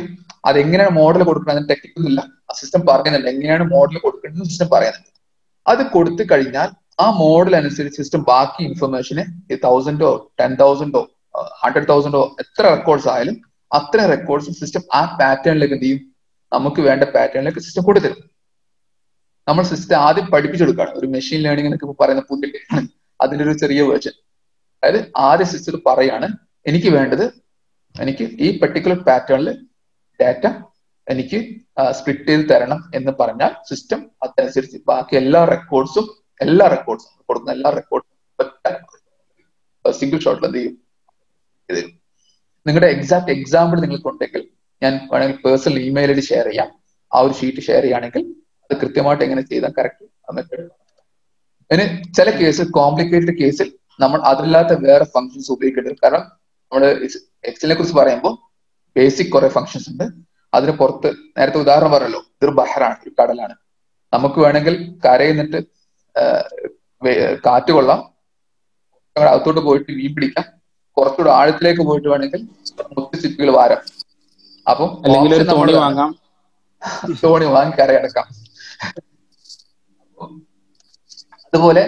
അതെങ്ങനെയാണ് മോഡൽ കൊടുക്കുന്നത് അതിന് ടെക്നിക്കൊന്നുമില്ല, ആ സിസ്റ്റം പറയുന്നുണ്ട് എങ്ങനെയാണ് മോഡൽ കൊടുക്കേണ്ടത് സിസ്റ്റം പറയുന്നുണ്ട്. അത് കൊടുത്തു കഴിഞ്ഞാൽ ആ മോഡൽ അനുസരിച്ച് സിസ്റ്റം ബാക്കി ഇൻഫർമേഷന് 1000-ഓ 10,000-ഓ 100,000-ഓ എത്ര റെക്കോർഡ്സ് ആയാലും അത്ര റെക്കോർഡ്സ് സിസ്റ്റം ആ പാറ്റേണിലേക്ക് എന്ത് ചെയ്യും, നമുക്ക് വേണ്ട പാറ്റേണിലേക്ക് സിസ്റ്റം കൊടുത്തരും. നമ്മൾ സിസ്റ്റം ആദ്യം പഠിപ്പിച്ചെടുക്കുകയാണ്. ഒരു മെഷീൻ ലേണിംഗ് എന്നൊക്കെ പറയുന്ന പുതിയ അതിന്റെ ഒരു ചെറിയ വേർഷൻ. അതായത് ആദ്യം സിസ്റ്റം പറയാണ് എനിക്ക് വേണ്ടത്, എനിക്ക് ഈ പെർട്ടിക്കുലർ പാറ്റേണിൽ ഡാറ്റ എനിക്ക് സ്പ്ലിറ്റ് ചെയ്ത് തരണം എന്ന് പറഞ്ഞാൽ സിസ്റ്റം അതനുസരിച്ച് ബാക്കി എല്ലാ റെക്കോർഡ്സും കൊടുക്കുന്ന എല്ലാ റെക്കോർഡ്സും സിംഗിൾ ഷോട്ടിൽ എന്ത് ചെയ്യും, ഇത് നിങ്ങളുടെ എക്സാക്ട് എക്സാമ്പിൾ നിങ്ങൾക്ക് ഉണ്ടെങ്കിൽ ഞാൻ വേണമെങ്കിൽ പേഴ്സണൽ ഇമെയിൽ ID ഷെയർ ചെയ്യാം. ആ ഒരു ഷീറ്റ് ഷെയർ ചെയ്യുകയാണെങ്കിൽ അത് കൃത്യമായിട്ട് എങ്ങനെ ചെയ്താൽ കറക്റ്റ് മെത്തേഡ്. ഇനി ചില കേസ് കോംപ്ലിക്കേറ്റഡ് കേസിൽ നമ്മൾ അതില്ലാത്ത വേറെ ഫങ്ഷൻസ് ഉപയോഗിക്കേണ്ടത്. കാരണം നമ്മൾ എക്സലിനെ കുറിച്ച് പറയുമ്പോൾ ബേസിക് കുറെ ഫങ്ഷൻസ് ഉണ്ട്. അതിന് പുറത്ത് നേരത്തെ ഉദാഹരണം പറയല്ലോ, ഇതൊരു ബഹറാണ്, ഒരു കടലാണ്. നമുക്ക് വേണമെങ്കിൽ കരയിൽ നിന്നിട്ട് കാറ്റ് കൊള്ളാം, അകത്തോട്ട് പോയിട്ട് മീൻ പിടിക്കാം, കുറച്ചുകൂടെ ആഴത്തിലേക്ക് പോയിട്ട് വേണമെങ്കിൽ മുത്ത് ചിപ്പികൾ വാരാം. അപ്പം തോണി വാങ്ങി കരയടക്കാം. അതുപോലെ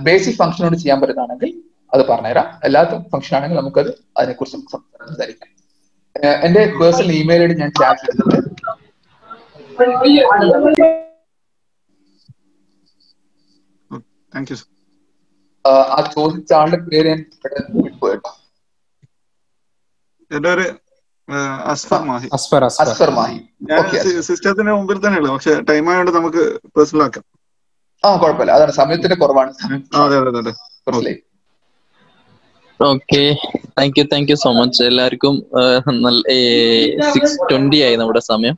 ബേസിക് ഫംഗ്ഷനോട് ചെയ്യാൻ പറ്റുന്നതാണെങ്കിൽ അത് പറഞ്ഞുതരാം. എല്ലാത്ത ഫംഗ്ഷൻ ആണെങ്കിൽ നമുക്കത് അതിനെക്കുറിച്ച് സംസാരിക്കാം. എന്റെ പേഴ്സണൽ ഇമെയിൽ ID ഞാൻ ചാറ്റ് ചെയ്തിട്ടുണ്ട്. ആ ചോദിച്ച ആളുടെ പേര് ഞാൻ പെട്ടെന്ന് വിട്ടുപോയിട്ടോ. അസ്ഫർ മാഹി. സിസ്റ്റത്തിന്റെ മുമ്പിൽ തന്നെയുള്ളൂ, പക്ഷെ ടൈം ആയതുകൊണ്ട് നമുക്ക് പേഴ്സണൽ ആക്കാം. കുഴപ്പമില്ല, അതാണ് സമയത്തിന്റെ കുറവാണ്. Okay, thank you so much എല്ലാവർക്കും. 6:20 ആയി നമ്മുടെ സമയം.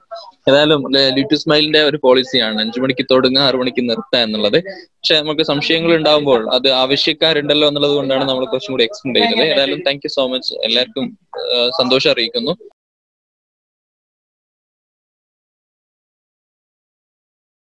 ഏതായാലും ലിറ്റു സ്മൈലിന്റെ ഒരു പോളിസിയാണ് 5 മണിക്ക് തുടങ്ങുക 6 മണിക്ക് നിർത്തുക എന്നുള്ളത്. പക്ഷെ നമുക്ക് സംശയങ്ങൾ ഉണ്ടാകുമ്പോൾ അത് ആവശ്യക്കാരുണ്ടല്ലോ എന്നുള്ളത് കൊണ്ടാണ് നമ്മൾ കുറച്ചും കൂടി എക്സ്റ്റെൻഡ് ചെയ്തത്. ഏതായാലും താങ്ക് യു സോ മച്ച്, എല്ലാവർക്കും സന്തോഷം അറിയിക്കുന്നു.